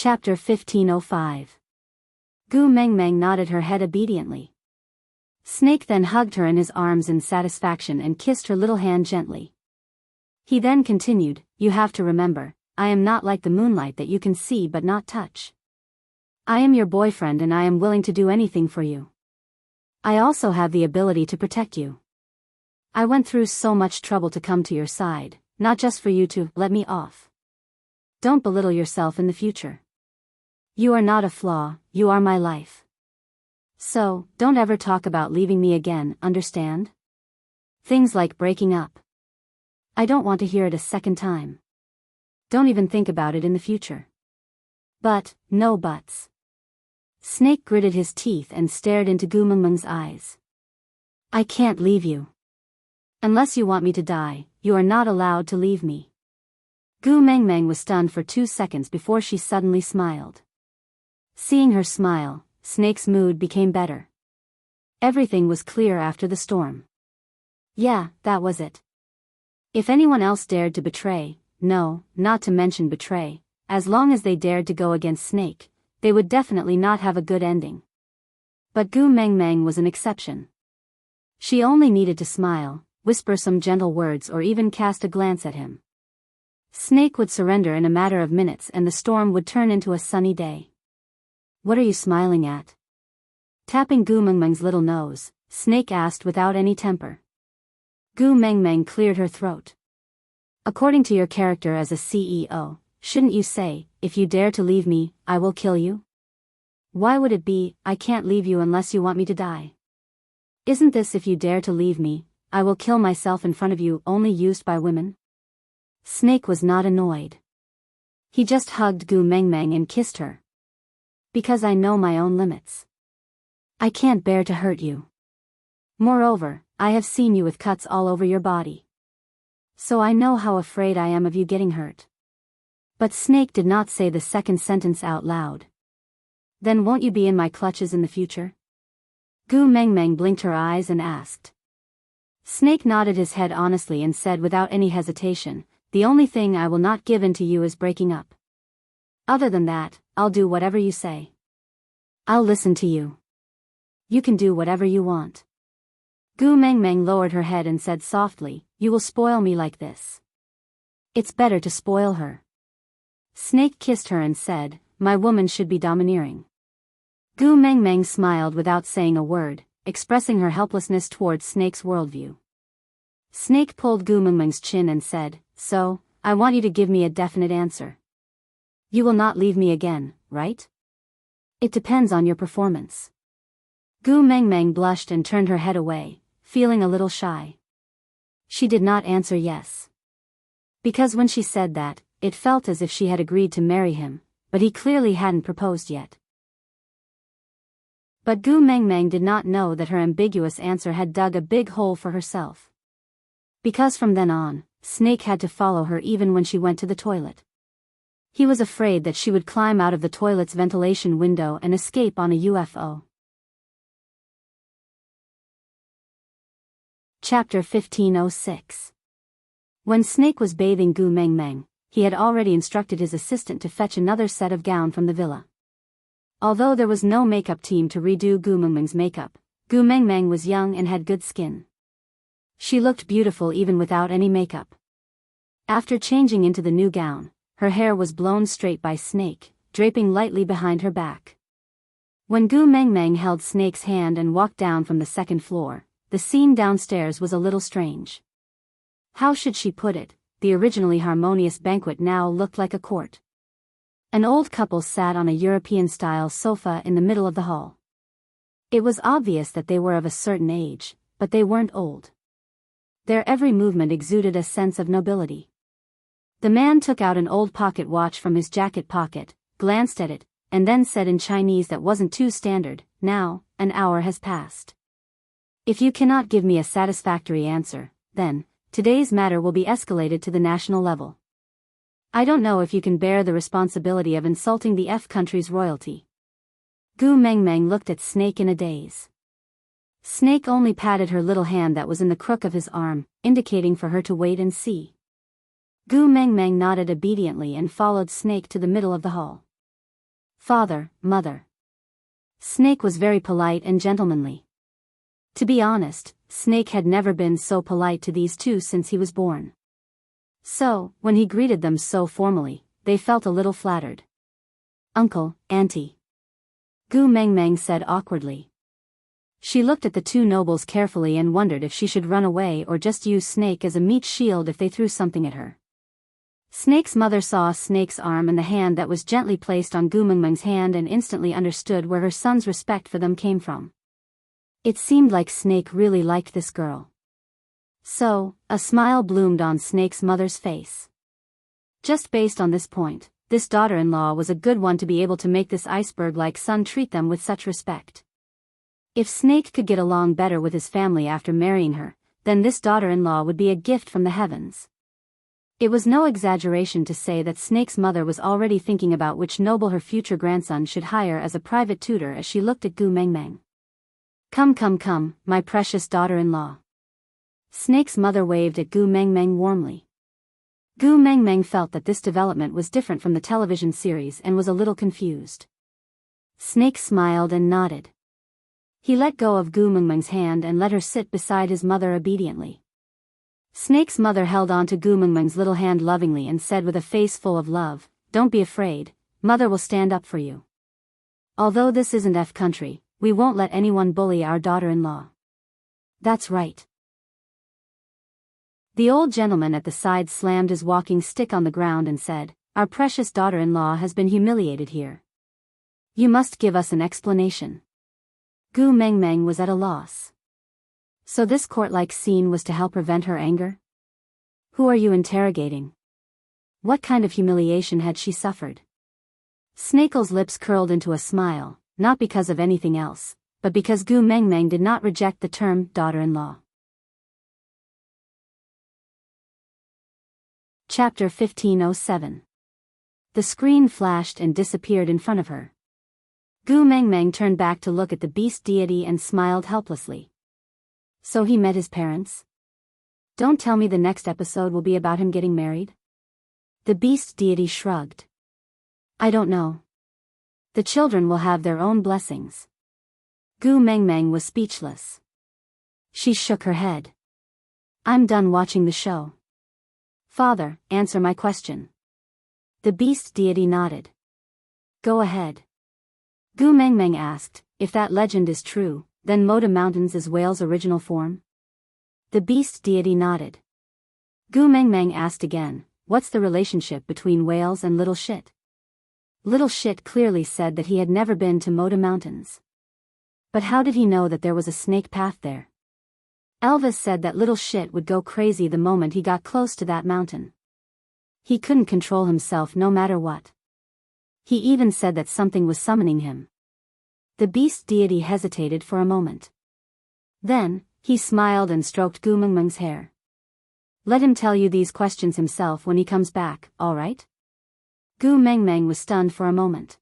Chapter 1505. Gu Mengmeng nodded her head obediently. Snake then hugged her in his arms in satisfaction and kissed her little hand gently. He then continued, "You have to remember, I am not like the moonlight that you can see but not touch. I am your boyfriend and I am willing to do anything for you. I also have the ability to protect you. I went through so much trouble to come to your side, not just for you to let me off. Don't belittle yourself in the future. You are not a flaw, you are my life. So, don't ever talk about leaving me again, understand? Things like breaking up. I don't want to hear it a second time. Don't even think about it in the future. But, no buts." Snake gritted his teeth and stared into Gu Mengmeng's eyes. "I can't leave you. Unless you want me to die, you are not allowed to leave me." Gu Mengmeng was stunned for 2 seconds before she suddenly smiled. Seeing her smile, Snake's mood became better. Everything was clear after the storm. Yeah, that was it. If anyone else dared to betray, no, not to mention betray, as long as they dared to go against Snake, they would definitely not have a good ending. But Gu Mengmeng was an exception. She only needed to smile, whisper some gentle words or even cast a glance at him. Snake would surrender in a matter of minutes and the storm would turn into a sunny day. "What are you smiling at?" Tapping Gu Mengmeng's little nose, Snake asked without any temper. Gu Mengmeng cleared her throat. "According to your character as a CEO, shouldn't you say, if you dare to leave me, I will kill you? Why would it be, I can't leave you unless you want me to die? Isn't this if you dare to leave me, I will kill myself in front of you only used by women?" Snake was not annoyed. He just hugged Gu Mengmeng and kissed her. "Because I know my own limits. I can't bear to hurt you. Moreover, I have seen you with cuts all over your body. So I know how afraid I am of you getting hurt." But Snake did not say the second sentence out loud. "Then won't you be in my clutches in the future?" Gu Mengmeng blinked her eyes and asked. Snake nodded his head honestly and said without any hesitation, "The only thing I will not give in to you is breaking up. Other than that, I'll do whatever you say. I'll listen to you. You can do whatever you want." Gu Mengmeng lowered her head and said softly, "You will spoil me like this. It's better to spoil her." Snake kissed her and said, "My woman should be domineering." Gu Mengmeng smiled without saying a word, expressing her helplessness towards Snake's worldview. Snake pulled Gu Mengmeng's chin and said, "So, I want you to give me a definite answer. You will not leave me again, right? It depends on your performance." Gu Mengmeng blushed and turned her head away, feeling a little shy. She did not answer yes. Because when she said that, it felt as if she had agreed to marry him, but he clearly hadn't proposed yet. But Gu Mengmeng did not know that her ambiguous answer had dug a big hole for herself. Because from then on, Snake had to follow her even when she went to the toilet. He was afraid that she would climb out of the toilet's ventilation window and escape on a UFO. Chapter 1506. When Snake was bathing Gu Mengmeng, he had already instructed his assistant to fetch another set of gown from the villa. Although there was no makeup team to redo Gu Mengmeng's makeup, Gu Mengmeng was young and had good skin. She looked beautiful even without any makeup. After changing into the new gown, her hair was blown straight by Snake, draping lightly behind her back. When Gu Mengmeng held Snake's hand and walked down from the second floor, the scene downstairs was a little strange. How should she put it? The originally harmonious banquet now looked like a court. An old couple sat on a European-style sofa in the middle of the hall. It was obvious that they were of a certain age, but they weren't old. Their every movement exuded a sense of nobility. The man took out an old pocket watch from his jacket pocket, glanced at it, and then said in Chinese that wasn't too standard, "Now, an hour has passed. If you cannot give me a satisfactory answer, then, today's matter will be escalated to the national level. I don't know if you can bear the responsibility of insulting the F country's royalty." Gu Mengmeng looked at Snake in a daze. Snake only patted her little hand that was in the crook of his arm, indicating for her to wait and see. Gu Mengmeng nodded obediently and followed Snake to the middle of the hall. Father, Mother. Snake was very polite and gentlemanly. To be honest, Snake had never been so polite to these two since he was born. So, when he greeted them so formally, they felt a little flattered. Uncle, Auntie. Gu Mengmeng said awkwardly. She looked at the two nobles carefully and wondered if she should run away or just use Snake as a meat shield if they threw something at her. Snake's mother saw Snake's arm and the hand that was gently placed on Gu Mengmeng's hand and instantly understood where her son's respect for them came from. It seemed like Snake really liked this girl. So, a smile bloomed on Snake's mother's face. Just based on this point, this daughter-in-law was a good one to be able to make this iceberg-like son treat them with such respect. If Snake could get along better with his family after marrying her, then this daughter-in-law would be a gift from the heavens. It was no exaggeration to say that Snake's mother was already thinking about which noble her future grandson should hire as a private tutor as she looked at Gu Mengmeng. Come, my precious daughter-in-law. Snake's mother waved at Gu Mengmeng warmly. Gu Mengmeng felt that this development was different from the television series and was a little confused. Snake smiled and nodded. He let go of Gu Mengmeng's hand and let her sit beside his mother obediently. Snake's mother held on to Gu Mengmeng's little hand lovingly and said with a face full of love, "Don't be afraid, Mother will stand up for you. Although this isn't F country, we won't let anyone bully our daughter-in-law." That's right. The old gentleman at the side slammed his walking stick on the ground and said, "Our precious daughter-in-law has been humiliated here. You must give us an explanation." Gu Mengmeng was at a loss. So this court-like scene was to help prevent her anger? Who are you interrogating? What kind of humiliation had she suffered? Snakel's lips curled into a smile, not because of anything else, but because Gu Mengmeng did not reject the term daughter-in-law. Chapter 1507. The screen flashed and disappeared in front of her. Gu Mengmeng turned back to look at the beast deity and smiled helplessly. So he met his parents? Don't tell me the next episode will be about him getting married? The beast deity shrugged. I don't know. The children will have their own blessings. Gu Mengmeng was speechless. She shook her head. I'm done watching the show. Father, answer my question. The beast deity nodded. Go ahead. Gu Mengmeng asked, if that legend is true, then Moda Mountains is whale's original form? The beast deity nodded. Gu Mengmeng asked again, what's the relationship between whales and little shit? Little shit clearly said that he had never been to Moda Mountains. But how did he know that there was a snake path there? Elvis said that little shit would go crazy the moment he got close to that mountain. He couldn't control himself no matter what. He even said that something was summoning him. The beast deity hesitated for a moment. Then, he smiled and stroked Gu Mengmeng's hair. Let him tell you these questions himself when he comes back, all right? Gu Mengmeng was stunned for a moment.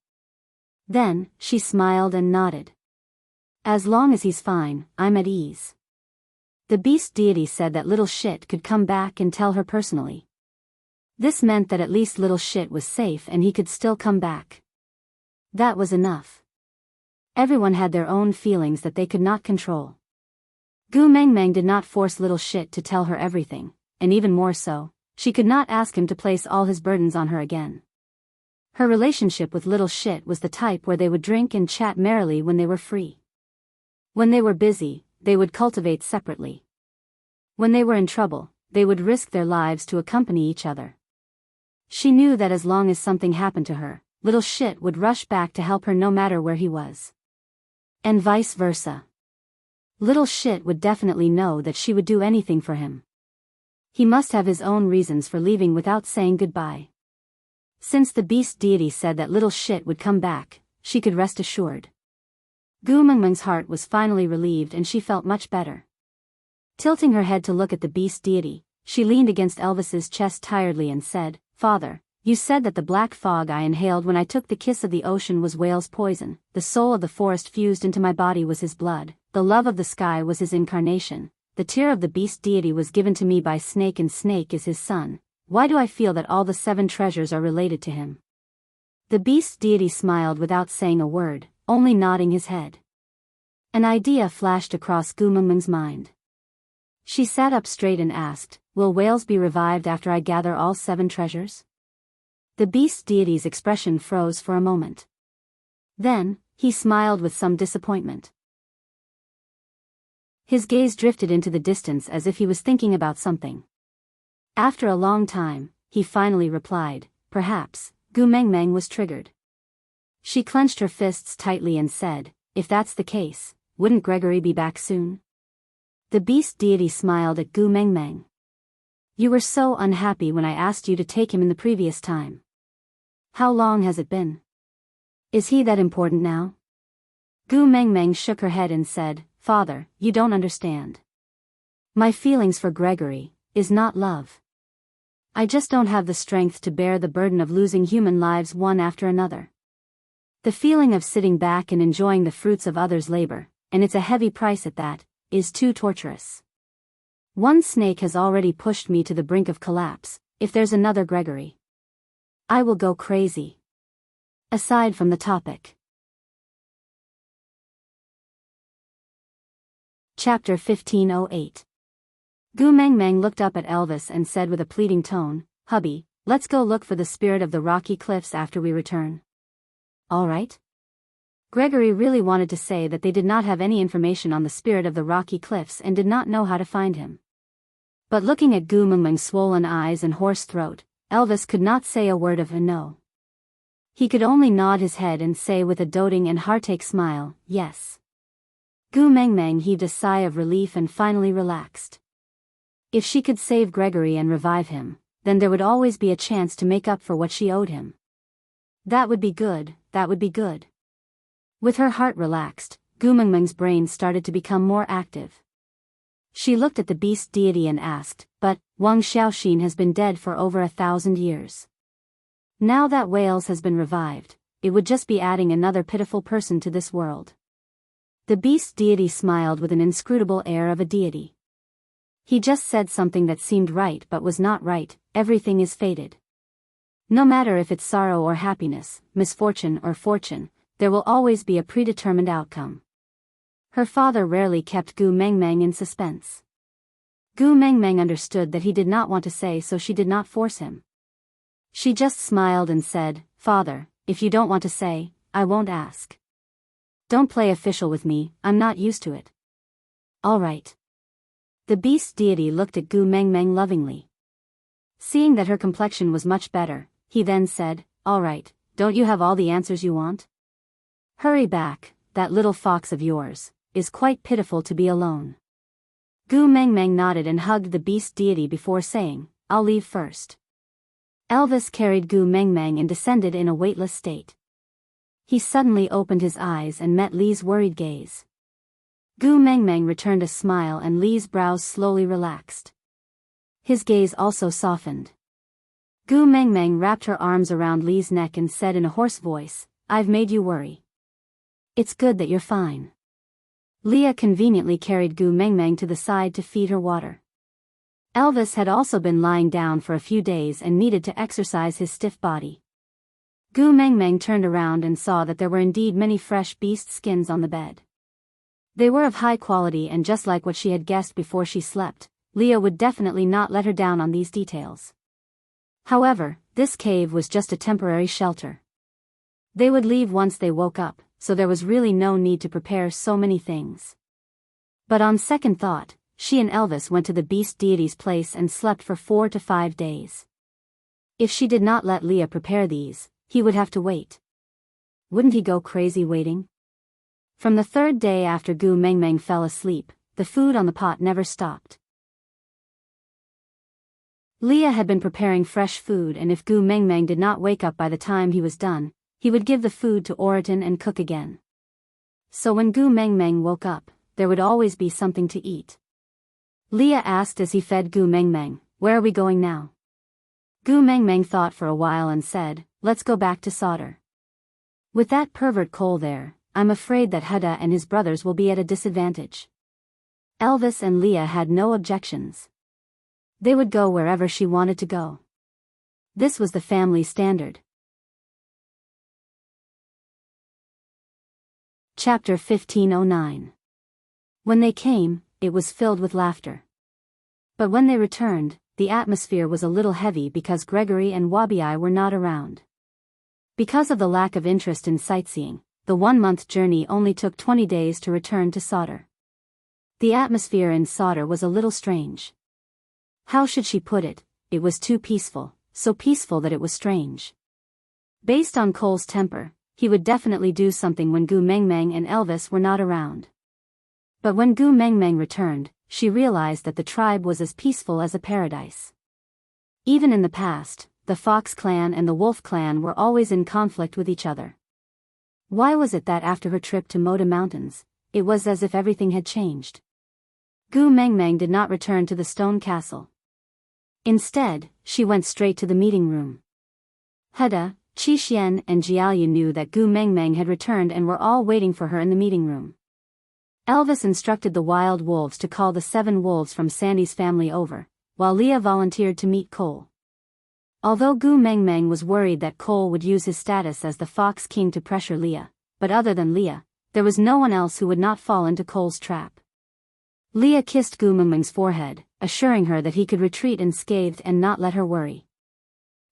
Then, she smiled and nodded. As long as he's fine, I'm at ease. The beast deity said that little shit could come back and tell her personally. This meant that at least little shit was safe and he could still come back. That was enough. Everyone had their own feelings that they could not control. Gu Mengmeng did not force little shit to tell her everything, and even more so, she could not ask him to place all his burdens on her again. Her relationship with little shit was the type where they would drink and chat merrily when they were free. When they were busy, they would cultivate separately. When they were in trouble, they would risk their lives to accompany each other. She knew that as long as something happened to her, little shit would rush back to help her no matter where he was. And vice versa. Little shit would definitely know that she would do anything for him. He must have his own reasons for leaving without saying goodbye. Since the beast deity said that little shit would come back, she could rest assured. Gu Mengmeng's heart was finally relieved and she felt much better. Tilting her head to look at the beast deity, she leaned against Elvis's chest tiredly and said, Father, you said that the black fog I inhaled when I took the kiss of the ocean was whale's poison, the soul of the forest fused into my body was his blood, the love of the sky was his incarnation, the tear of the beast deity was given to me by Snake and Snake is his son. Why do I feel that all the 7 treasures are related to him? The beast deity smiled without saying a word, only nodding his head. An idea flashed across Gu Mengmeng's mind. She sat up straight and asked, "Will whales be revived after I gather all 7 treasures?" The beast deity's expression froze for a moment. Then, he smiled with some disappointment. His gaze drifted into the distance as if he was thinking about something. After a long time, he finally replied, "Perhaps." Gu Mengmeng was triggered. She clenched her fists tightly and said, "If that's the case, wouldn't Gregory be back soon?" The beast deity smiled at Gu Mengmeng. "You were so unhappy when I asked you to take him in the previous time. How long has it been? Is he that important now?" Gu Mengmeng shook her head and said, "Father, you don't understand. My feelings for Gregory is not love. I just don't have the strength to bear the burden of losing human lives one after another. The feeling of sitting back and enjoying the fruits of others' labor, and it's a heavy price at that, is too torturous. One snake has already pushed me to the brink of collapse. If there's another Gregory, I will go crazy." Aside from the topic. Chapter 1508. Gu Mengmeng looked up at Elvis and said with a pleading tone, "Hubby, let's go look for the spirit of the rocky cliffs after we return." "All right." Gregory really wanted to say that they did not have any information on the spirit of the rocky cliffs and did not know how to find him. But looking at Gu Mengmeng's swollen eyes and hoarse throat, Elvis could not say a word of a no. He could only nod his head and say with a doting and heartache smile, "Yes." Gu Mengmeng heaved a sigh of relief and finally relaxed. If she could save Gregory and revive him, then there would always be a chance to make up for what she owed him. That would be good, that would be good. With her heart relaxed, Gu Mengmeng's brain started to become more active. She looked at the beast deity and asked, "But, Wang Xiaoxin has been dead for over 1,000 years. Now that Wales has been revived, it would just be adding another pitiful person to this world." The beast deity smiled with an inscrutable air of a deity. He just said something that seemed right but was not right. Everything is fated. No matter if it's sorrow or happiness, misfortune or fortune, there will always be a predetermined outcome. Her father rarely kept Gu Mengmeng in suspense. Gu Mengmeng understood that he did not want to say, so she did not force him. She just smiled and said, "Father, if you don't want to say, I won't ask. Don't play official with me, I'm not used to it." "All right." The beast deity looked at Gu Mengmeng lovingly. Seeing that her complexion was much better, he then said, "All right, don't you have all the answers you want? Hurry back, that little fox of yours is quite pitiful to be alone." Gu Mengmeng nodded and hugged the beast deity before saying, "I'll leave first." Elvis carried Gu Mengmeng and descended in a weightless state. He suddenly opened his eyes and met Li's worried gaze. Gu Mengmeng returned a smile and Li's brows slowly relaxed. His gaze also softened. Gu Mengmeng wrapped her arms around Li's neck and said in a hoarse voice, "I've made you worry. It's good that you're fine." Leah conveniently carried Gu Mengmeng to the side to feed her water. Elvis had also been lying down for a few days and needed to exercise his stiff body. Gu Mengmeng turned around and saw that there were indeed many fresh beast skins on the bed. They were of high quality and just like what she had guessed before she slept, Leah would definitely not let her down on these details. However, this cave was just a temporary shelter. They would leave once they woke up, so there was really no need to prepare so many things. But on second thought, she and Elvis went to the beast deity's place and slept for 4 to 5 days. If she did not let Leah prepare these, he would have to wait. Wouldn't he go crazy waiting? From the 3rd day after Gu Mengmeng fell asleep, the food on the pot never stopped. Leah had been preparing fresh food, and if Gu Mengmeng did not wake up by the time he was done, he would give the food to Oriton and cook again. So when Gu Mengmeng woke up, there would always be something to eat. Leah asked as he fed Gu Mengmeng, "Where are we going now?" Gu Mengmeng thought for a while and said, "Let's go back to Sauter. With that pervert Cole there, I'm afraid that Huda and his brothers will be at a disadvantage." Elvis and Leah had no objections. They would go wherever she wanted to go. This was the family standard. Chapter 1509. When they came, it was filled with laughter. But when they returned, the atmosphere was a little heavy because Gregory and Wabi were not around. Because of the lack of interest in sightseeing, the 1-month journey only took 20 days to return to Sauter. The atmosphere in Sauter was a little strange. How should she put it? It was too peaceful, so peaceful that it was strange. Based on Cole's temper, he would definitely do something when Gu Mengmeng and Elvis were not around. But when Gu Mengmeng returned, she realized that the tribe was as peaceful as a paradise. Even in the past, the Fox clan and the Wolf clan were always in conflict with each other. Why was it that after her trip to Moda Mountains, it was as if everything had changed? Gu Mengmeng did not return to the stone castle. Instead, she went straight to the meeting room. Heda, Qixuan and Jiaoyu knew that Gu Mengmeng had returned and were all waiting for her in the meeting room. Elvis instructed the wild wolves to call the 7 wolves from Sandy's family over, while Leah volunteered to meet Cole. Although Gu Mengmeng was worried that Cole would use his status as the Fox King to pressure Leah, but other than Leah, there was no one else who would not fall into Cole's trap. Leah kissed Gu Mengmeng's forehead, assuring her that he could retreat unscathed and not let her worry.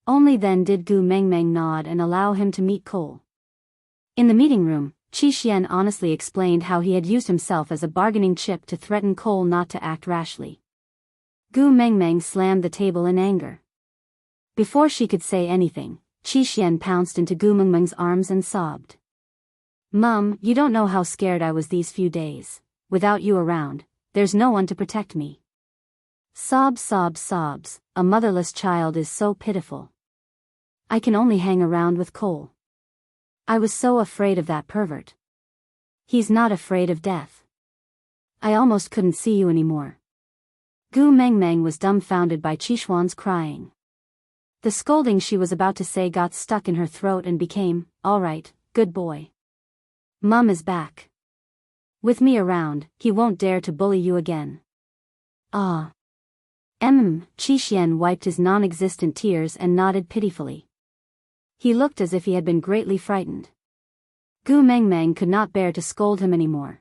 Only then did Gu Mengmeng nod and allow him to meet Cole. In the meeting room, Qixuan honestly explained how he had used himself as a bargaining chip to threaten Cole not to act rashly. Gu Mengmeng slammed the table in anger. Before she could say anything, Qixuan pounced into Gu Mengmeng's arms and sobbed. "Mum, you don't know how scared I was these few days. Without you around, there's no one to protect me." Sobs, sobs, sobs, a motherless child is so pitiful. I can only hang around with Cole. I was so afraid of that pervert. He's not afraid of death. I almost couldn't see you anymore. Gu Mengmeng was dumbfounded by Qixuan's crying. The scolding she was about to say got stuck in her throat and became, "All right, good boy. Mum is back. With me around, he won't dare to bully you again." "Ah." Qixuan wiped his non-existent tears and nodded pitifully. He looked as if he had been greatly frightened. Gu Mengmeng could not bear to scold him anymore.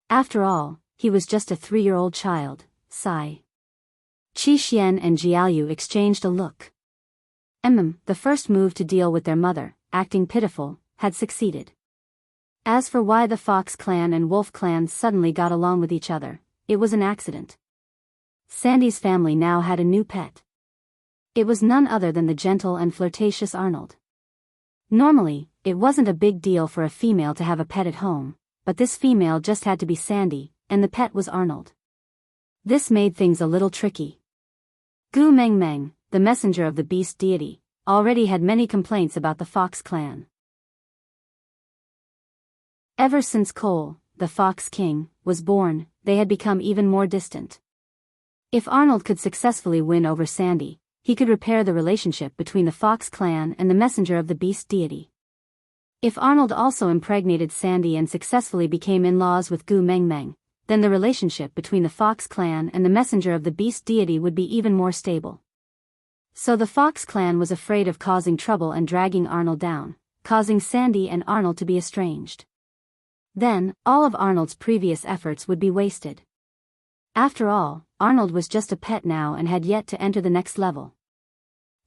After all, he was just a 3-year-old child. Sigh. Qixuan and Jiaoyu exchanged a look. The first move to deal with their mother, acting pitiful, had succeeded. As for why the Fox clan and Wolf clan suddenly got along with each other, it was an accident. Sandy's family now had a new pet. It was none other than the gentle and flirtatious Arnold. Normally, it wasn't a big deal for a female to have a pet at home, but this female just had to be Sandy, and the pet was Arnold. This made things a little tricky. Gu Mengmeng, the messenger of the beast deity, already had many complaints about the Fox clan. Ever since Cole, the Fox King, was born, they had become even more distant. If Arnold could successfully win over Sandy, he could repair the relationship between the Fox clan and the messenger of the beast deity. If Arnold also impregnated Sandy and successfully became in-laws with Gu Mengmeng, then the relationship between the Fox clan and the messenger of the beast deity would be even more stable. So the Fox clan was afraid of causing trouble and dragging Arnold down, causing Sandy and Arnold to be estranged. Then, all of Arnold's previous efforts would be wasted. After all, Arnold was just a pet now and had yet to enter the next level.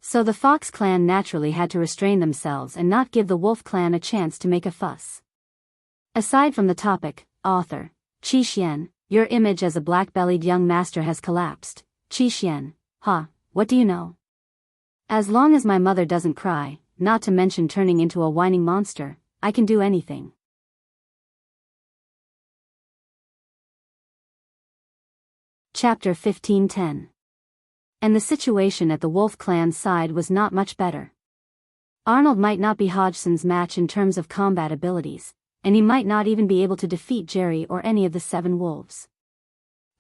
So the Fox clan naturally had to restrain themselves and not give the Wolf clan a chance to make a fuss. Aside from the topic, author, Qixuan, your image as a black-bellied young master has collapsed. Qixuan, what do you know? As long as my mother doesn't cry, not to mention turning into a whining monster, I can do anything. Chapter 1510. And the situation at the Wolf clan's side was not much better. Arnold might not be Hodgson's match in terms of combat abilities, and he might not even be able to defeat Jerry or any of the 7 wolves.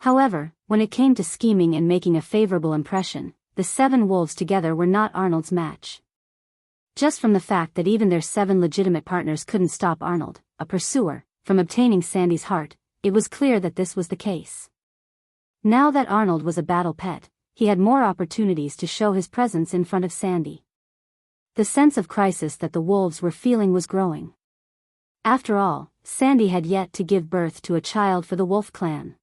However, when it came to scheming and making a favorable impression, the 7 wolves together were not Arnold's match. Just from the fact that even their 7 legitimate partners couldn't stop Arnold, a pursuer, from obtaining Sandy's heart, it was clear that this was the case. Now that Arnold was a battle pet, he had more opportunities to show his presence in front of Sandy. The sense of crisis that the wolves were feeling was growing. After all, Sandy had yet to give birth to a child for the wolf clan.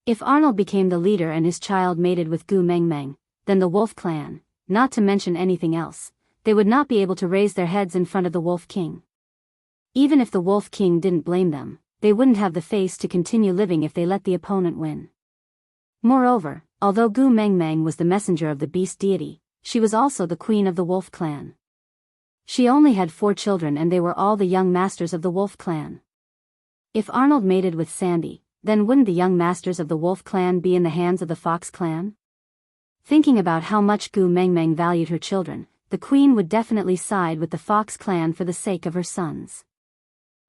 If Arnold became the leader and his child mated with Gu Meng Meng, then the wolf clan, not to mention anything else, they would not be able to raise their heads in front of the Wolf King. Even if the Wolf King didn't blame them, they wouldn't have the face to continue living if they let the opponent win. Moreover, although Gu Meng Meng was the messenger of the beast deity, she was also the queen of the wolf clan. She only had 4 children and they were all the young masters of the wolf clan. If Arnold mated with Sandy, then wouldn't the young masters of the wolf clan be in the hands of the fox clan? Thinking about how much Gu Meng Meng valued her children, the queen would definitely side with the fox clan for the sake of her sons.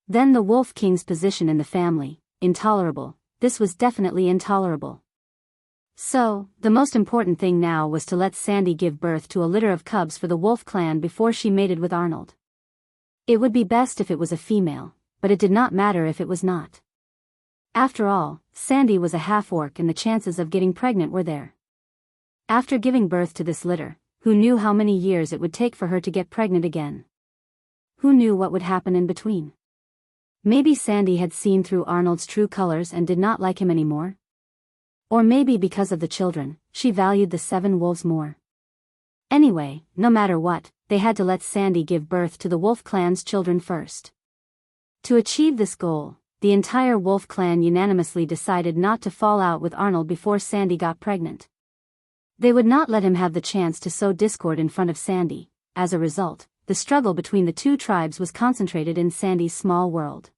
Then the Wolf King's position in the family, intolerable, this was definitely intolerable. So, the most important thing now was to let Sandy give birth to a litter of cubs for the wolf clan before she mated with Arnold. It would be best if it was a female, but it did not matter if it was not. After all, Sandy was a half-orc and the chances of getting pregnant were there. After giving birth to this litter, who knew how many years it would take for her to get pregnant again? Who knew what would happen in between? Maybe Sandy had seen through Arnold's true colors and did not like him anymore? Or maybe because of the children, she valued the 7 wolves more. Anyway, no matter what, they had to let Sandy give birth to the wolf clan's children first. To achieve this goal, the entire wolf clan unanimously decided not to fall out with Arnold before Sandy got pregnant. They would not let him have the chance to sow discord in front of Sandy. As a result, the struggle between the 2 tribes was concentrated in Sandy's small world.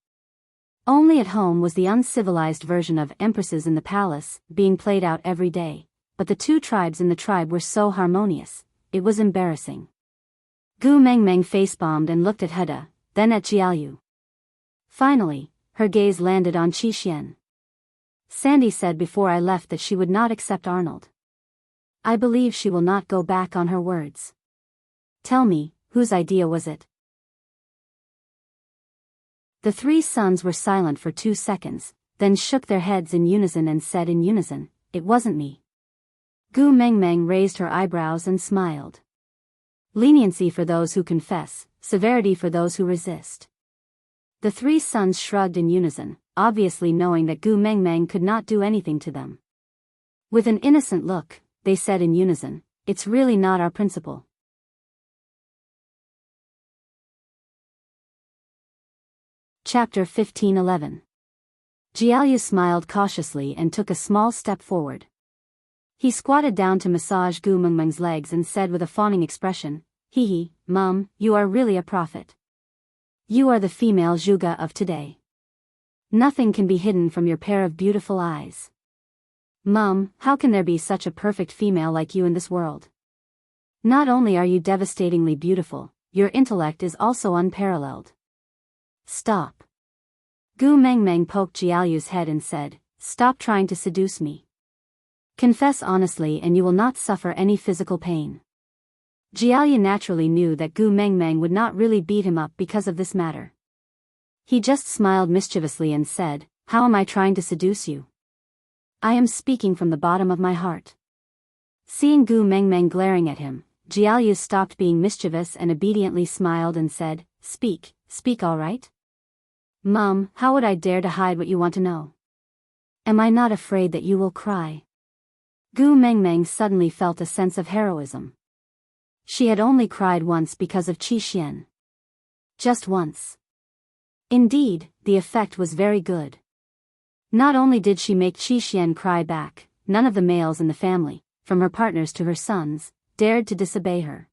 Only at home was the uncivilized version of Empresses in the Palace being played out every day, but the 2 tribes in the tribe were so harmonious, it was embarrassing. Gu Meng Meng face-bombed and looked at Huda, then at Jiaoyu. Finally, her gaze landed on Qi Xian. Sandy said before I left that she would not accept Arnold. I believe she will not go back on her words. Tell me, whose idea was it? The 3 sons were silent for 2 seconds, then shook their heads in unison and said in unison, "It wasn't me." Gu Meng Meng raised her eyebrows and smiled. Leniency for those who confess, severity for those who resist. The 3 sons shrugged in unison, obviously knowing that Gu Meng Meng could not do anything to them. With an innocent look, they said in unison, "It's really not our principle." Chapter 15:11. Jiaoyu smiled cautiously and took a small step forward. He squatted down to massage Gu Meng Meng's legs and said with a fawning expression, "Hee hee, Mum, you are really a prophet. You are the female Zhuge of today. Nothing can be hidden from your pair of beautiful eyes. Mum, how can there be such a perfect female like you in this world? Not only are you devastatingly beautiful, your intellect is also unparalleled." "Stop." Gu Meng Meng poked Jiaoyu's head and said, "Stop trying to seduce me. Confess honestly and you will not suffer any physical pain." Jiaoyu naturally knew that Gu Meng Meng would not really beat him up because of this matter. He just smiled mischievously and said, "How am I trying to seduce you? I am speaking from the bottom of my heart." Seeing Gu Meng Meng glaring at him, Jiaoyu stopped being mischievous and obediently smiled and said, "Speak all right? Mum, how would I dare to hide what you want to know? Am I not afraid that you will cry?" Gu Meng Meng suddenly felt a sense of heroism. She had only cried once because of Qi Xian. Just once. Indeed, the effect was very good. Not only did she make Qi Xian cry back, none of the males in the family, from her partners to her sons, dared to disobey her.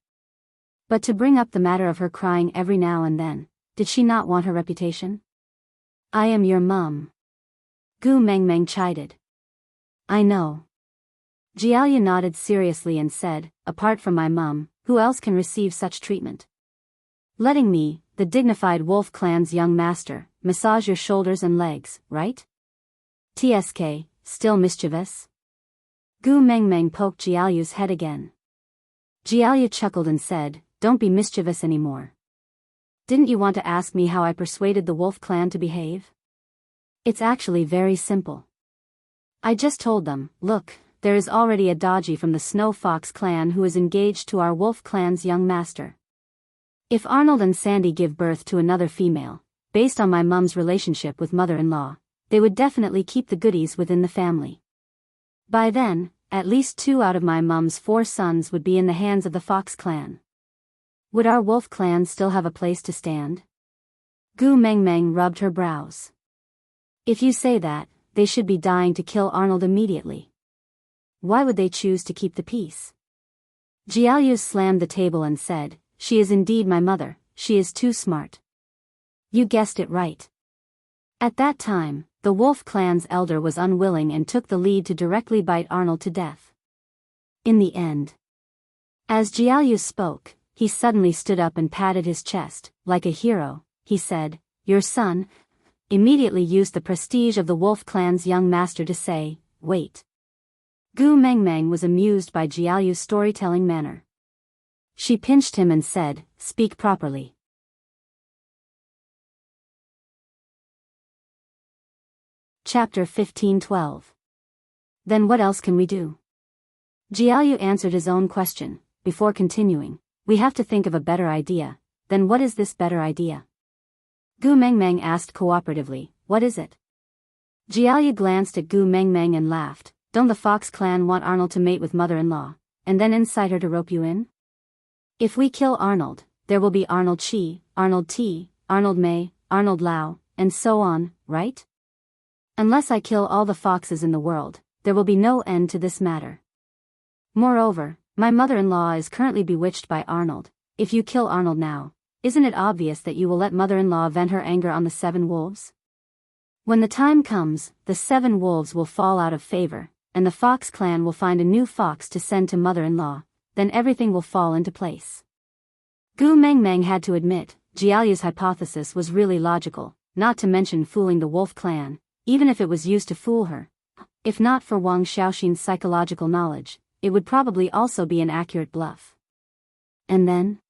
But to bring up the matter of her crying every now and then, did she not want her reputation? "I am your mum," Gu Meng Meng chided. "I know." Jiaoyu nodded seriously and said, "Apart from my mum, who else can receive such treatment? Letting me, the dignified wolf clan's young master, massage your shoulders and legs, right? TSK, still mischievous?" Gu Meng Meng poked Jiaoyu's head again. Jiaoyu chuckled and said, "Don't be mischievous anymore. Didn't you want to ask me how I persuaded the wolf clan to behave? It's actually very simple. I just told them, look, there is already a Dodgy from the Snow Fox clan who is engaged to our wolf clan's young master. If Arnold and Sandy give birth to another female, based on my mum's relationship with mother-in-law, they would definitely keep the goodies within the family. By then, at least 2 out of my mum's 4 sons would be in the hands of the Fox clan. Would our wolf clan still have a place to stand? Gu Mengmeng rubbed her brows. If you say that, they should be dying to kill Arnold immediately. Why would they choose to keep the peace? Jiaoyu slammed the table and said, "She is indeed my mother, she is too smart." You guessed it right. At that time, the wolf clan's elder was unwilling and took the lead to directly bite Arnold to death. In the end, as Jiaoyu spoke, he suddenly stood up and patted his chest. Like a hero, he said, "Your son," immediately used the prestige of the wolf clan's young master to say, "Wait." Gu Mengmeng was amused by Jiaoyu's storytelling manner. She pinched him and said, "Speak properly." Chapter 15:12. Then what else can we do? Jiaoyu answered his own question, before continuing, "We have to think of a better idea." Then what is this better idea? Gu Mengmeng asked cooperatively, "What is it?" Jiaoyu glanced at Gu Mengmeng and laughed. "Don't the Fox clan want Arnold to mate with mother-in-law, and then incite her to rope you in? If we kill Arnold, there will be Arnold Chi, Arnold T, Arnold Mei, Arnold Lau, and so on, right? Unless I kill all the foxes in the world, there will be no end to this matter. Moreover, my mother-in-law is currently bewitched by Arnold. If you kill Arnold now, isn't it obvious that you will let mother-in-law vent her anger on the 7 wolves? When the time comes, the 7 wolves will fall out of favor, and the Fox clan will find a new fox to send to mother-in-law, then everything will fall into place." Gu Mengmeng had to admit, Jiaoyu's hypothesis was really logical, not to mention fooling the wolf clan, even if it was used to fool her. If not for Wang Xiaoxin's psychological knowledge, it would probably also be an accurate bluff. And then?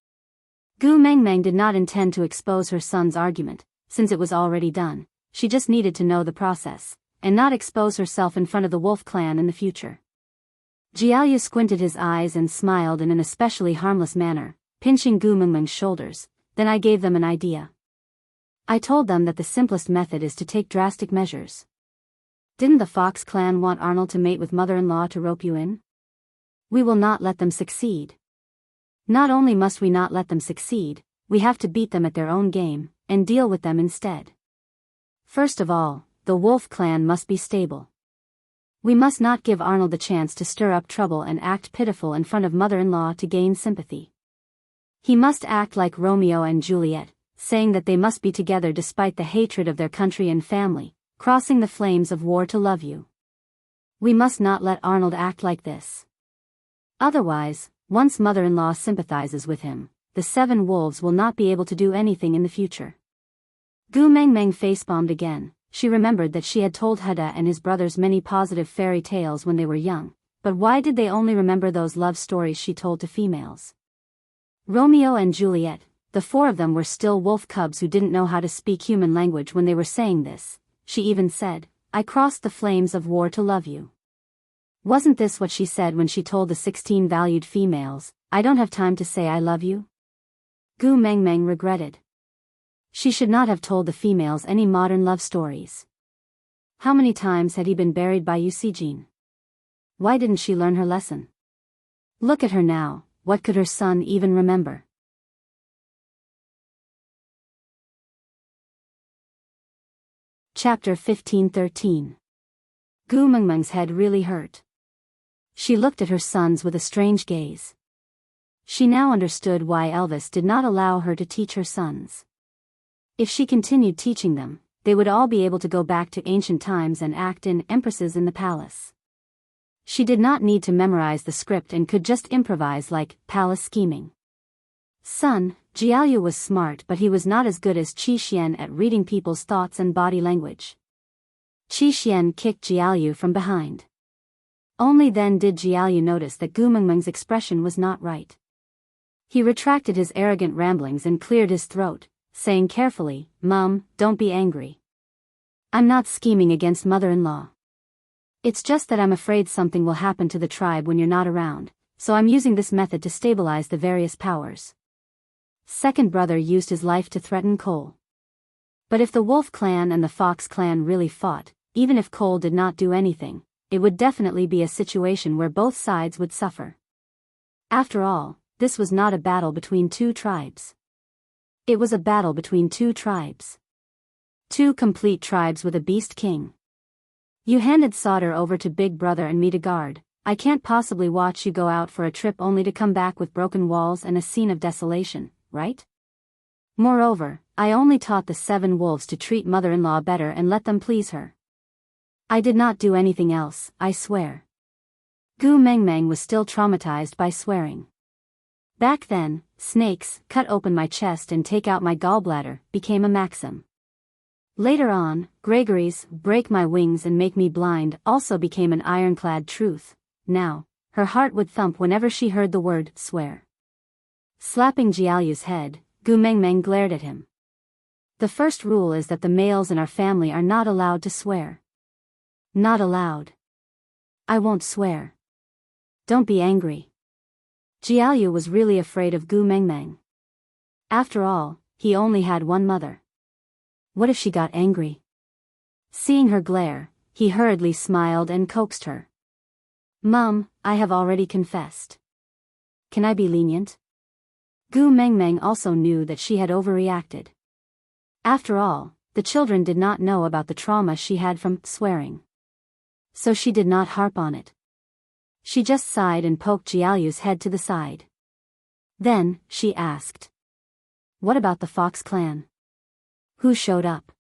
Gu Mengmeng did not intend to expose her son's argument, since it was already done. She just needed to know the process, and not expose herself in front of the wolf clan in the future. Jiaoyu squinted his eyes and smiled in an especially harmless manner, pinching Gu Mengmeng's shoulders. "Then I gave them an idea. I told them that the simplest method is to take drastic measures. Didn't the Fox clan want Arnold to mate with mother-in-law to rope you in? We will not let them succeed. Not only must we not let them succeed, we have to beat them at their own game, and deal with them instead. First of all, the wolf clan must be stable. We must not give Arnold the chance to stir up trouble and act pitiful in front of mother-in-law to gain sympathy. He must act like Romeo and Juliet, saying that they must be together despite the hatred of their country and family, crossing the flames of war to love you. We must not let Arnold act like this. Otherwise, once mother-in-law sympathizes with him, the 7 wolves will not be able to do anything in the future." Gu Mengmeng facepalmed again. She remembered that she had told Heda and his brothers many positive fairy tales when they were young, but why did they only remember those love stories she told to females? Romeo and Juliet, the 4 of them were still wolf cubs who didn't know how to speak human language when they were saying this. She even said, "I crossed the flames of war to love you." Wasn't this what she said when she told the 16 valued females, "I don't have time to say I love you"? Gu Mengmeng regretted. She should not have told the females any modern love stories. How many times had he been buried by Yu Sijin? Why didn't she learn her lesson? Look at her now, what could her son even remember? Chapter 15:13. Gu Mengmeng's head really hurt. She looked at her sons with a strange gaze. She now understood why Elvis did not allow her to teach her sons. If she continued teaching them, they would all be able to go back to ancient times and act in empresses in the palace. She did not need to memorize the script and could just improvise like palace scheming. Son, Jiaoyu was smart, but he was not as good as Qi Xian at reading people's thoughts and body language. Qi Xian kicked Jiaoyu from behind. Only then did Jiaoyu notice that Gu Mengmeng's expression was not right. He retracted his arrogant ramblings and cleared his throat, saying carefully, "Mum, don't be angry. I'm not scheming against mother-in-law. It's just that I'm afraid something will happen to the tribe when you're not around, so I'm using this method to stabilize the various powers." Second brother used his life to threaten Cole. But if the wolf clan and the fox clan really fought, even if Cole did not do anything, it would definitely be a situation where both sides would suffer. After all, this was not a battle between two tribes. It was a battle between two tribes. Two complete tribes with a beast king. You handed Sauter over to Big Brother and me to guard. I can't possibly watch you go out for a trip only to come back with broken walls and a scene of desolation, right? Moreover, I only taught the 7 wolves to treat mother-in-law better and let them please her. I did not do anything else, I swear. Gu Mengmeng was still traumatized by swearing. Back then, snakes, cut open my chest and take out my gallbladder, became a maxim. Later on, Gregory's, break my wings and make me blind, also became an ironclad truth. Now, her heart would thump whenever she heard the word, swear. Slapping Jiaoyu's head, Gu Mengmeng glared at him. The first rule is that the males in our family are not allowed to swear. Not allowed. I won't swear. Don't be angry. Jiaoyu was really afraid of Gu Mengmeng. After all, he only had one mother. What if she got angry? Seeing her glare, he hurriedly smiled and coaxed her. Mum, I have already confessed. Can I be lenient? Gu Mengmeng also knew that she had overreacted. After all, the children did not know about the trauma she had from swearing. So she did not harp on it. She just sighed and poked Jiaoyu's head to the side. Then, she asked. What about the Fox clan? Who showed up?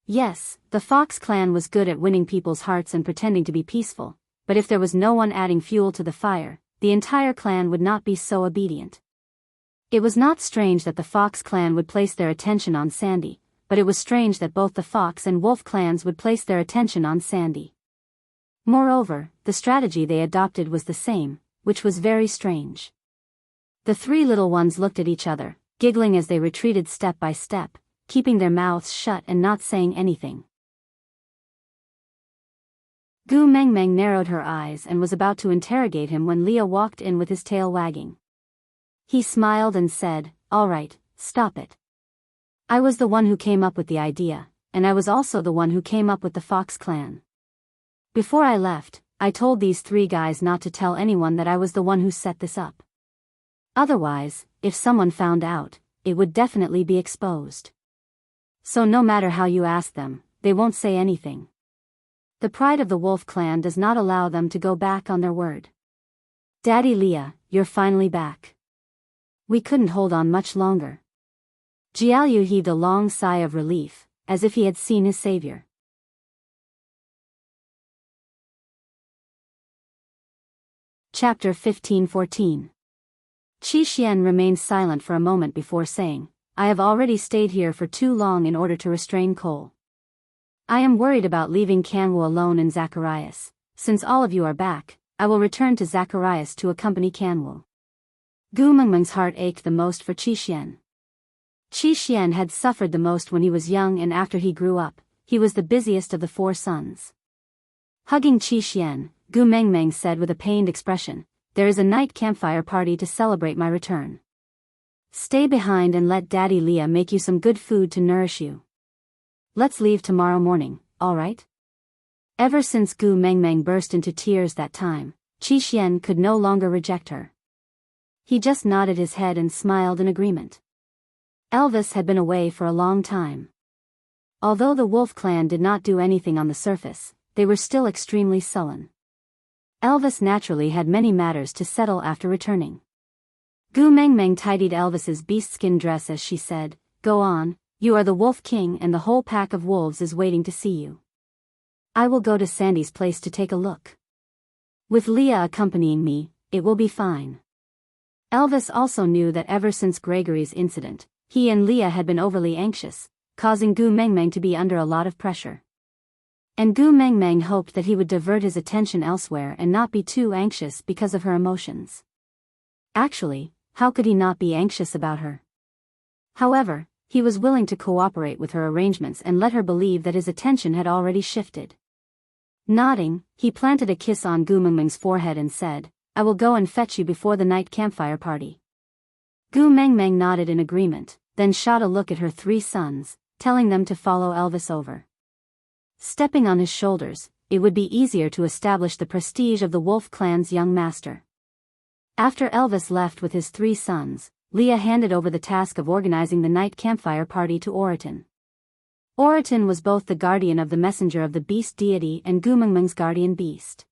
Yes, the Fox clan was good at winning people's hearts and pretending to be peaceful, but if there was no one adding fuel to the fire, the entire clan would not be so obedient. It was not strange that the Fox clan would place their attention on Sandy, but it was strange that both the Fox and Wolf clans would place their attention on Sandy. Moreover, the strategy they adopted was the same, which was very strange. The 3 little ones looked at each other, giggling as they retreated step by step, keeping their mouths shut and not saying anything. Gu Mengmeng narrowed her eyes and was about to interrogate him when Leah walked in with his tail wagging. He smiled and said, "All right, stop it. I was the one who came up with the idea, and I was also the one who came up with the Fox clan. Before I left, I told these 3 guys not to tell anyone that I was the one who set this up. Otherwise, if someone found out, it would definitely be exposed. So no matter how you ask them, they won't say anything. The pride of the Wolf clan does not allow them to go back on their word. Daddy Leah, you're finally back. We couldn't hold on much longer." Jiaoyu heaved a long sigh of relief, as if he had seen his savior. Chapter 15-14. Qi Xian remained silent for a moment before saying, "I have already stayed here for too long in order to restrain Cole. I am worried about leaving Kanwu alone in Zacharias. Since all of you are back, I will return to Zacharias to accompany Kanwu." Gu Mengmeng's heart ached the most for Qi Xian. Qi Xian had suffered the most when he was young, and after he grew up, he was the busiest of the 4 sons. Hugging Qi Xian, Gu Mengmeng said with a pained expression, "There is a night campfire party to celebrate my return. Stay behind and let Daddy Leah make you some good food to nourish you. Let's leave tomorrow morning, all right?" Ever since Gu Mengmeng burst into tears that time, Qi Xian could no longer reject her. He just nodded his head and smiled in agreement. Elvis had been away for a long time. Although the Wolf clan did not do anything on the surface, they were still extremely sullen. Elvis naturally had many matters to settle after returning. Gu Mengmeng tidied Elvis's beastskin dress as she said, "Go on, you are the Wolf King and the whole pack of wolves is waiting to see you. I will go to Sandy's place to take a look. With Leah accompanying me, it will be fine." Elvis also knew that ever since Gregory's incident, he and Leah had been overly anxious, causing Gu Mengmeng to be under a lot of pressure. And Gu Mengmeng hoped that he would divert his attention elsewhere and not be too anxious because of her emotions. Actually, how could he not be anxious about her? However, he was willing to cooperate with her arrangements and let her believe that his attention had already shifted. Nodding, he planted a kiss on Gu Mengmeng's forehead and said, "I will go and fetch you before the night campfire party." Gu Mengmeng nodded in agreement, then shot a look at her 3 sons, telling them to follow Elvis over. Stepping on his shoulders, it would be easier to establish the prestige of the Wolf clan's young master. After Elvis left with his 3 sons, Leah handed over the task of organizing the night campfire party to Oriton. Oriton was both the guardian of the messenger of the beast deity and Gumengmeng's guardian beast.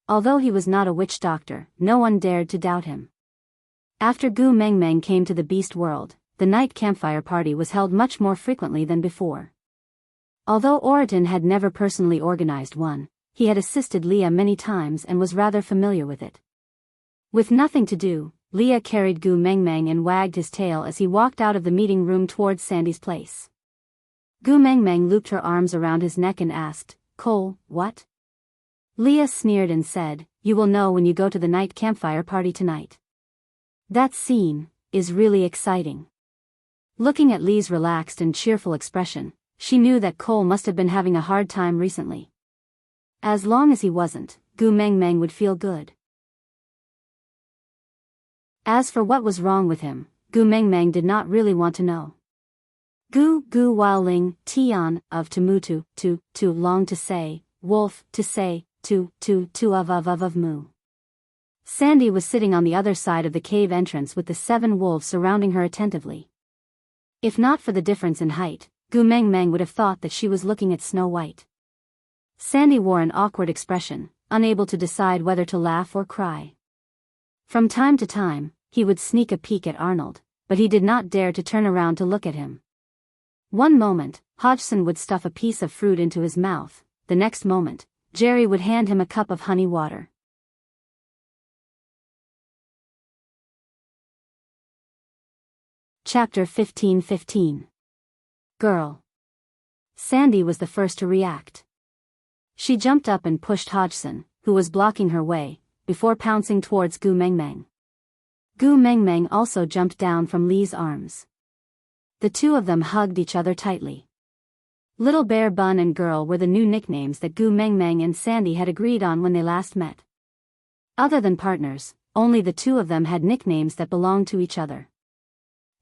Although he was not a witch doctor, no one dared to doubt him. After Gumengmeng came to the beast world, the night campfire party was held much more frequently than before. Although Oriton had never personally organized one, he had assisted Leah many times and was rather familiar with it. With nothing to do, Leah carried Gumengmeng and wagged his tail as he walked out of the meeting room towards Sandy's place. Gumengmeng looped her arms around his neck and asked, "Cole, what?" Leah sneered and said, "You will know when you go to the night campfire party tonight." That scene is really exciting. Looking at Lee's relaxed and cheerful expression, she knew that Cole must have been having a hard time recently. As long as he wasn't, Gumengmeng would feel good. As for what was wrong with him, Gumengmeng did not really want to know. Gu Waoling, Tian, of Tumutu, to long to say, wolf, to say, to of mu. Sandy was sitting on the other side of the cave entrance with the 7 wolves surrounding her attentively. If not for the difference in height, Gumengmeng would have thought that she was looking at Snow White. Sandy wore an awkward expression, unable to decide whether to laugh or cry. From time to time, he would sneak a peek at Arnold, but he did not dare to turn around to look at him. One moment, Hodgson would stuff a piece of fruit into his mouth, the next moment, Jerry would hand him a cup of honey water. Chapter 15:15. Girl. Sandy was the first to react. She jumped up and pushed Hodgson, who was blocking her way, before pouncing towards Gumengmeng. Gumengmeng also jumped down from Lee's arms. The 2 of them hugged each other tightly. Little Bear Bun and Girl were the new nicknames that Gumengmeng and Sandy had agreed on when they last met. Other than partners, only the 2 of them had nicknames that belonged to each other.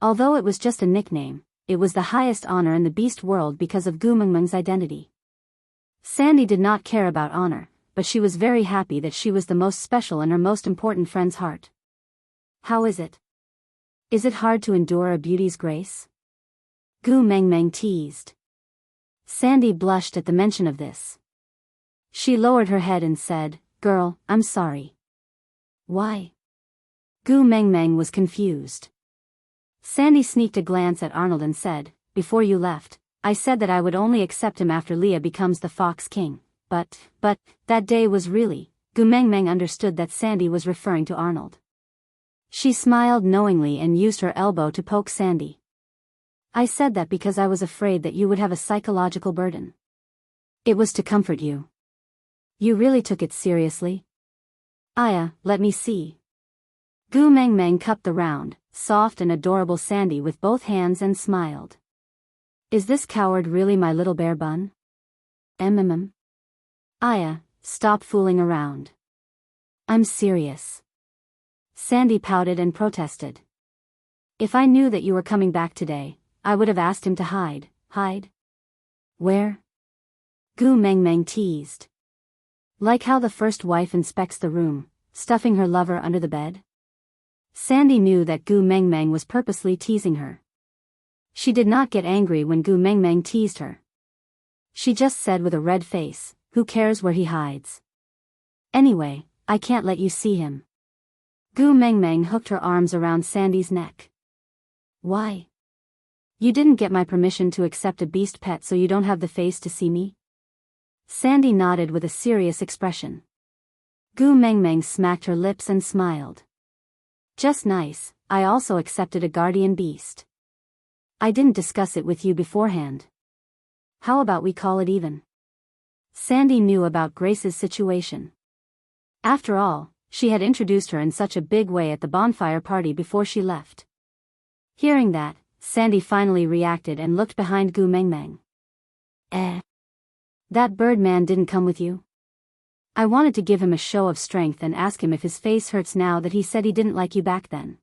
Although it was just a nickname, it was the highest honor in the beast world because of Gumengmeng's identity. Sandy did not care about honor, but she was very happy that she was the most special in her most important friend's heart. "How is it? Is it hard to endure a beauty's grace?" Gumengmeng teased. Sandy blushed at the mention of this. She lowered her head and said, "Girl, I'm sorry." "Why?" Gumengmeng was confused. Sandy sneaked a glance at Arnold and said, "Before you left, I said that I would only accept him after Leah becomes the Fox King, but, that day was really..." Gumengmeng understood that Sandy was referring to Arnold. She smiled knowingly and used her elbow to poke Sandy. "I said that because I was afraid that you would have a psychological burden. It was to comfort you. You really took it seriously?" "Aya, let me see." Gumengmeng cupped the round, soft and adorable Sandy with both hands and smiled. "Is this coward really my little bear bun?" "Aya, stop fooling around. I'm serious." Sandy pouted and protested. "If I knew that you were coming back today, I would have asked him to hide." "Hide? Where?" Gumengmeng teased. "Like how the first wife inspects the room, stuffing her lover under the bed?" Sandy knew that Gumengmeng was purposely teasing her. She did not get angry when Gumengmeng teased her. She just said with a red face, "Who cares where he hides? Anyway, I can't let you see him." Gumengmeng hooked her arms around Sandy's neck. "Why? You didn't get my permission to accept a beast pet, so you don't have the face to see me?" Sandy nodded with a serious expression. Gumengmeng smacked her lips and smiled. "Just nice, I also accepted a guardian beast. I didn't discuss it with you beforehand. How about we call it even?" Sandy knew about Grace's situation. After all, she had introduced her in such a big way at the bonfire party before she left. Hearing that, Sandy finally reacted and looked behind Gumengmeng. That bird man didn't come with you?" "I wanted to give him a show of strength and ask him if his face hurts now that he said he didn't like you back then."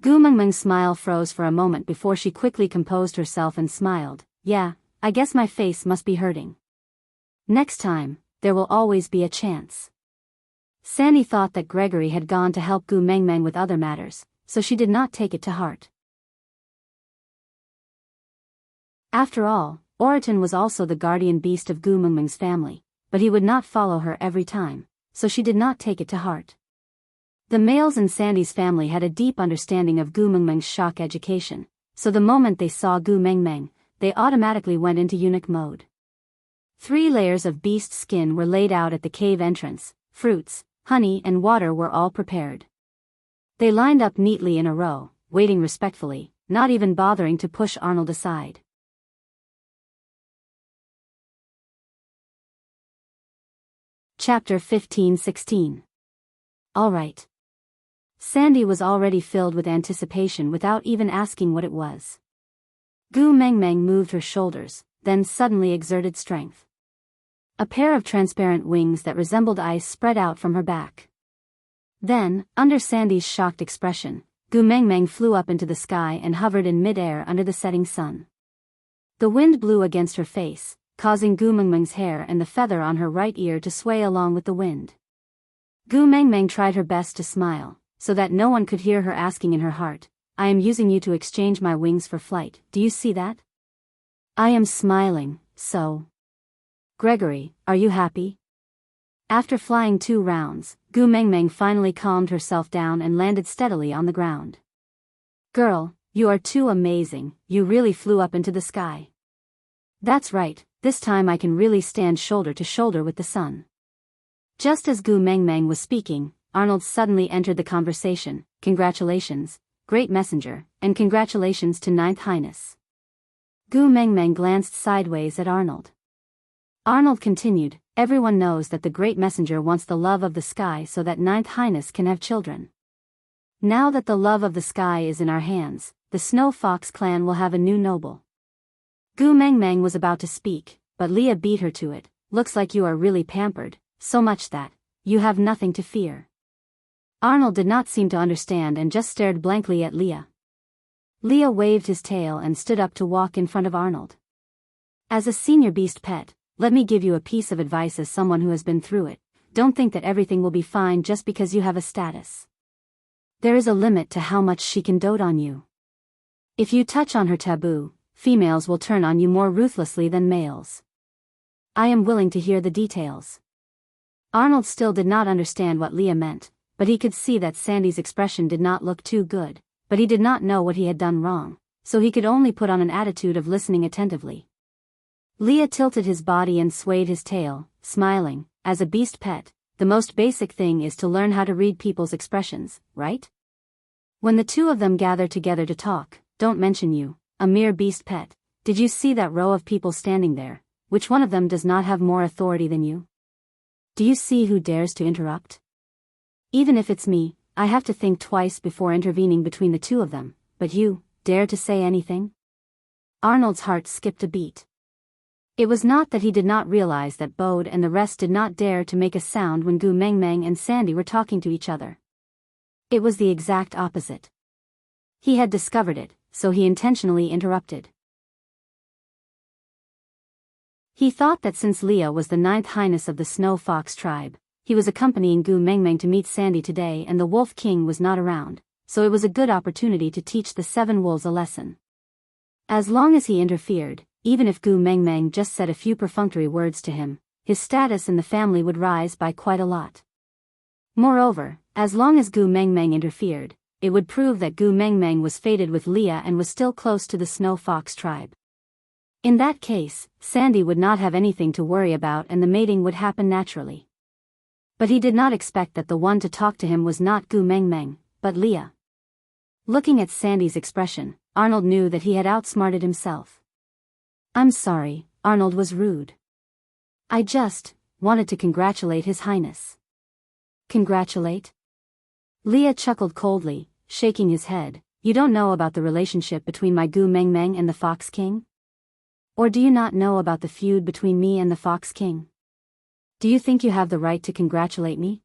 Gu Mengmeng's smile froze for a moment before she quickly composed herself and smiled. Yeah, I guess my face must be hurting. Next time, there will always be a chance. Sandy thought that Gregory had gone to help Gu Mengmeng with other matters, so she did not take it to heart. After all, Oriton was also the guardian beast of Gu Mengmeng's family, but he would not follow her every time, so she did not take it to heart. The males in Sandy's family had a deep understanding of Gu Mengmeng's shock education, so the moment they saw Gu Mengmeng, they automatically went into eunuch mode. 3 layers of beast skin were laid out at the cave entrance, fruits, honey and water were all prepared. They lined up neatly in a row, waiting respectfully, not even bothering to push Arnold aside. Chapter 15-16. All right. Sandy was already filled with anticipation without even asking what it was. Gu Mengmeng moved her shoulders, then suddenly exerted strength. A pair of transparent wings that resembled ice spread out from her back. Then, under Sandy's shocked expression, Gu Mengmeng flew up into the sky and hovered in mid-air under the setting sun. The wind blew against her face, causing Gu Mengmeng's hair and the feather on her right ear to sway along with the wind. Gu Mengmeng tried her best to smile, so that no one could hear her asking in her heart, I am using you to exchange my wings for flight, do you see that? I am smiling, so. Gregory, are you happy? After flying 2 rounds, Gu Mengmeng finally calmed herself down and landed steadily on the ground. Girl, you are too amazing, you really flew up into the sky. That's right, this time I can really stand shoulder to shoulder with the sun. Just as Gu Mengmeng was speaking, Arnold suddenly entered the conversation. Congratulations, great messenger, and congratulations to Ninth Highness. Gu Mengmeng glanced sideways at Arnold. Arnold continued, everyone knows that the great messenger wants the love of the sky so that Ninth Highness can have children. Now that the love of the sky is in our hands, the Snow Fox clan will have a new noble. Gu Mengmeng was about to speak, but Leah beat her to it. Looks like you are really pampered, so much that you have nothing to fear. Arnold did not seem to understand and just stared blankly at Leah. Leah waved his tail and stood up to walk in front of Arnold. As a senior beast pet, let me give you a piece of advice as someone who has been through it. Don't think that everything will be fine just because you have a status. There is a limit to how much she can dote on you. If you touch on her taboo, females will turn on you more ruthlessly than males. I am willing to hear the details. Arnold still did not understand what Leah meant, but he could see that Sandy's expression did not look too good, but he did not know what he had done wrong, so he could only put on an attitude of listening attentively. Leah tilted his body and swayed his tail, smiling. As a beast pet, the most basic thing is to learn how to read people's expressions, right? When the 2 of them gather together to talk, don't mention you, a mere beast pet. Did you see that row of people standing there? Which one of them does not have more authority than you? Do you see who dares to interrupt? Even if it's me, I have to think twice before intervening between the 2 of them, but you, dare to say anything? Arnold's heart skipped a beat. It was not that he did not realize that Bode and the rest did not dare to make a sound when Gu Mengmeng and Sandy were talking to each other. It was the exact opposite. He had discovered it, so he intentionally interrupted. He thought that since Leah was the 9th Highness of the Snow Fox tribe, he was accompanying Gu Mengmeng to meet Sandy today and the Wolf King was not around, so it was a good opportunity to teach the 7 wolves a lesson. As long as he interfered, even if Gu Mengmeng just said a few perfunctory words to him, his status in the family would rise by quite a lot. Moreover, as long as Gu Mengmeng interfered, it would prove that Gu Mengmeng was fated with Leah and was still close to the Snow Fox tribe. In that case, Sandy would not have anything to worry about and the mating would happen naturally. But he did not expect that the one to talk to him was not Gu Mengmeng, but Leah. Looking at Sandy's expression, Arnold knew that he had outsmarted himself. I'm sorry, Arnold was rude. I just wanted to congratulate His Highness. Congratulate? Leah chuckled coldly, shaking his head. You don't know about the relationship between my Gu Mengmeng and the Fox King? Or do you not know about the feud between me and the Fox King? Do you think you have the right to congratulate me?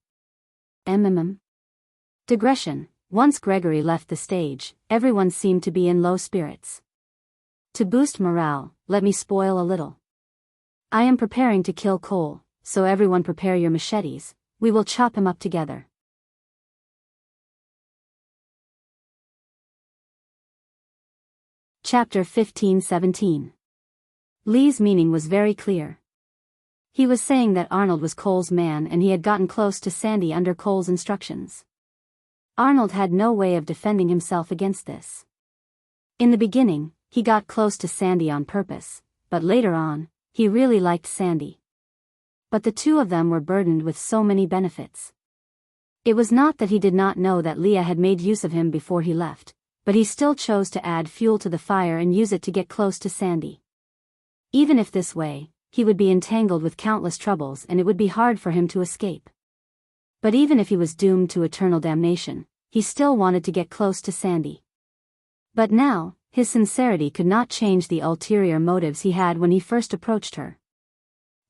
Digression. Once Gregory left the stage, everyone seemed to be in low spirits. To boost morale, let me spoil a little. I am preparing to kill Cole, so everyone prepare your machetes, we will chop him up together. Chapter 15-17. Lee's meaning was very clear. He was saying that Arnold was Cole's man and he had gotten close to Sandy under Cole's instructions. Arnold had no way of defending himself against this. In the beginning, he got close to Sandy on purpose, but later on, he really liked Sandy. But the two of them were burdened with so many benefits. It was not that he did not know that Leah had made use of him before he left, but he still chose to add fuel to the fire and use it to get close to Sandy. Even if this way, he would be entangled with countless troubles and it would be hard for him to escape. But even if he was doomed to eternal damnation, he still wanted to get close to Sandy. But now, his sincerity could not change the ulterior motives he had when he first approached her.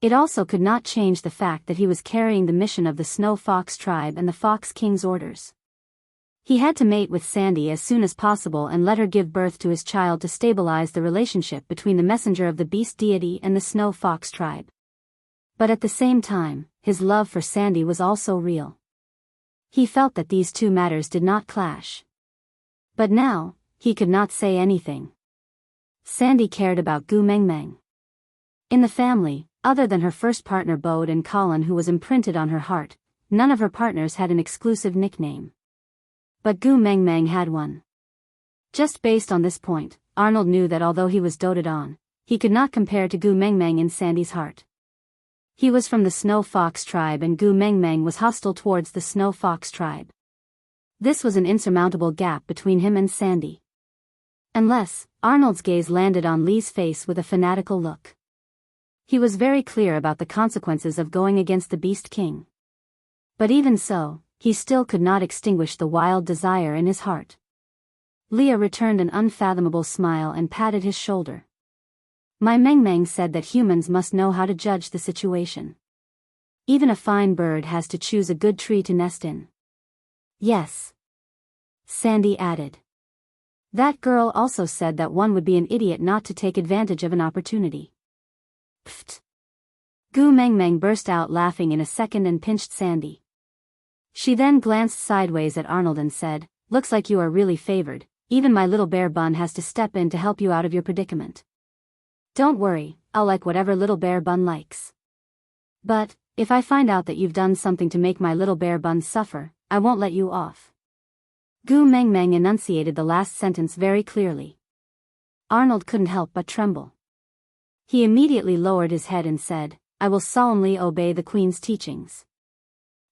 It also could not change the fact that he was carrying the mission of the Snow Fox tribe and the Fox King's orders. He had to mate with Sandy as soon as possible and let her give birth to his child to stabilize the relationship between the messenger of the beast deity and the Snow Fox tribe. But at the same time, his love for Sandy was also real. He felt that these two matters did not clash. But now, he could not say anything. Sandy cared about Gu Mengmeng. In the family, other than her first partner Bode and Colin who was imprinted on her heart, none of her partners had an exclusive nickname. But Gu Mengmeng had one. Just based on this point, Arnold knew that although he was doted on, he could not compare to Gu Mengmeng in Sandy's heart. He was from the Snow Fox tribe and Gu Mengmeng was hostile towards the Snow Fox tribe. This was an insurmountable gap between him and Sandy. Unless, Arnold's gaze landed on Lee's face with a fanatical look. He was very clear about the consequences of going against the Beast King. But even so, he still could not extinguish the wild desire in his heart. Leah returned an unfathomable smile and patted his shoulder. My Mengmeng said that humans must know how to judge the situation. Even a fine bird has to choose a good tree to nest in. Yes. Sandy added. That girl also said that one would be an idiot not to take advantage of an opportunity. Pfft. Gu Mengmeng burst out laughing in a second and pinched Sandy. She then glanced sideways at Arnold and said, looks like you are really favored, even my little bear bun has to step in to help you out of your predicament. Don't worry, I'll like whatever little bear bun likes. But, if I find out that you've done something to make my little bear bun suffer, I won't let you off. Gu Mengmeng enunciated the last sentence very clearly. Arnold couldn't help but tremble. He immediately lowered his head and said, I will solemnly obey the Queen's teachings.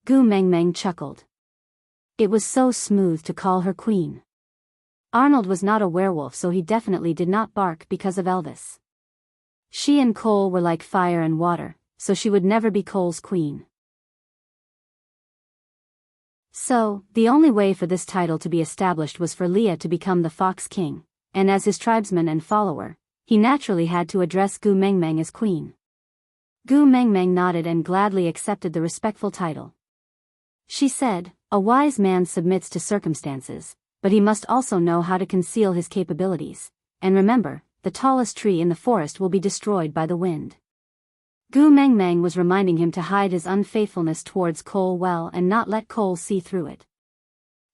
Gu Mengmeng chuckled. It was so smooth to call her queen. Arnold was not a werewolf so he definitely did not bark because of Elvis. She and Cole were like fire and water, so she would never be Cole's queen. So, the only way for this title to be established was for Leah to become the Fox King, and as his tribesman and follower, he naturally had to address Gu Mengmeng as queen. Gu Mengmeng nodded and gladly accepted the respectful title. She said, a wise man submits to circumstances, but he must also know how to conceal his capabilities, and remember, the tallest tree in the forest will be destroyed by the wind. Gu Mengmeng was reminding him to hide his unfaithfulness towards Cole well and not let Cole see through it.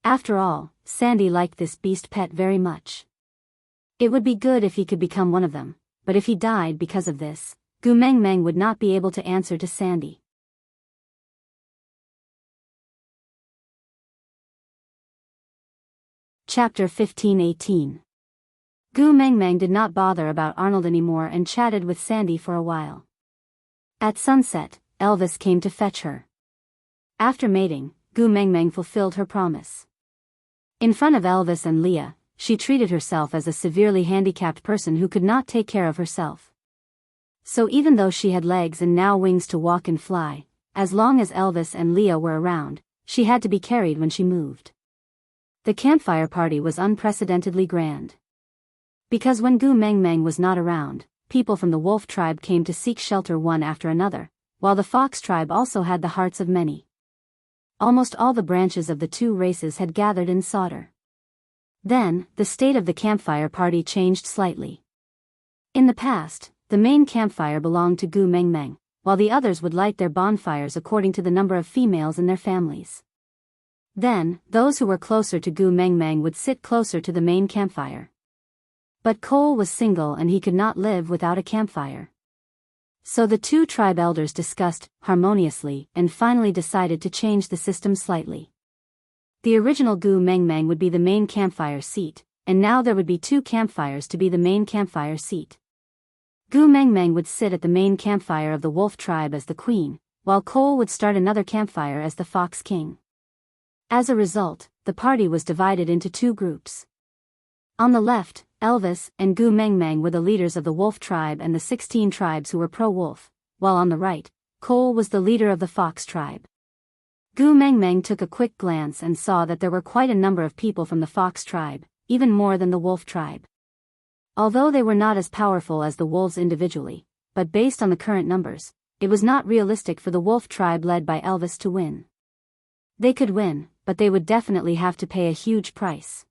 After all, Sandy liked this beast pet very much. It would be good if he could become one of them, but if he died because of this, Gu Mengmeng would not be able to answer to Sandy. Chapter 15-18. Gu Mengmeng did not bother about Arnold anymore and chatted with Sandy for a while. At sunset, Elvis came to fetch her. After mating, Gu Mengmeng fulfilled her promise. In front of Elvis and Leah, she treated herself as a severely handicapped person who could not take care of herself. So even though she had legs and now wings to walk and fly, as long as Elvis and Leah were around, she had to be carried when she moved. The campfire party was unprecedentedly grand. Because when Gu Mengmeng was not around, people from the wolf tribe came to seek shelter one after another, while the fox tribe also had the hearts of many. almost all the branches of the two races had gathered in solder. Then, the state of the campfire party changed slightly. In the past, the main campfire belonged to Gu Mengmeng, while the others would light their bonfires according to the number of females in their families. Then, those who were closer to Gu Mengmeng would sit closer to the main campfire. But Cole was single and he could not live without a campfire. So the two tribe elders discussed harmoniously and finally decided to change the system slightly. The original Gu Mengmeng would be the main campfire seat, and now there would be two campfires to be the main campfire seat. Gu Mengmeng would sit at the main campfire of the wolf tribe as the queen, while Cole would start another campfire as the fox king. As a result, the party was divided into two groups. On the left, Elvis and Gu Mengmeng were the leaders of the wolf tribe and the 16 tribes who were pro-wolf, while on the right, Cole was the leader of the fox tribe. Gu Mengmeng took a quick glance and saw that there were quite a number of people from the fox tribe, even more than the wolf tribe. Although they were not as powerful as the wolves individually, but based on the current numbers, it was not realistic for the wolf tribe led by Elvis to win. They could win, but they would definitely have to pay a huge price.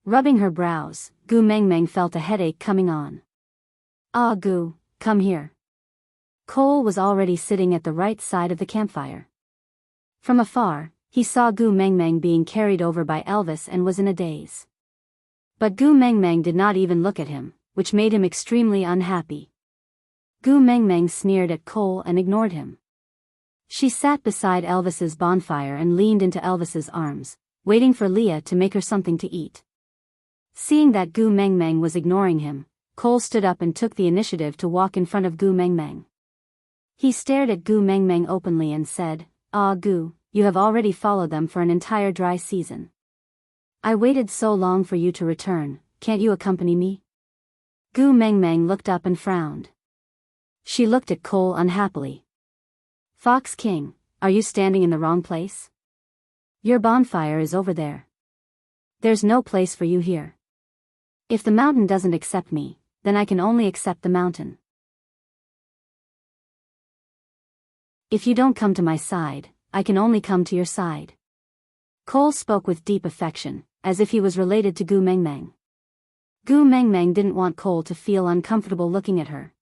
Rubbing her brows, Gu Mengmeng felt a headache coming on. "Ah Gu, come here." Cole was already sitting at the right side of the campfire. From afar, he saw Gu Mengmeng being carried over by Elvis and was in a daze. But Gu Mengmeng did not even look at him, which made him extremely unhappy. Gu Mengmeng sneered at Cole and ignored him. She sat beside Elvis's bonfire and leaned into Elvis's arms, waiting for Leah to make her something to eat. Seeing that Gu Mengmeng was ignoring him, Cole stood up and took the initiative to walk in front of Gu Mengmeng. He stared at Gu Mengmeng openly and said, "Ah Gu, you have already followed them for an entire dry season. I waited so long for you to return, can't you accompany me?" Gu Mengmeng looked up and frowned. She looked at Cole unhappily. "Fox King, are you standing in the wrong place? Your bonfire is over there. There's no place for you here. If the mountain doesn't accept me, then I can only accept the mountain. If you don't come to my side, I can only come to your side." Cole spoke with deep affection, as if he was related to Gu Mengmeng. Gu Mengmeng didn't want Cole to feel uncomfortable looking at her.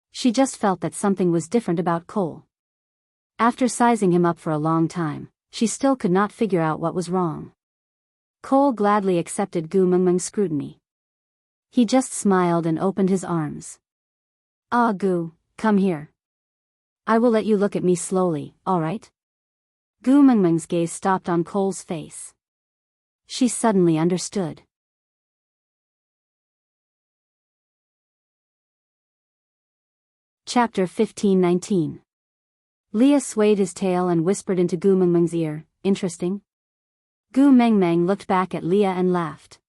She just felt that something was different about Cole. After sizing him up for a long time, she still could not figure out what was wrong. Cole gladly accepted Gu Mengmeng's scrutiny. He just smiled and opened his arms. "Ah Gu, come here. I will let you look at me slowly, alright?" Gu Mengmeng's gaze stopped on Cole's face. She suddenly understood. Chapter 15-19. Leah swayed his tail and whispered into Gu Mengmeng's ear, "Interesting?" Gu Mengmeng looked back at Leah and laughed.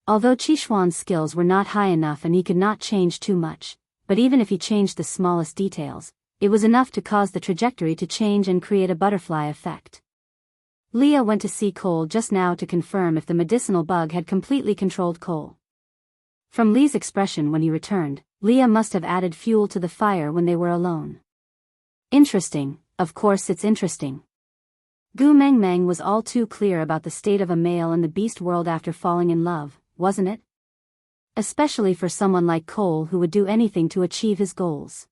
Although Qishuan's skills were not high enough and he could not change too much, but even if he changed the smallest details, it was enough to cause the trajectory to change and create a butterfly effect. Leah went to see Cole just now to confirm if the medicinal bug had completely controlled Cole. From Lee's expression when he returned, Leah must have added fuel to the fire when they were alone. "Interesting, of course it's interesting." Gu Mengmeng was all too clear about the state of a male in the beast world after falling in love, wasn't it? Especially for someone like Cole who would do anything to achieve his goals.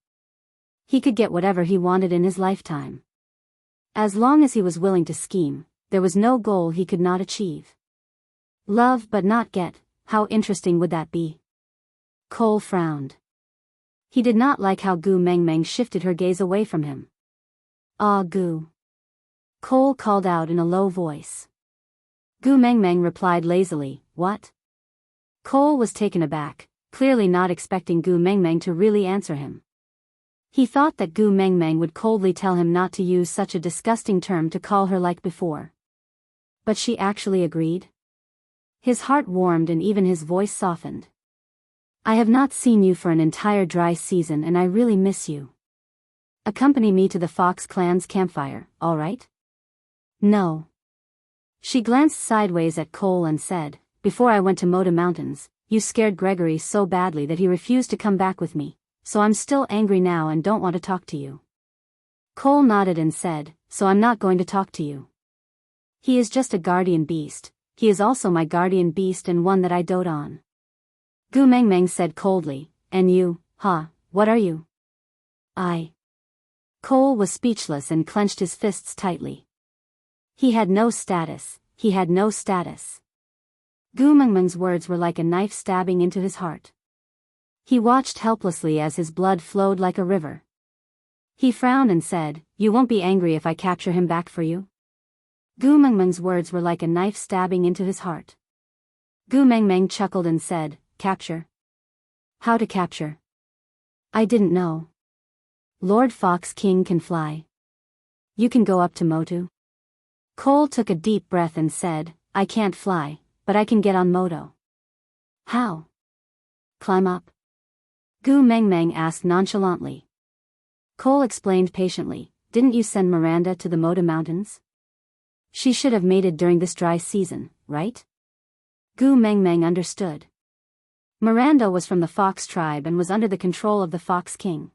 He could get whatever he wanted in his lifetime. As long as he was willing to scheme, there was no goal he could not achieve. Love but not get, how interesting would that be? Cole frowned. He did not like how Gu Mengmeng shifted her gaze away from him. "Ah Gu." Cole called out in a low voice. Gu Mengmeng replied lazily, "What?" Cole was taken aback, clearly not expecting Gu Mengmeng to really answer him. He thought that Gu Mengmeng would coldly tell him not to use such a disgusting term to call her like before. But she actually agreed. His heart warmed and even his voice softened. "I have not seen you for an entire dry season and I really miss you. Accompany me to the Fox clan's campfire, all right?" "No." She glanced sideways at Cole and said, "Before I went to Moda Mountains, you scared Gregory so badly that he refused to come back with me, so I'm still angry now and don't want to talk to you." Cole nodded and said, so I'm not going to talk to you. He is just a guardian beast. He is also my guardian beast and one that I dote on. Gu Mengmeng said coldly, and you, what are you? Cole was speechless and clenched his fists tightly. He had no status, he had no status. Gu Mengmeng's words were like a knife stabbing into his heart. He watched helplessly as his blood flowed like a river. He frowned and said, "You won't be angry if I capture him back for you?" Gu Mengmeng's words were like a knife stabbing into his heart. Gu Mengmeng chuckled and said, "Capture? How to capture? I didn't know. Lord Fox King can fly. You can go up to Motu?" Cole took a deep breath and said, "I can't fly, but I can get on Moto." "How?" "Climb up?" Gu Mengmeng asked nonchalantly. Cole explained patiently, "Didn't you send Miranda to the Moto Mountains? She should have mated during this dry season, right?" Gu Mengmeng understood. Miranda was from the Fox tribe and was under the control of the Fox King.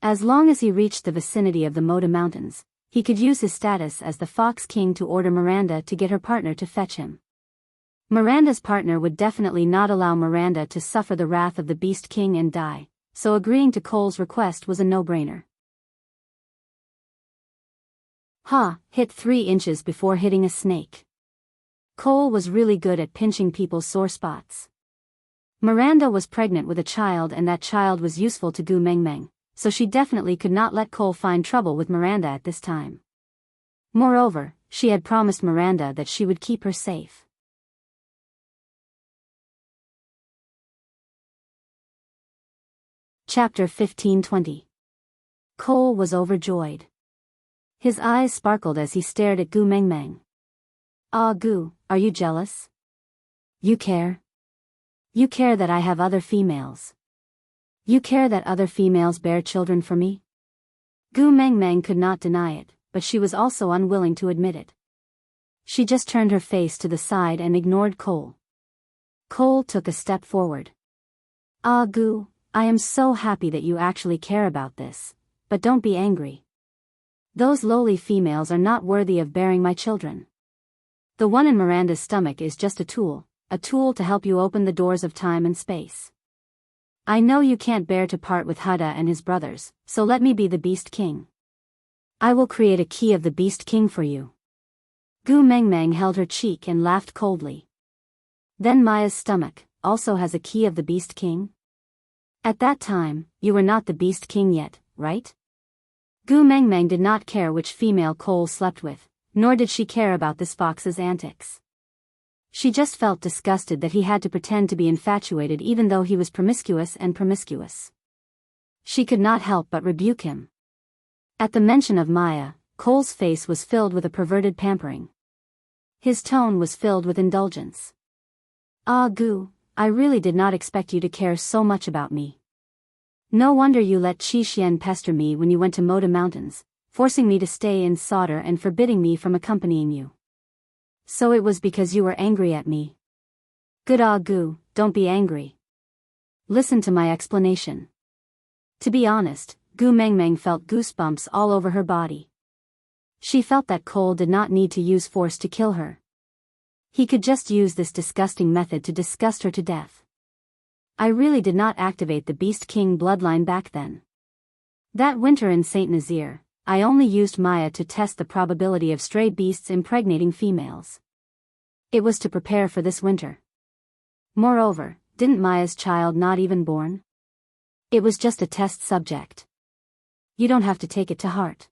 As long as he reached the vicinity of the Moto Mountains, he could use his status as the Fox King to order Miranda to get her partner to fetch him. Miranda's partner would definitely not allow Miranda to suffer the wrath of the Beast King and die, so agreeing to Cole's request was a no-brainer. Hit 3 inches before hitting a snake. Cole was really good at pinching people's sore spots. Miranda was pregnant with a child and that child was useful to Gu Mengmeng, so she definitely could not let Cole find trouble with Miranda at this time. Moreover, she had promised Miranda that she would keep her safe. Chapter 15:20. Cole was overjoyed. His eyes sparkled as he stared at Gu Mengmeng. "Ah Gu, are you jealous? You care? You care that I have other females? You care that other females bear children for me?" Gu Mengmeng could not deny it, but she was also unwilling to admit it. She just turned her face to the side and ignored Cole. Cole took a step forward. "Ah Gu, I am so happy that you actually care about this, but don't be angry. Those lowly females are not worthy of bearing my children. The one in Miranda's stomach is just a tool to help you open the doors of time and space. I know you can't bear to part with Hada and his brothers, so let me be the Beast King. I will create a key of the Beast King for you." Gu Mengmeng held her cheek and laughed coldly. "Then Maya's stomach also has a key of the Beast King? At that time, you were not the Beast King yet, right?" Gu Mengmeng did not care which female Cole slept with, nor did she care about this fox's antics. She just felt disgusted that he had to pretend to be infatuated even though he was promiscuous. She could not help but rebuke him. At the mention of Maya, Cole's face was filled with a perverted pampering. His tone was filled with indulgence. "Ah Gu, I really did not expect you to care so much about me. No wonder you let Qi Xian pester me when you went to Moto Mountains, forcing me to stay in Sauter and forbidding me from accompanying you. So it was because you were angry at me. Good. Ah Gu, don't be angry. Listen to my explanation." To be honest, Gu Mengmeng felt goosebumps all over her body. She felt that Cole did not need to use force to kill her. He could just use this disgusting method to disgust her to death. I really did not activate the Beast King bloodline back then. That winter in Saint Nazaire, I only used Maya to test the probability of stray beasts impregnating females. It was to prepare for this winter. Moreover, didn't Maya's child not even born? It was just a test subject. You don't have to take it to heart.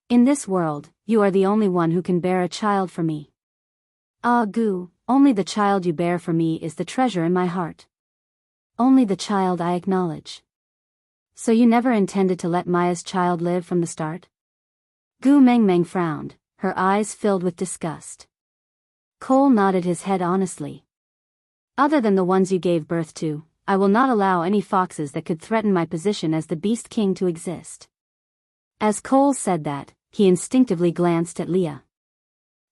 In this world, you are the only one who can bear a child for me. Ah Gu, only the child you bear for me is the treasure in my heart. Only the child I acknowledge. So you never intended to let Maya's child live from the start? Gu Mengmeng frowned, her eyes filled with disgust. Cole nodded his head honestly. "Other than the ones you gave birth to, I will not allow any foxes that could threaten my position as the Beast King to exist." As Cole said that, he instinctively glanced at Leah.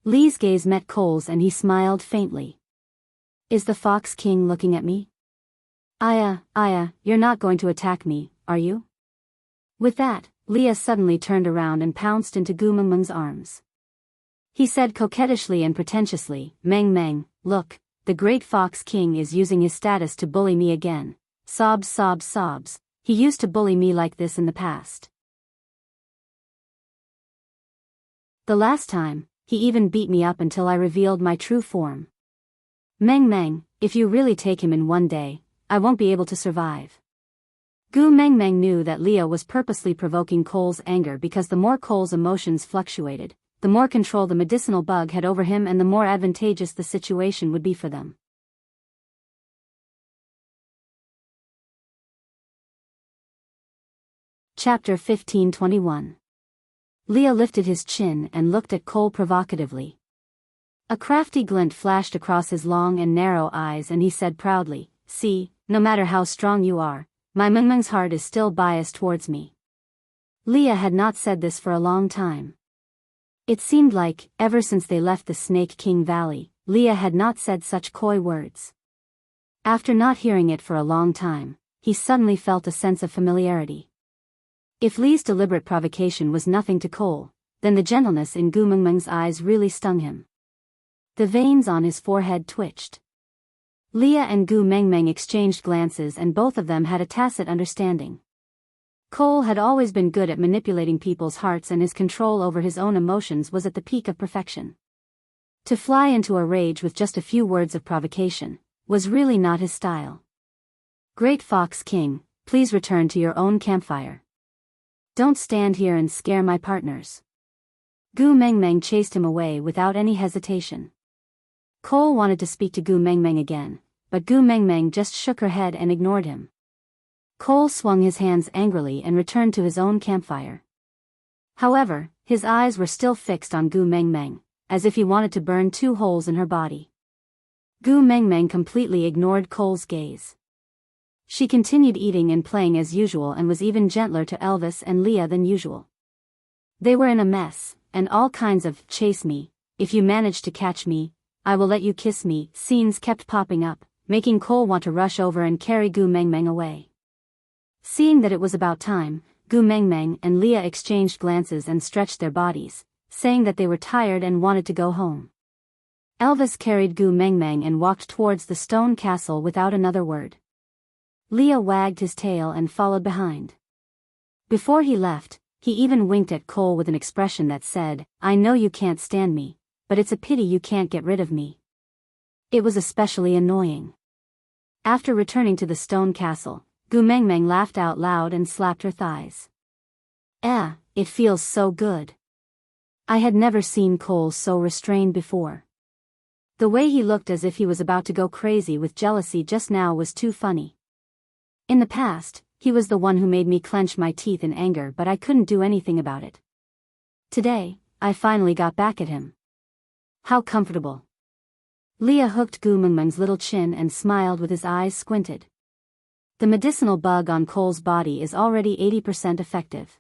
Lee's gaze met Cole's and he smiled faintly. "Is the Fox King looking at me? Aya, you're not going to attack me, are you?" With that, Leah suddenly turned around and pounced into Gu Mengmeng's arms. He said coquettishly and pretentiously, "Meng Meng, look, the great Fox King is using his status to bully me again. Sobs, sobs, sobs. He used to bully me like this in the past. The last time, he even beat me up until I revealed my true form. Meng Meng, if you really take him in one day, I won't be able to survive." Gu Mengmeng knew that Leah was purposely provoking Cole's anger because the more Cole's emotions fluctuated, the more control the medicinal bug had over him and the more advantageous the situation would be for them. Chapter 1521. Leah lifted his chin and looked at Cole provocatively. A crafty glint flashed across his long and narrow eyes and he said proudly, "See, no matter how strong you are, my Mengmeng's heart is still biased towards me." Leah had not said this for a long time. It seemed like, ever since they left the Snake King Valley, Leah had not said such coy words. After not hearing it for a long time, he suddenly felt a sense of familiarity. If Lee's deliberate provocation was nothing to Cole, then the gentleness in Gu Mengmeng's eyes really stung him. The veins on his forehead twitched. Leah and Gu Mengmeng exchanged glances and both of them had a tacit understanding. Cole had always been good at manipulating people's hearts and his control over his own emotions was at the peak of perfection. To fly into a rage with just a few words of provocation was really not his style. "Great Fox King, please return to your own campfire. Don't stand here and scare my partners." Gu Mengmeng chased him away without any hesitation. Cole wanted to speak to Gu Mengmeng again, but Gu Mengmeng just shook her head and ignored him. Cole swung his hands angrily and returned to his own campfire. However, his eyes were still fixed on Gu Mengmeng, as if he wanted to burn 2 holes in her body. Gu Mengmeng completely ignored Cole's gaze. She continued eating and playing as usual and was even gentler to Elvis and Leah than usual. They were in a mess, and all kinds of "chase me, if you manage to catch me, I will let you kiss me" scenes kept popping up, making Cole want to rush over and carry Gu Mengmeng away. Seeing that it was about time, Gu Mengmeng and Leah exchanged glances and stretched their bodies, saying that they were tired and wanted to go home. Elvis carried Gu Mengmeng and walked towards the stone castle without another word. Leah wagged his tail and followed behind. Before he left, he even winked at Cole with an expression that said, "I know you can't stand me, but it's a pity you can't get rid of me." It was especially annoying. After returning to the stone castle, Gu Mengmeng laughed out loud and slapped her thighs. It feels so good." I had never seen Cole so restrained before. The way he looked as if he was about to go crazy with jealousy just now was too funny. In the past, he was the one who made me clench my teeth in anger but I couldn't do anything about it. Today, I finally got back at him. How comfortable. Leah hooked Gu Mengmeng's little chin and smiled with his eyes squinted. The medicinal bug on Cole's body is already 80% effective.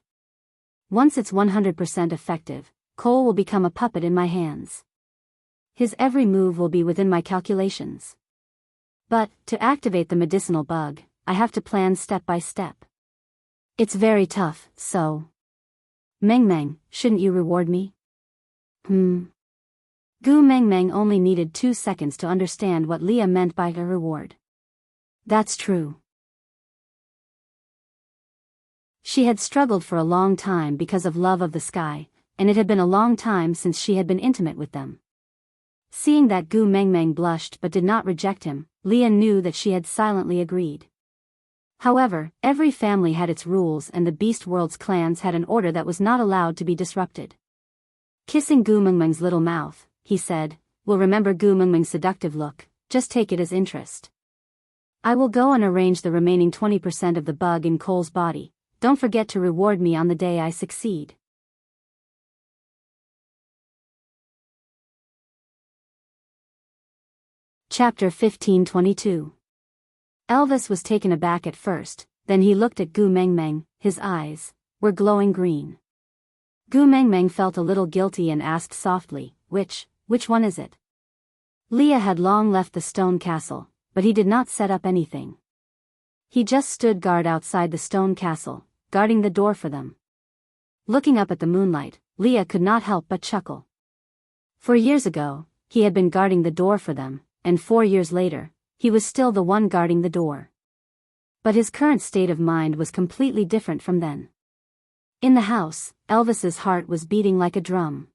Once it's 100% effective, Cole will become a puppet in my hands. His every move will be within my calculations. But, to activate the medicinal bug, I have to plan step by step. It's very tough, so... Mengmeng, shouldn't you reward me? Gu Mengmeng only needed 2 seconds to understand what Leah meant by a reward. That's true. She had struggled for a long time because of love of the sky, and it had been a long time since she had been intimate with them. Seeing that Gu Mengmeng blushed but did not reject him, Leah knew that she had silently agreed. However, every family had its rules and the Beast World's clans had an order that was not allowed to be disrupted. Kissing Gu Mengmeng's little mouth, he said, "Will remember Gu Mengmeng's seductive look, just take it as interest. I will go and arrange the remaining 20% of the bug in Cole's body. Don't forget to reward me on the day I succeed." Chapter 1522. Elvis was taken aback at first, then he looked at Gu Mengmeng, his eyes were glowing green. Gu Mengmeng felt a little guilty and asked softly, which one is it?" Leah had long left the stone castle, but he did not set up anything. He just stood guard outside the stone castle, guarding the door for them. Looking up at the moonlight, Leah could not help but chuckle. 4 years ago, he had been guarding the door for them, and 4 years later, he was still the one guarding the door. But his current state of mind was completely different from then. In the house, Elvis's heart was beating like a drum.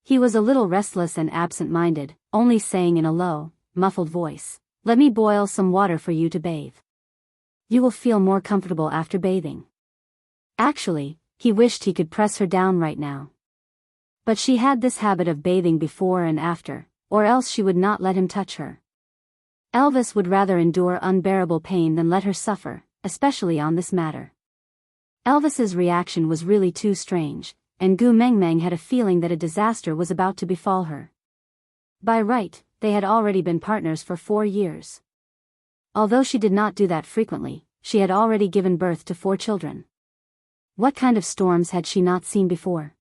He was a little restless and absent-minded, only saying in a low, muffled voice, "Let me boil some water for you to bathe. You will feel more comfortable after bathing." Actually, he wished he could press her down right now. But she had this habit of bathing before and after, or else she would not let him touch her. Elvis would rather endure unbearable pain than let her suffer, especially on this matter. Elvis's reaction was really too strange, and Gu Mengmeng had a feeling that a disaster was about to befall her. By right, they had already been partners for 4 years. Although she did not do that frequently, she had already given birth to 4 children. What kind of storms had she not seen before?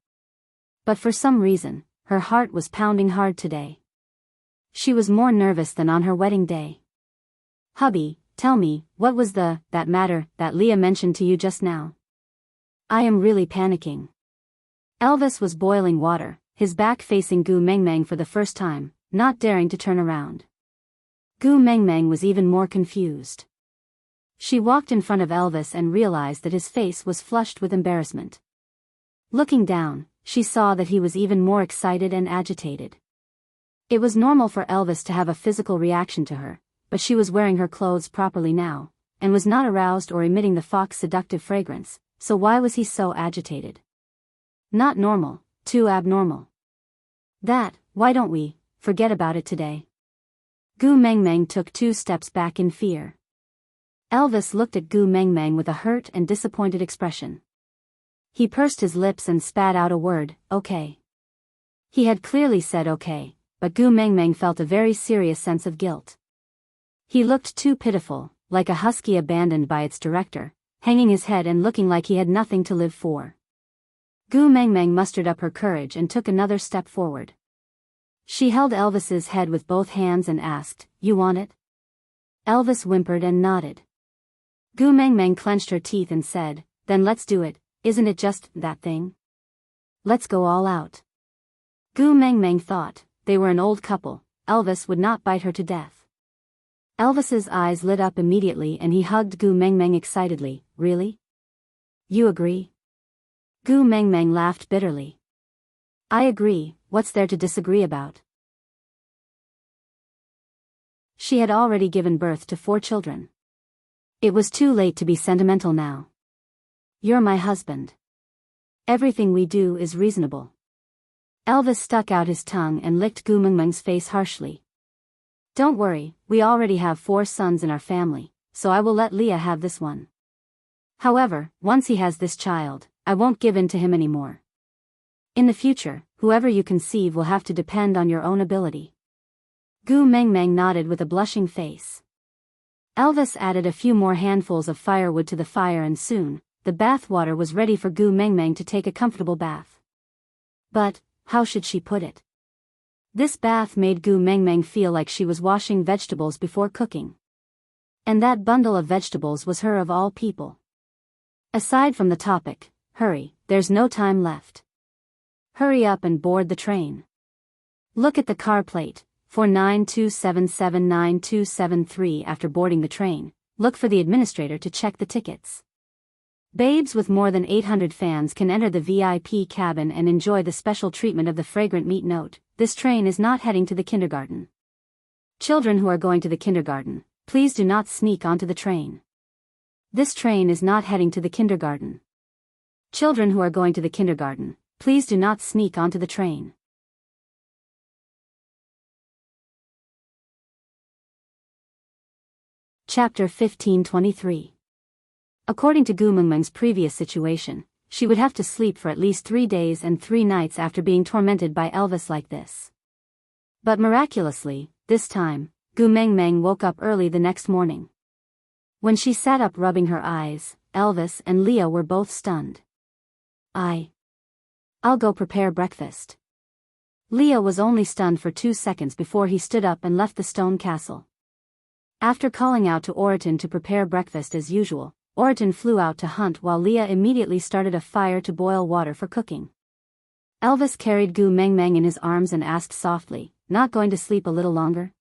But for some reason, her heart was pounding hard today. She was more nervous than on her wedding day. "Hubby, tell me, what was that matter that Leah mentioned to you just now? I am really panicking." Elvis was boiling water, his back facing Gu Mengmeng for the first time, not daring to turn around. Gu Mengmeng was even more confused. She walked in front of Elvis and realized that his face was flushed with embarrassment. Looking down, she saw that he was even more excited and agitated. It was normal for Elvis to have a physical reaction to her, but she was wearing her clothes properly now, and was not aroused or emitting the fox seductive fragrance, so why was he so agitated? Not normal, too abnormal. Why don't we forget about it today? Gu Mengmeng took 2 steps back in fear. Elvis looked at Gu Mengmeng with a hurt and disappointed expression. He pursed his lips and spat out a word, "Okay." He had clearly said okay, but Gu Mengmeng felt a very serious sense of guilt. He looked too pitiful, like a husky abandoned by its director, hanging his head and looking like he had nothing to live for. Gu Mengmeng mustered up her courage and took another step forward. She held Elvis's head with both hands and asked, "You want it?" Elvis whimpered and nodded. Gu Mengmeng clenched her teeth and said, "Then let's do it, isn't it just that thing? Let's go all out." Gu Mengmeng thought, they were an old couple, Elvis would not bite her to death. Elvis's eyes lit up immediately and he hugged Gu Mengmeng excitedly. "Really? You agree?" Gu Mengmeng laughed bitterly. "I agree, what's there to disagree about?" She had already given birth to 4 children. It was too late to be sentimental now. "You're my husband. Everything we do is reasonable." Elvis stuck out his tongue and licked Gu Mengmeng's face harshly. "Don't worry, we already have 4 sons in our family, so I will let Leah have this one. However, once he has this child, I won't give in to him anymore. In the future, whoever you conceive will have to depend on your own ability." Gu Mengmeng nodded with a blushing face. Elvis added a few more handfuls of firewood to the fire and soon, the bath water was ready for Gu Mengmeng to take a comfortable bath. But, how should she put it? This bath made Gu Mengmeng feel like she was washing vegetables before cooking. And that bundle of vegetables was her of all people. Aside from the topic, hurry, there's no time left. Hurry up and board the train. Look at the car plate, 49277927 after boarding the train, look for the administrator to check the tickets. Babes with more than 800 fans can enter the VIP cabin and enjoy the special treatment of the fragrant meat note. This train is not heading to the kindergarten. Children who are going to the kindergarten, please do not sneak onto the train. This train is not heading to the kindergarten. Children who are going to the kindergarten, please do not sneak onto the train. Chapter 1523. According to Gu Mengmeng's previous situation, she would have to sleep for at least 3 days and 3 nights after being tormented by Elvis like this. But miraculously, this time, Gu Mengmeng woke up early the next morning. When she sat up rubbing her eyes, Elvis and Leah were both stunned. I'll go prepare breakfast." Leah was only stunned for 2 seconds before he stood up and left the stone castle. After calling out to Oriton to prepare breakfast as usual, Oriton flew out to hunt while Leah immediately started a fire to boil water for cooking. Elvis carried Gu Meng Meng in his arms and asked softly, "Not going to sleep a little longer?"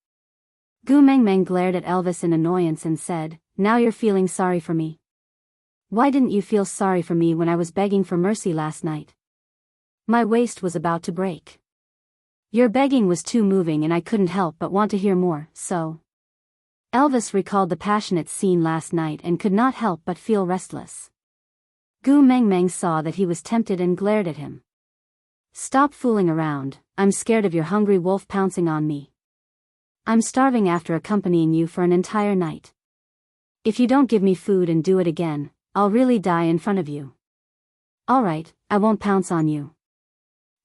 Gu Meng Meng glared at Elvis in annoyance and said, "Now you're feeling sorry for me. Why didn't you feel sorry for me when I was begging for mercy last night? My waist was about to break. Your begging was too moving and I couldn't help but want to hear more, so..." Elvis recalled the passionate scene last night and could not help but feel restless. Gu Meng Meng saw that he was tempted and glared at him. "Stop fooling around, I'm scared of your hungry wolf pouncing on me. I'm starving after accompanying you for an entire night. If you don't give me food and do it again, I'll really die in front of you." "Alright, I won't pounce on you.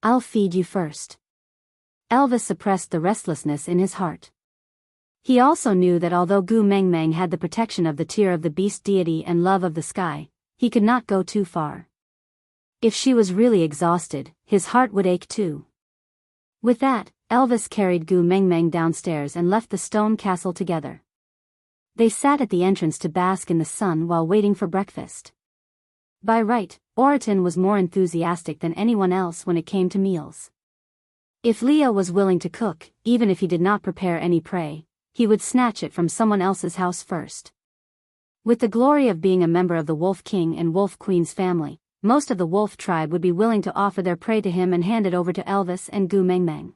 I'll feed you first." Elvis suppressed the restlessness in his heart. He also knew that although Gu Meng Meng had the protection of the tear of the beast deity and love of the sky, he could not go too far. If she was really exhausted, his heart would ache too. With that, Elvis carried Gu Meng Meng downstairs and left the stone castle together. They sat at the entrance to bask in the sun while waiting for breakfast. By right, Oriton was more enthusiastic than anyone else when it came to meals. If Leah was willing to cook, even if he did not prepare any prey, he would snatch it from someone else's house first. With the glory of being a member of the Wolf King and Wolf Queen's family, most of the wolf tribe would be willing to offer their prey to him and hand it over to Elvis and Gu Meng Meng.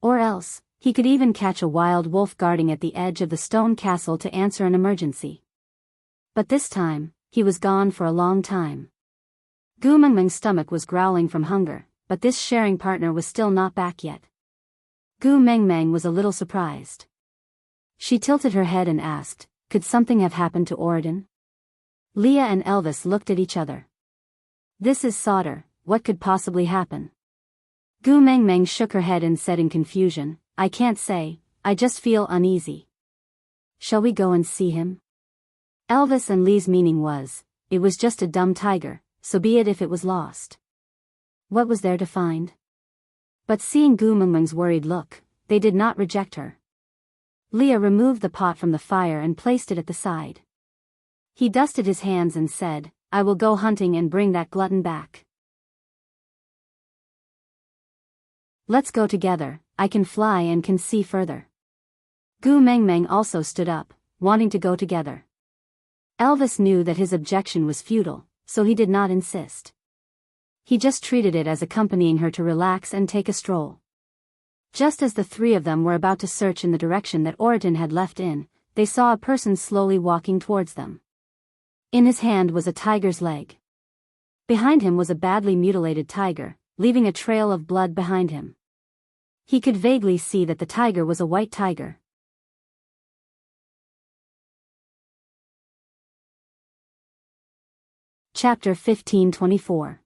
Or else, he could even catch a wild wolf guarding at the edge of the stone castle to answer an emergency. But this time, he was gone for a long time. Gu Meng Meng's stomach was growling from hunger, but this sharing partner was still not back yet. Gu Meng Meng was a little surprised. She tilted her head and asked, "Could something have happened to Oriton?" Leah and Elvis looked at each other. "This is Sauter, what could possibly happen?" Gu Meng Meng shook her head and said in confusion, "I can't say, I just feel uneasy." "Shall we go and see him?" Elvis and Lee's meaning was, it was just a dumb tiger, so be it if it was lost. What was there to find? But seeing Gu Meng Meng's worried look, they did not reject her. Leah removed the pot from the fire and placed it at the side. He dusted his hands and said, "I will go hunting and bring that glutton back." "Let's go together, I can fly and can see further." Gu Meng Meng also stood up, wanting to go together. Elvis knew that his objection was futile, so he did not insist. He just treated it as accompanying her to relax and take a stroll. Just as the three of them were about to search in the direction that Oriton had left in, they saw a person slowly walking towards them. In his hand was a tiger's leg. Behind him was a badly mutilated tiger, leaving a trail of blood behind him. He could vaguely see that the tiger was a white tiger. Chapter 1524.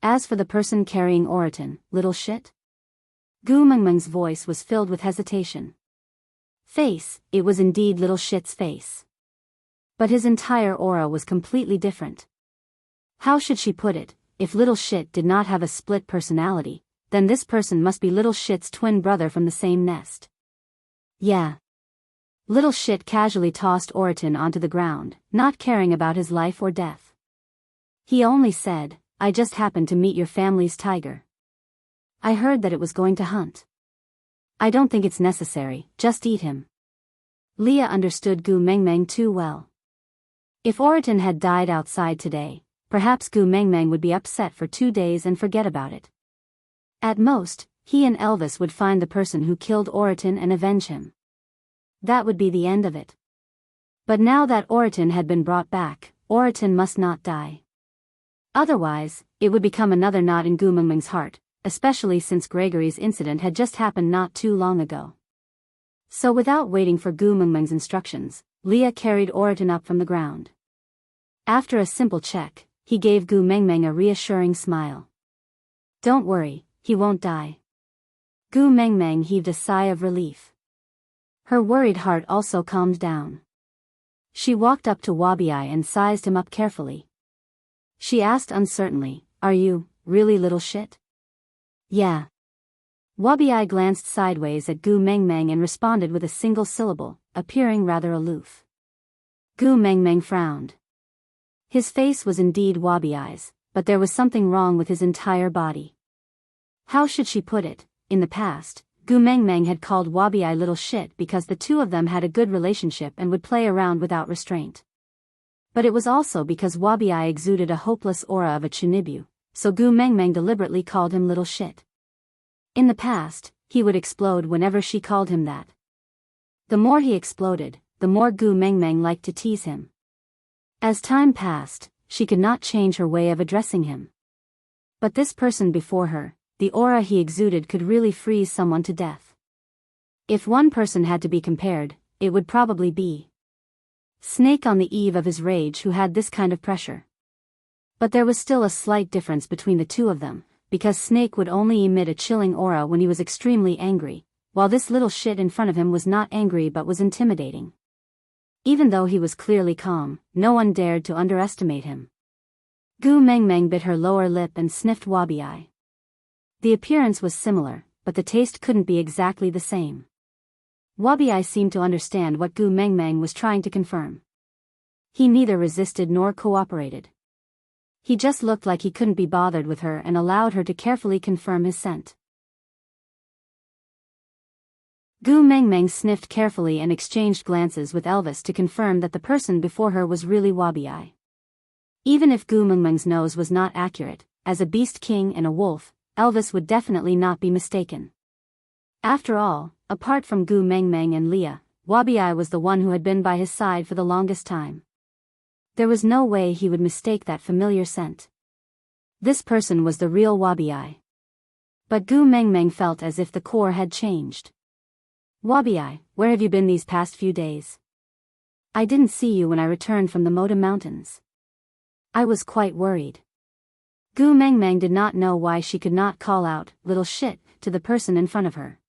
As for the person carrying Oriton, little shit? Gu Meng Meng's voice was filled with hesitation. Face, it was indeed little shit's face. But his entire aura was completely different. How should she put it? If little shit did not have a split personality, then this person must be little shit's twin brother from the same nest. Yeah. Little shit casually tossed Oriton onto the ground, not caring about his life or death. He only said, "I just happened to meet your family's tiger. I heard that it was going to hunt. I don't think it's necessary, just eat him." Leah understood Gu Meng Meng too well. If Oriton had died outside today, perhaps Gu Meng Meng would be upset for 2 days and forget about it. At most, he and Elvis would find the person who killed Oriton and avenge him. That would be the end of it. But now that Oriton had been brought back, Oriton must not die. Otherwise, it would become another knot in Gu Meng Meng's heart, especially since Gregory's incident had just happened not too long ago. So without waiting for Gu Meng Meng's instructions, Leah carried Oriton up from the ground. After a simple check, he gave Gu Meng Meng a reassuring smile. "Don't worry, he won't die." Gu Meng Meng heaved a sigh of relief. Her worried heart also calmed down. She walked up to Wabi-Ai and sized him up carefully. She asked uncertainly, "Are you, really little shit?" "Yeah." Wabi-Ai glanced sideways at Gu Meng Meng and responded with a single syllable, appearing rather aloof. Gu Meng Meng frowned. His face was indeed Wabi-Eye's, but there was something wrong with his entire body. How should she put it? In the past, Gu Mengmeng had called Wabi-Eye little shit because the two of them had a good relationship and would play around without restraint. But it was also because Wabi-Eye exuded a hopeless aura of a chunibu, so Gu Mengmeng deliberately called him little shit. In the past, he would explode whenever she called him that. The more he exploded, the more Gu Mengmeng liked to tease him. As time passed, she could not change her way of addressing him. But this person before her, the aura he exuded could really freeze someone to death. If one person had to be compared, it would probably be Snake on the eve of his rage, who had this kind of pressure. But there was still a slight difference between the two of them, because Snake would only emit a chilling aura when he was extremely angry, while this little shit in front of him was not angry but was intimidating. Even though he was clearly calm, no one dared to underestimate him. Gu Mengmeng bit her lower lip and sniffed Wabi-Eye. The appearance was similar, but the taste couldn't be exactly the same. Wabi-Eye seemed to understand what Gu Mengmeng was trying to confirm. He neither resisted nor cooperated. He just looked like he couldn't be bothered with her and allowed her to carefully confirm his scent. Gu Mengmeng sniffed carefully and exchanged glances with Elvis to confirm that the person before her was really Wabi-Eye. Even if Gu Mengmeng's nose was not accurate, as a beast king and a wolf, Elvis would definitely not be mistaken. After all, apart from Gu Mengmeng and Leah, Wabi-Eye was the one who had been by his side for the longest time. There was no way he would mistake that familiar scent. This person was the real Wabi-Eye. But Gu Mengmeng felt as if the core had changed. Wabi-Eye, where have you been these past few days? I didn't see you when I returned from the Moda Mountains. I was quite worried. Gu Mengmeng did not know why she could not call out, little shit, to the person in front of her.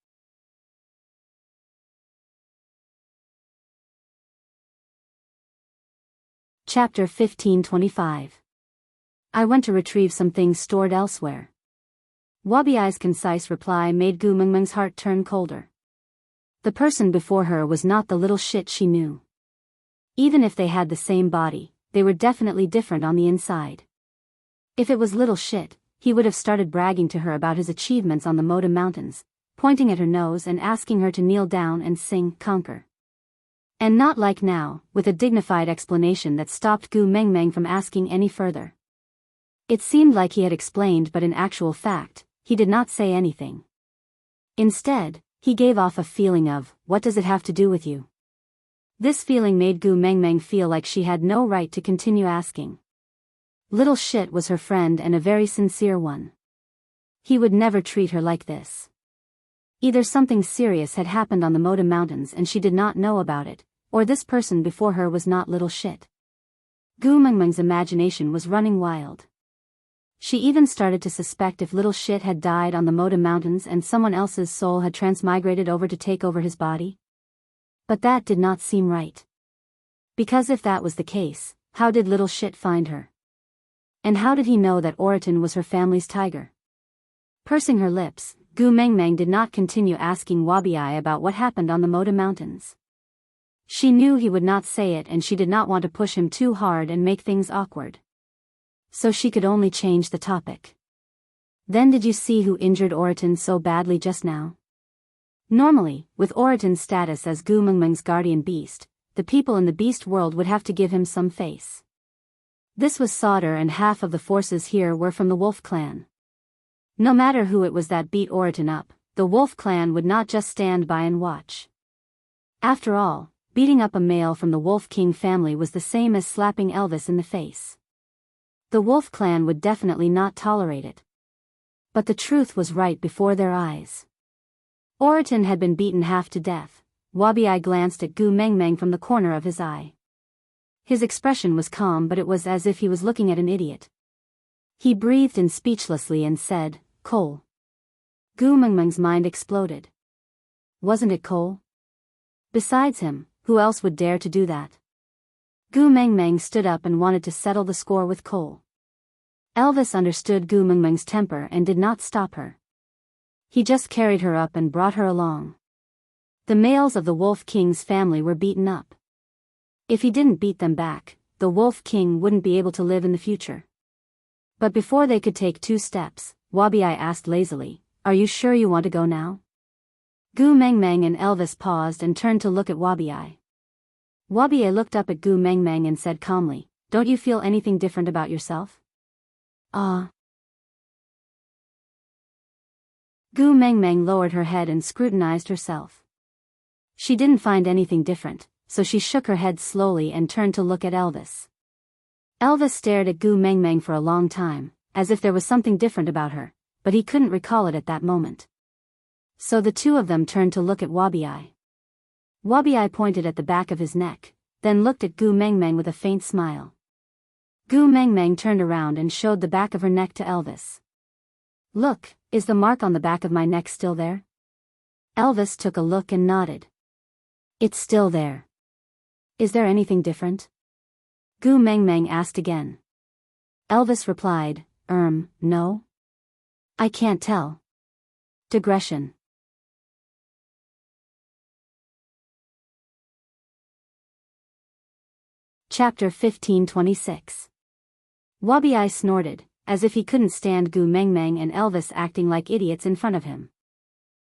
Chapter 1525. I went to retrieve some things stored elsewhere. Wabi-Eye's concise reply made Gu Mengmeng's heart turn colder. The person before her was not the little shit she knew. Even if they had the same body, they were definitely different on the inside. If it was little shit, he would have started bragging to her about his achievements on the Moda Mountains, pointing at her nose and asking her to kneel down and sing "Conquer." And not like now, with a dignified explanation that stopped Gu Mengmeng from asking any further. It seemed like he had explained, but in actual fact, he did not say anything. Instead, he gave off a feeling of, what does it have to do with you? This feeling made Gu Mengmeng feel like she had no right to continue asking. Little shit was her friend and a very sincere one. He would never treat her like this. Either something serious had happened on the Moda Mountains and she did not know about it, or this person before her was not little shit. Gu Mengmeng's imagination was running wild. She even started to suspect if little shit had died on the Moda Mountains and someone else's soul had transmigrated over to take over his body. But that did not seem right. Because if that was the case, how did little shit find her? And how did he know that Oriton was her family's tiger? Pursing her lips, Gu Mengmeng did not continue asking Wabi-Eye about what happened on the Moda Mountains. She knew he would not say it and she did not want to push him too hard and make things awkward. So she could only change the topic. Then did you see who injured Oriton so badly just now? Normally, with Oriton's status as Gu Mengmeng's guardian beast, the people in the beast world would have to give him some face. This was Sauter and half of the forces here were from the Wolf Clan. No matter who it was that beat Oriton up, the Wolf Clan would not just stand by and watch. After all, beating up a male from the Wolf King family was the same as slapping Elvis in the face. The Wolf Clan would definitely not tolerate it. But the truth was right before their eyes. Oriton had been beaten half to death. Wabi-Eye glanced at Gu Mengmeng from the corner of his eye. His expression was calm, but it was as if he was looking at an idiot. He breathed in speechlessly and said, "Cole." Gu Mengmeng's mind exploded. Wasn't it Cole? Besides him, who else would dare to do that? Gu Mengmeng stood up and wanted to settle the score with Cole. Elvis understood Gu Mengmeng's temper and did not stop her. He just carried her up and brought her along. The males of the Wolf King's family were beaten up. If he didn't beat them back, the Wolf King wouldn't be able to live in the future. But before they could take 2 steps, Wabi-I asked lazily, "Are you sure you want to go now?" Gu Meng Meng and Elvis paused and turned to look at Wabi-I. Wabi-I looked up at Gu Meng Meng and said calmly, "Don't you feel anything different about yourself?" "Ah." Gu Meng Meng lowered her head and scrutinized herself. She didn't find anything different, so she shook her head slowly and turned to look at Elvis. Elvis stared at Gu Meng Meng for a long time, as if there was something different about her, but he couldn't recall it at that moment. So the two of them turned to look at Wabi-I. Wabi-I pointed at the back of his neck, then looked at Gu Meng Meng with a faint smile. Gu Meng Meng turned around and showed the back of her neck to Elvis. "Look, is the mark on the back of my neck still there?" Elvis took a look and nodded. "It's still there." "Is there anything different?" Gu Meng Meng asked again. Elvis replied, No. I can't tell." Digression. Chapter 1526. Wabi-I snorted, as if he couldn't stand Gu Meng Meng and Elvis acting like idiots in front of him.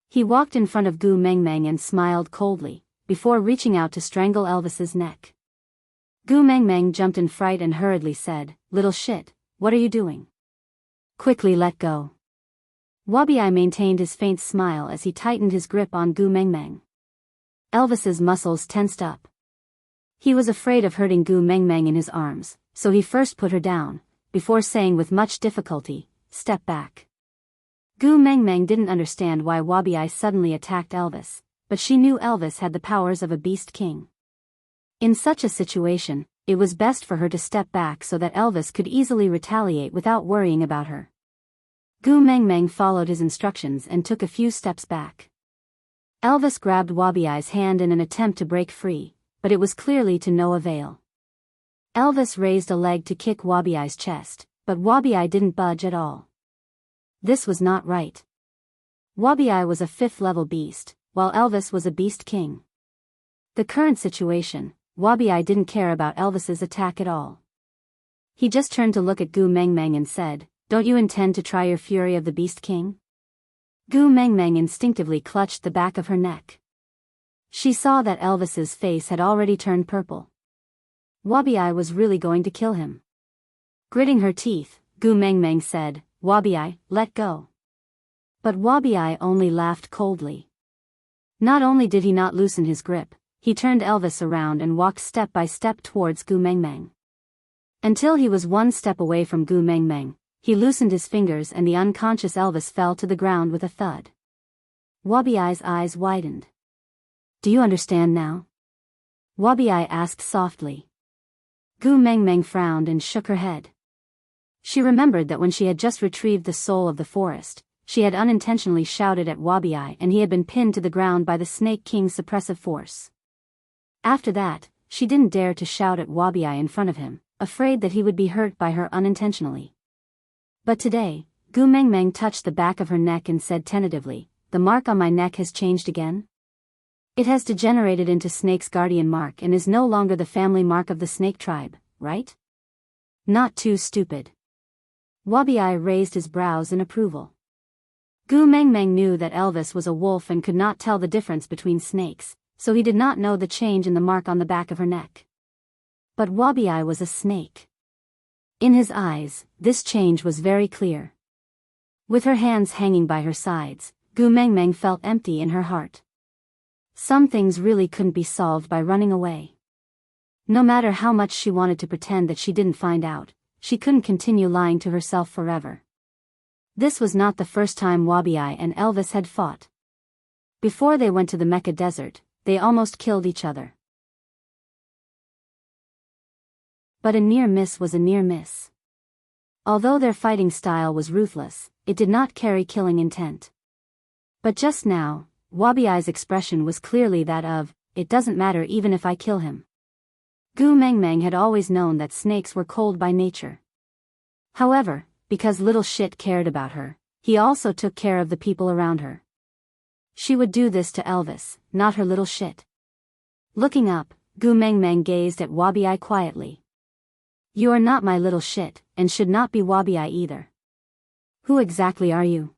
He walked in front of Gu Meng Meng and smiled coldly, before reaching out to strangle Elvis's neck. Gu Meng Meng jumped in fright and hurriedly said, "Little shit, what are you doing? Quickly let go." Wabi-I maintained his faint smile as he tightened his grip on Gu Meng Meng. Elvis's muscles tensed up. He was afraid of hurting Gu Meng Meng in his arms, so he first put her down, before saying with much difficulty, "Step back." Gu Meng Meng didn't understand why Wabi-I suddenly attacked Elvis, but she knew Elvis had the powers of a beast king. In such a situation, it was best for her to step back so that Elvis could easily retaliate without worrying about her. Gu Meng Meng followed his instructions and took a few steps back. Elvis grabbed Wabi-I's hand in an attempt to break free, but it was clearly to no avail. Elvis raised a leg to kick Wabi-I's chest, but Wabi-I didn't budge at all. This was not right. Wabi-I was a 5th-level beast, while Elvis was a beast king. The current situation, Wabi-I didn't care about Elvis's attack at all. He just turned to look at Gu Meng Meng and said, "Don't you intend to try your fury of the Beast King?" Gu Meng Meng instinctively clutched the back of her neck. She saw that Elvis's face had already turned purple. Wabi-I was really going to kill him. Gritting her teeth, Gu Meng Meng said, "Wabi-I, let go." But Wabi-I only laughed coldly. Not only did he not loosen his grip, he turned Elvis around and walked step by step towards Gu Meng Meng. Until he was 1 step away from Gu Meng Meng, he loosened his fingers and the unconscious Elvis fell to the ground with a thud. Wabi-I's eyes widened. "Do you understand now?" Wabi-I asked softly. Gu Meng Meng frowned and shook her head. She remembered that when she had just retrieved the soul of the forest, she had unintentionally shouted at Wabi-I and he had been pinned to the ground by the Snake King's suppressive force. After that, she didn't dare to shout at Wabi-I in front of him, afraid that he would be hurt by her unintentionally. But today, Gu Meng Meng touched the back of her neck and said tentatively, "The mark on my neck has changed again? It has degenerated into Snake's guardian mark and is no longer the family mark of the Snake tribe, right? Not too stupid." Wabi-I raised his brows in approval. Gu Meng Meng knew that Elvis was a wolf and could not tell the difference between snakes, so he did not know the change in the mark on the back of her neck. But Wabi-I was a snake. In his eyes, this change was very clear. With her hands hanging by her sides, Gu Meng Meng felt empty in her heart. Some things really couldn't be solved by running away. No matter how much she wanted to pretend that she didn't find out, she couldn't continue lying to herself forever. This was not the first time Wabi-I and Elvis had fought. Before they went to the Mecca Desert, they almost killed each other. But a near miss was a near miss. Although their fighting style was ruthless, it did not carry killing intent. But just now, Wabi-I's expression was clearly that of, "It doesn't matter even if I kill him." Gu Meng Meng had always known that snakes were cold by nature. However, because little shit cared about her, he also took care of the people around her. She would do this to Elvis, not her little shit. Looking up, Gu Meng Meng gazed at Wabi-I quietly. You are not my little shit, and should not be Wabi-I either. Who exactly are you?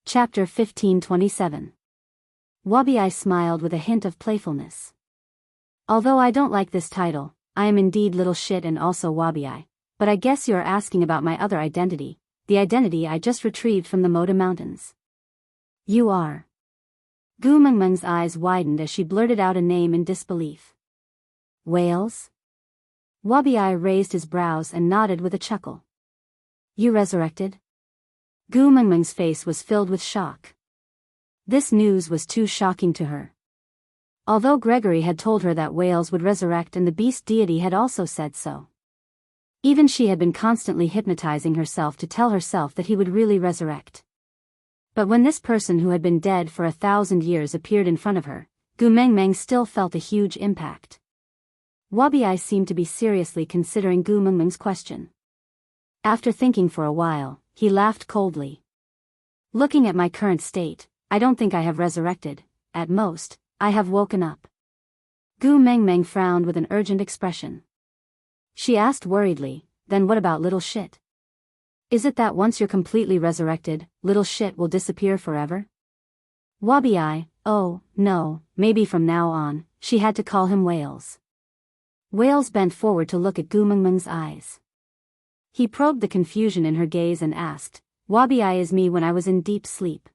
Chapter 1527. Wabi-I smiled with a hint of playfulness. Although I don't like this title, I am indeed little shit and also Wabi-I, but I guess you are asking about my other identity, the identity I just retrieved from the Moda Mountains. You are. Gu Mengmeng's eyes widened as she blurted out a name in disbelief. Whales? Wabi-I raised his brows and nodded with a chuckle. You resurrected? Gu Mengmeng's face was filled with shock. This news was too shocking to her. Although Gregory had told her that whales would resurrect and the beast deity had also said so. Even she had been constantly hypnotizing herself to tell herself that he would really resurrect. But when this person who had been dead for 1,000 years appeared in front of her, Gu Mengmeng still felt a huge impact. Wabi-I seemed to be seriously considering Gu Mengmeng's question. After thinking for a while, he laughed coldly. Looking at my current state, I don't think I have resurrected. At most, I have woken up. Gu Mengmeng frowned with an urgent expression. She asked worriedly, then what about little shit? Is it that once you're completely resurrected, little shit will disappear forever? Wabi-I, oh, no, maybe from now on, she had to call him Whales. Whales bent forward to look at Gu Mengmeng's eyes. He probed the confusion in her gaze and asked, Wabi-I is me when I was in deep sleep.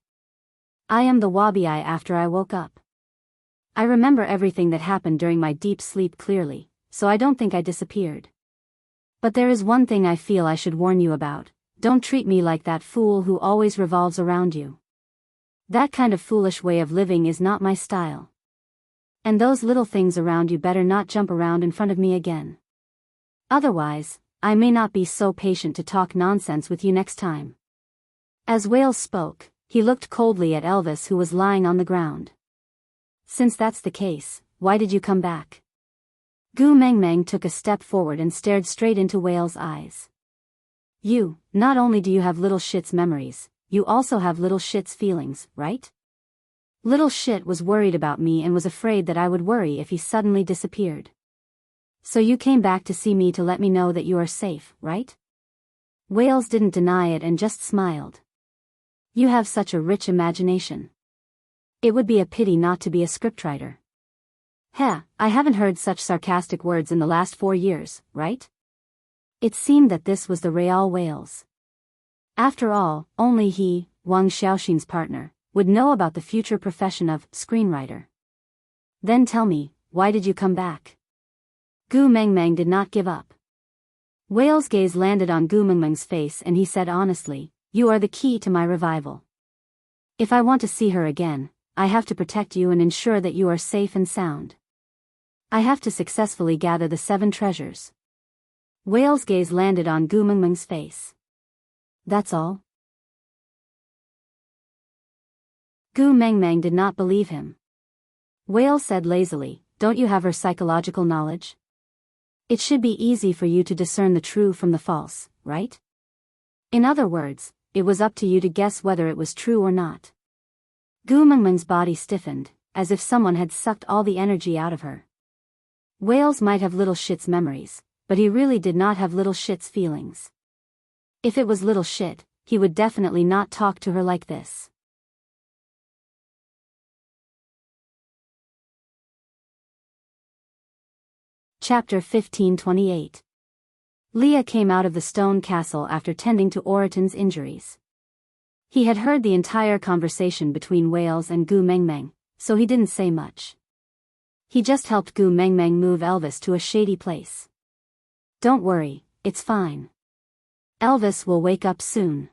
I am the Wabi-I after I woke up. I remember everything that happened during my deep sleep clearly, so I don't think I disappeared. But there is one thing I feel I should warn you about. Don't treat me like that fool who always revolves around you. That kind of foolish way of living is not my style. And those little things around you better not jump around in front of me again. Otherwise, I may not be so patient to talk nonsense with you next time. As Whales spoke, he looked coldly at Elvis who was lying on the ground. Since that's the case, why did you come back? Gu Mengmeng took a step forward and stared straight into Whale's eyes. Not only do you have little shit's memories, you also have little shit's feelings, right? Little shit was worried about me and was afraid that I would worry if he suddenly disappeared. So you came back to see me to let me know that you are safe, right? Whales didn't deny it and just smiled. You have such a rich imagination. It would be a pity not to be a scriptwriter. Heh, I haven't heard such sarcastic words in the last 4 years, right? It seemed that this was the real Whales. After all, only he, Wang Xiaoxin's partner, would know about the future profession of screenwriter. Then tell me, why did you come back? Gu Mengmeng did not give up. Whale's gaze landed on Gu Mengmeng's face and he said honestly, you are the key to my revival. If I want to see her again, I have to protect you and ensure that you are safe and sound. I have to successfully gather the 7 treasures. Whale's gaze landed on Gu Mengmeng's face. That's all? Gu Mengmeng did not believe him. Whale said lazily, don't you have her psychological knowledge? It should be easy for you to discern the true from the false, right? In other words, it was up to you to guess whether it was true or not. Gu Mengmeng's body stiffened, as if someone had sucked all the energy out of her. Whales might have little shit's memories, but he really did not have little shit's feelings. If it was little shit, he would definitely not talk to her like this. Chapter 1528. Leah came out of the stone castle after tending to Oraton's injuries. He had heard the entire conversation between Whales and Gu Mengmeng, so he didn't say much. He just helped Gu Mengmeng move Elvis to a shady place. Don't worry, it's fine. Elvis will wake up soon.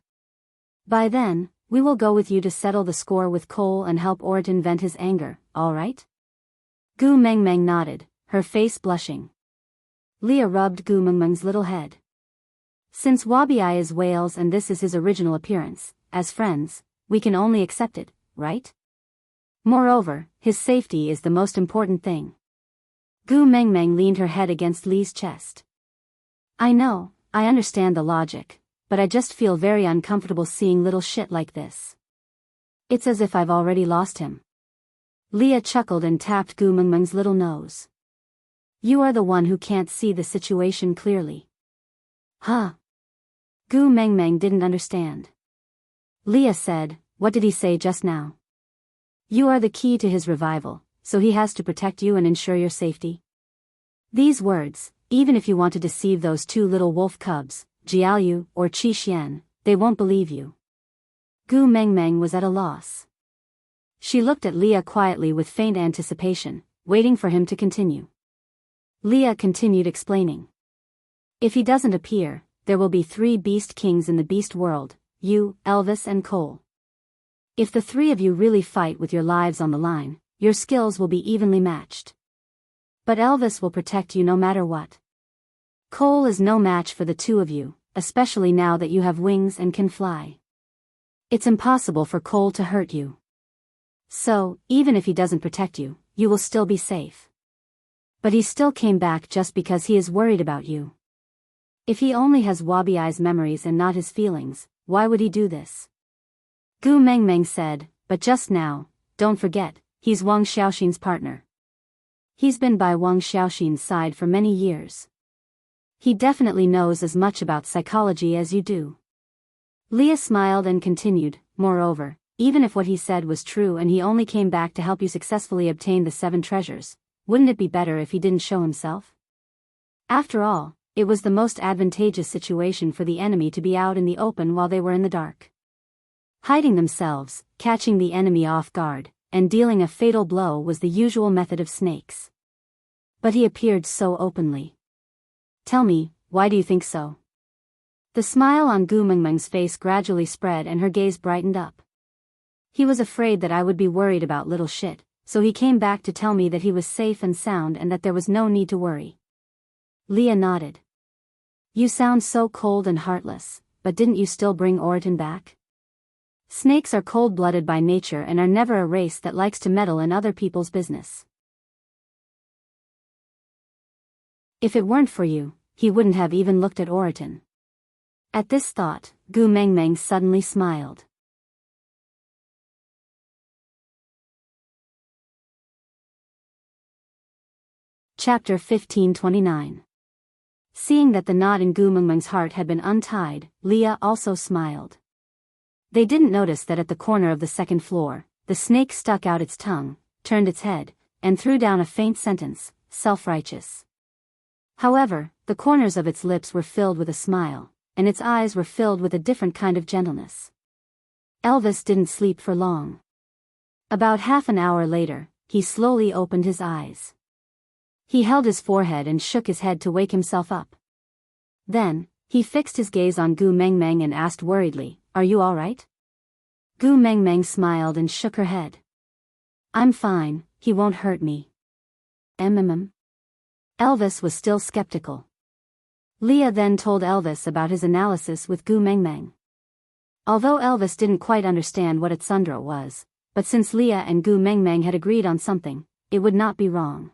By then, we will go with you to settle the score with Cole and help Oraton vent his anger, all right? Gu Mengmeng nodded, her face blushing. Leah rubbed Gu Mengmeng's little head. Since Wabi-I is Whales and this is his original appearance, as friends, we can only accept it, right? Moreover, his safety is the most important thing. Gu Mengmeng leaned her head against Lee's chest. I know, I understand the logic, but I just feel very uncomfortable seeing little shit like this. It's as if I've already lost him. Leah chuckled and tapped Gu Mengmeng's little nose. You are the one who can't see the situation clearly. Huh? Gu Mengmeng didn't understand. Leah said, what did he say just now? You are the key to his revival, so he has to protect you and ensure your safety. These words, even if you want to deceive those two little wolf cubs, Jiaoyu or Qi Xian, they won't believe you. Gu Mengmeng was at a loss. She looked at Leah quietly with faint anticipation, waiting for him to continue. Leah continued explaining. If he doesn't appear, there will be 3 beast kings in the beast world, you, Elvis and Cole. If the 3 of you really fight with your lives on the line, your skills will be evenly matched. But Elvis will protect you no matter what. Cole is no match for the 2 of you, especially now that you have wings and can fly. It's impossible for Cole to hurt you. So, even if he doesn't protect you, you will still be safe. But he still came back just because he is worried about you. If he only has Wabiai's memories and not his feelings, why would he do this? Gu Mengmeng said, but just now, don't forget, he's Wang Xiaoxin's partner. He's been by Wang Xiaoxin's side for many years. He definitely knows as much about psychology as you do. Leah smiled and continued, moreover, even if what he said was true and he only came back to help you successfully obtain the 7 treasures, wouldn't it be better if he didn't show himself? After all, it was the most advantageous situation for the enemy to be out in the open while they were in the dark. Hiding themselves, catching the enemy off guard, and dealing a fatal blow was the usual method of snakes. But he appeared so openly. Tell me, why do you think so? The smile on Gu Mengmeng's face gradually spread and her gaze brightened up. He was afraid that I would be worried about little shit, so he came back to tell me that he was safe and sound and that there was no need to worry. Leah nodded. You sound so cold and heartless, but didn't you still bring Oriton back? Snakes are cold-blooded by nature and are never a race that likes to meddle in other people's business. If it weren't for you, he wouldn't have even looked at Oriton. At this thought, Gu Mengmeng suddenly smiled. Chapter 1529. Seeing that the knot in Gu Mengmeng's heart had been untied, Leah also smiled. They didn't notice that at the corner of the 2nd floor, the snake stuck out its tongue, turned its head, and threw down a faint sentence, self-righteous. However, the corners of its lips were filled with a smile, and its eyes were filled with a different kind of gentleness. Elvis didn't sleep for long. About half an hour later, he slowly opened his eyes. He held his forehead and shook his head to wake himself up. Then, he fixed his gaze on Gu Mengmeng and asked worriedly, Are you all right? Gu Mengmeng smiled and shook her head. I'm fine, he won't hurt me. Elvis was still skeptical. Leah then told Elvis about his analysis with Gu Mengmeng. Although Elvis didn't quite understand what a tsundra was, but since Leah and Gu Mengmeng had agreed on something, it would not be wrong.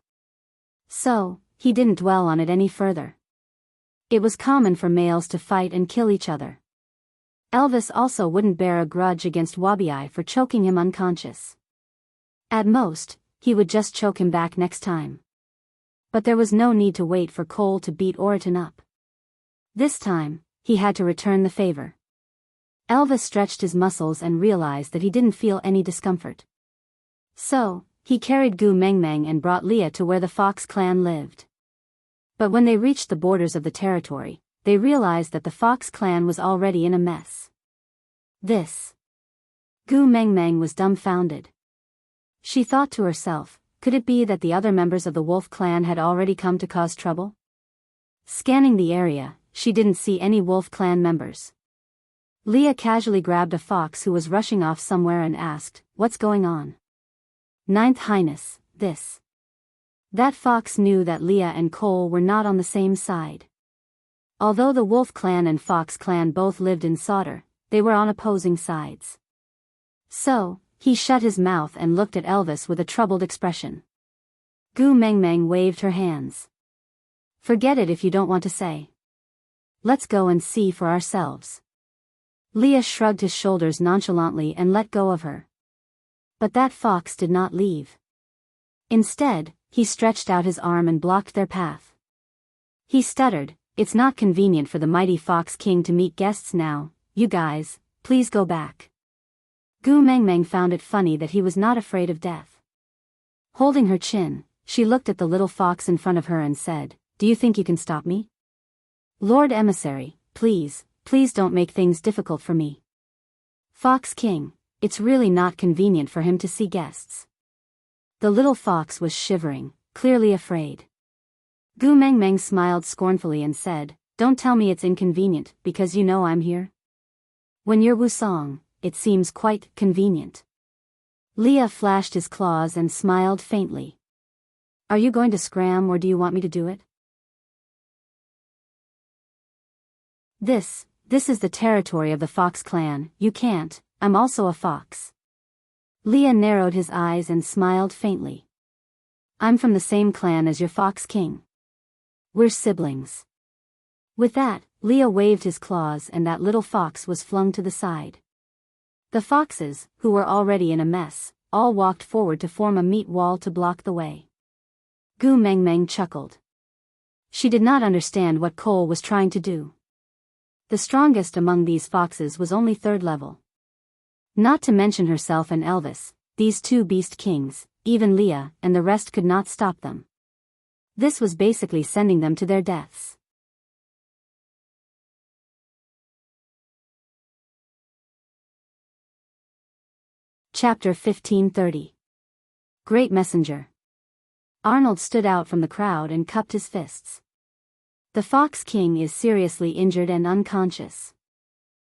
So, he didn't dwell on it any further. It was common for males to fight and kill each other. Elvis also wouldn't bear a grudge against Wabiai for choking him unconscious. At most, he would just choke him back next time. But there was no need to wait for Cole to beat Oriton up. This time, he had to return the favor. Elvis stretched his muscles and realized that he didn't feel any discomfort. So, he carried Gu Mengmeng and brought Leah to where the Fox clan lived. But when they reached the borders of the territory, they realized that the Fox clan was already in a mess. Gu Mengmeng was dumbfounded. She thought to herself, could it be that the other members of the wolf clan had already come to cause trouble? Scanning the area, she didn't see any wolf clan members. Leah casually grabbed a fox who was rushing off somewhere and asked, What's going on? Ninth Highness, That fox knew that Leah and Cole were not on the same side. Although the Wolf Clan and Fox Clan both lived in Sauter, they were on opposing sides. So, he shut his mouth and looked at Elvis with a troubled expression. Gu Mengmeng waved her hands. Forget it if you don't want to say. Let's go and see for ourselves. Leah shrugged his shoulders nonchalantly and let go of her. But that fox did not leave. Instead, he stretched out his arm and blocked their path. He stuttered, "It's not convenient for the mighty Fox King to meet guests now, you guys, please go back." Gu Mengmeng found it funny that he was not afraid of death. Holding her chin, she looked at the little fox in front of her and said, "Do you think you can stop me? Lord Emissary, please don't make things difficult for me. Fox King, it's really not convenient for him to see guests." The little fox was shivering, clearly afraid. Gu Mengmeng smiled scornfully and said, "Don't tell me it's inconvenient, because you know I'm here. When you're Wusong, it seems quite convenient." Leah flashed his claws and smiled faintly. "Are you going to scram or do you want me to do it?" This is the territory of the Fox clan, you can't, I'm also a fox." Leah narrowed his eyes and smiled faintly. "I'm from the same clan as your Fox King. We're siblings." With that, Leah waved his claws and that little fox was flung to the side. The foxes, who were already in a mess, all walked forward to form a meat wall to block the way. Gu Mengmeng chuckled. She did not understand what Cole was trying to do. The strongest among these foxes was only 3rd level. Not to mention herself and Elvis, these 2 beast kings, even Leah and the rest could not stop them. This was basically sending them to their deaths. Chapter 1530. Great Messenger. Arnold stood out from the crowd and cupped his fists. The Fox King is seriously injured and unconscious.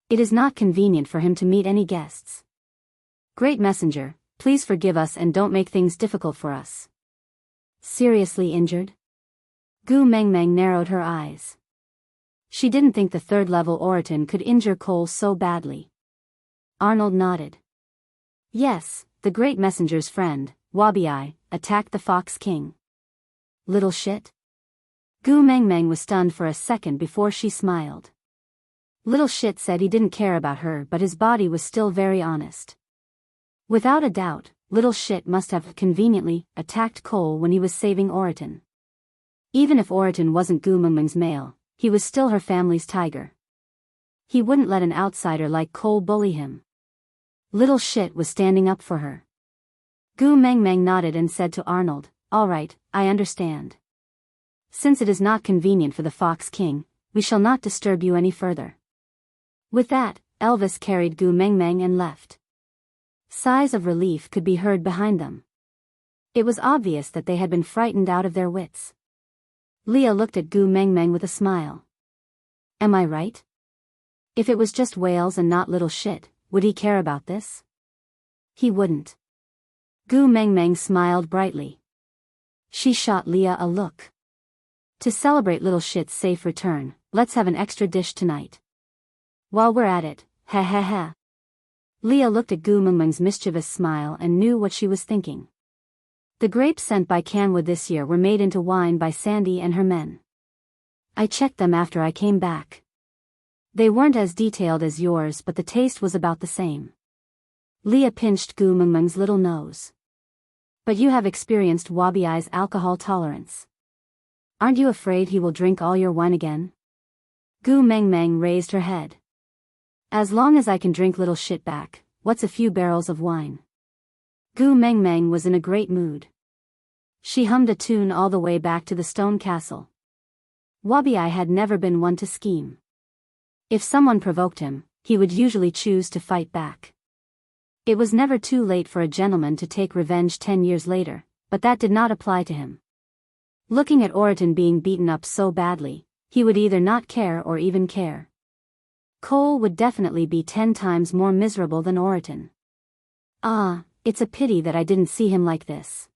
It is not convenient for him to meet any guests. Great Messenger, please forgive us and don't make things difficult for us. Seriously injured? Gu Mengmeng narrowed her eyes. She didn't think the 3rd level Oriton could injure Cole so badly. Arnold nodded. Yes, the Great Messenger's friend, Wabi, attacked the Fox King. Little shit? Gu Mengmeng was stunned for a second before she smiled. Little shit said he didn't care about her, but his body was still very honest. Without a doubt, little shit must have conveniently attacked Cole when he was saving Oriton. Even if Oriton wasn't Gu Mengmeng's male, he was still her family's tiger. He wouldn't let an outsider like Cole bully him. Little shit was standing up for her. Gu Mengmeng nodded and said to Arnold, "All right, I understand. Since it is not convenient for the Fox King, we shall not disturb you any further." With that, Elvis carried Gu Mengmeng and left. Sighs of relief could be heard behind them. It was obvious that they had been frightened out of their wits. Leah looked at Gu Mengmeng with a smile. "Am I right? If it was just whales and not little shit, would he care about this?" He wouldn't. Gu Mengmeng smiled brightly. She shot Leah a look. "To celebrate little shit's safe return, let's have an extra dish tonight. While we're at it, ha ha ha." Leah looked at Gu Mengmeng's mischievous smile and knew what she was thinking. The grapes sent by Canwood this year were made into wine by Sandy and her men. I checked them after I came back. They weren't as detailed as yours, but the taste was about the same. Leah pinched Gu Mengmeng's little nose. "But you have experienced Wabi's alcohol tolerance. Aren't you afraid he will drink all your wine again?" Gu Mengmeng raised her head. "As long as I can drink little shit back, what's a few barrels of wine?" Gu Mengmeng was in a great mood. She hummed a tune all the way back to the stone castle. Wabi had never been one to scheme. If someone provoked him, he would usually choose to fight back. It was never too late for a gentleman to take revenge 10 years later, but that did not apply to him. Looking at Oriton being beaten up so badly, he would either not care or even care. Cole would definitely be 10 times more miserable than Oriton. "Ah, it's a pity that I didn't see him like this."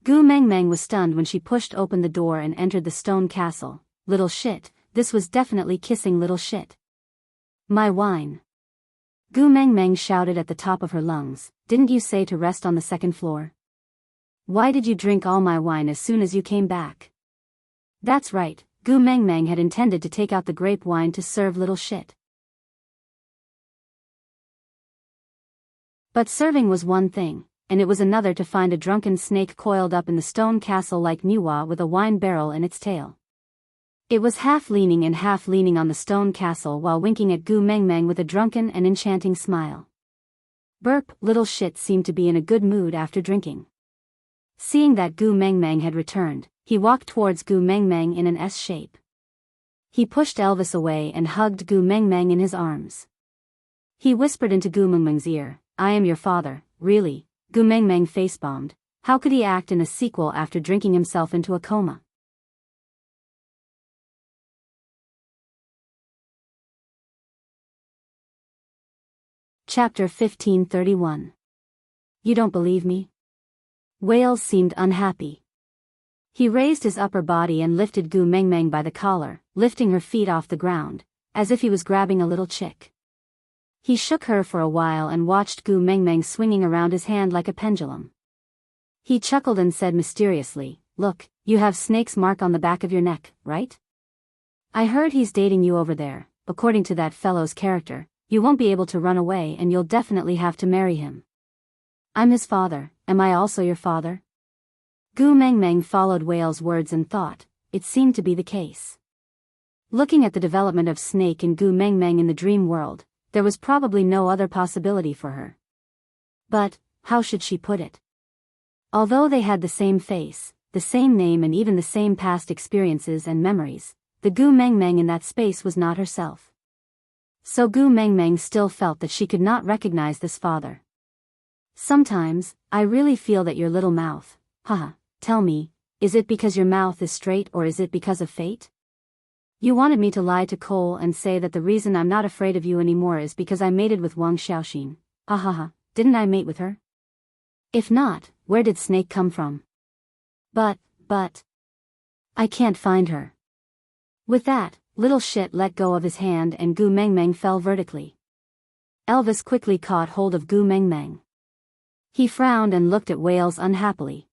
Gu Mengmeng was stunned when she pushed open the door and entered the stone castle. Little shit, this was definitely kissing little shit. "My wine." Gu Mengmeng shouted at the top of her lungs, "Didn't you say to rest on the 2nd floor? Why did you drink all my wine as soon as you came back?" That's right, Gu Mengmeng had intended to take out the grape wine to serve little shit. But serving was one thing, and it was another to find a drunken snake coiled up in the stone castle like Niwa with a wine barrel in its tail. It was half leaning on the stone castle while winking at Gu Mengmeng with a drunken and enchanting smile. Burp, little shit seemed to be in a good mood after drinking. Seeing that Gu Mengmeng had returned, he walked towards Gu Mengmeng in an S shape. He pushed Elvis away and hugged Gu Mengmeng in his arms. He whispered into Gu Mengmeng's ear, "I am your father, really." Gu Mengmeng face-bombed. How could he act in a sequel after drinking himself into a coma? Chapter 1531. You don't believe me? Wales seemed unhappy. He raised his upper body and lifted Gu Mengmeng by the collar, lifting her feet off the ground, as if he was grabbing a little chick. He shook her for a while and watched Gu Mengmeng swinging around his hand like a pendulum. He chuckled and said mysteriously, "Look, you have snake's mark on the back of your neck, right? I heard he's dating you over there. According to that fellow's character, you won't be able to run away and you'll definitely have to marry him. I'm his father, am I also your father?" Gu Mengmeng followed Whale's words and thought, it seemed to be the case. Looking at the development of Snake and Gu Mengmeng in the dream world, there was probably no other possibility for her. But, how should she put it? Although they had the same face, the same name and even the same past experiences and memories, the Gu Mengmeng in that space was not herself. So Gu Mengmeng still felt that she could not recognize this father. "Sometimes, I really feel that your little mouth, haha. Tell me, is it because your mouth is straight or is it because of fate? You wanted me to lie to Cole and say that the reason I'm not afraid of you anymore is because I mated with Wang Xiaoxin. Hahaha, didn't I mate with her? If not, where did Snake come from? But, I can't find her." With that, little shit let go of his hand and Gu Mengmeng fell vertically. Elvis quickly caught hold of Gu Mengmeng. He frowned and looked at Wales unhappily.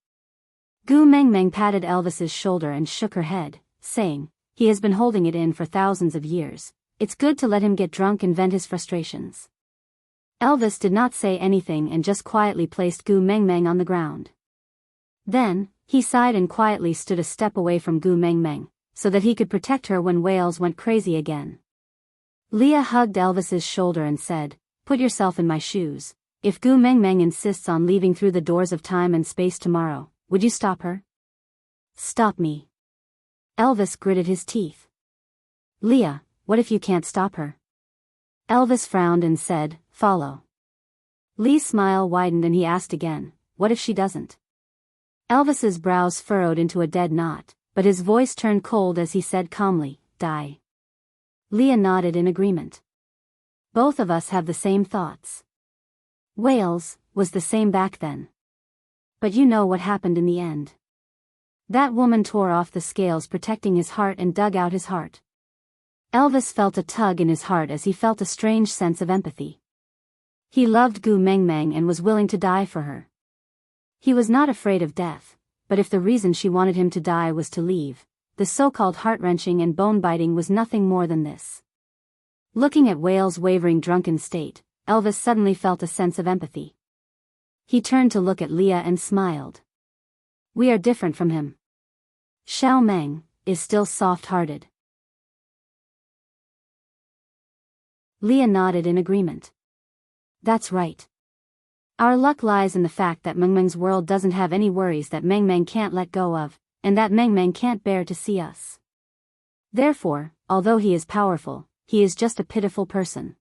Gu Mengmeng patted Elvis's shoulder and shook her head, saying, "He has been holding it in for thousands of years. It's good to let him get drunk and vent his frustrations." Elvis did not say anything and just quietly placed Gu Mengmeng on the ground. Then, he sighed and quietly stood a step away from Gu Mengmeng, so that he could protect her when Wales went crazy again. Leah hugged Elvis's shoulder and said, "Put yourself in my shoes. If Gu Mengmeng insists on leaving through the doors of time and space tomorrow, would you stop her?" "Stop me?" Elvis gritted his teeth. "Leah, what if you can't stop her?" Elvis frowned and said, "Follow." Lee's smile widened and he asked again, "What if she doesn't?" Elvis's brows furrowed into a dead knot, but his voice turned cold as he said calmly, "Die." Leah nodded in agreement. "Both of us have the same thoughts." Wales was the same back then. But you know what happened in the end. That woman tore off the scales protecting his heart and dug out his heart. Elvis felt a tug in his heart as he felt a strange sense of empathy. He loved Gu Mengmeng and was willing to die for her. He was not afraid of death, but if the reason she wanted him to die was to leave, the so-called heart-wrenching and bone-biting was nothing more than this. Looking at Wales' wavering drunken state, Elvis suddenly felt a sense of empathy. He turned to look at Leah and smiled. "We are different from him. Xiao Meng is still soft-hearted." Leah nodded in agreement. "That's right. Our luck lies in the fact that Mengmeng's world doesn't have any worries that Mengmeng can't let go of, and that Mengmeng can't bear to see us. Therefore, although he is powerful, he is just a pitiful person."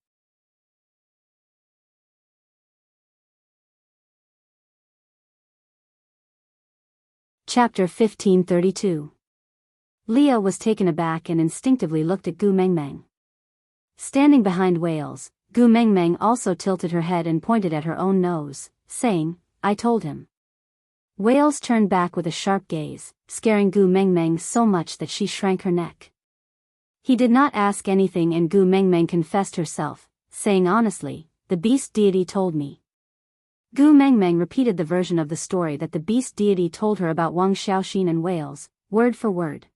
Chapter 1532. Leah was taken aback and instinctively looked at Gu Mengmeng. Standing behind Wales, Gu Mengmeng also tilted her head and pointed at her own nose, saying, "I told him." Wales turned back with a sharp gaze, scaring Gu Mengmeng so much that she shrank her neck. He did not ask anything and Gu Mengmeng confessed herself, saying honestly, "The beast deity told me." Gu Mengmeng repeated the version of the story that the beast deity told her about Wang Xiaoxin and Wales, word for word.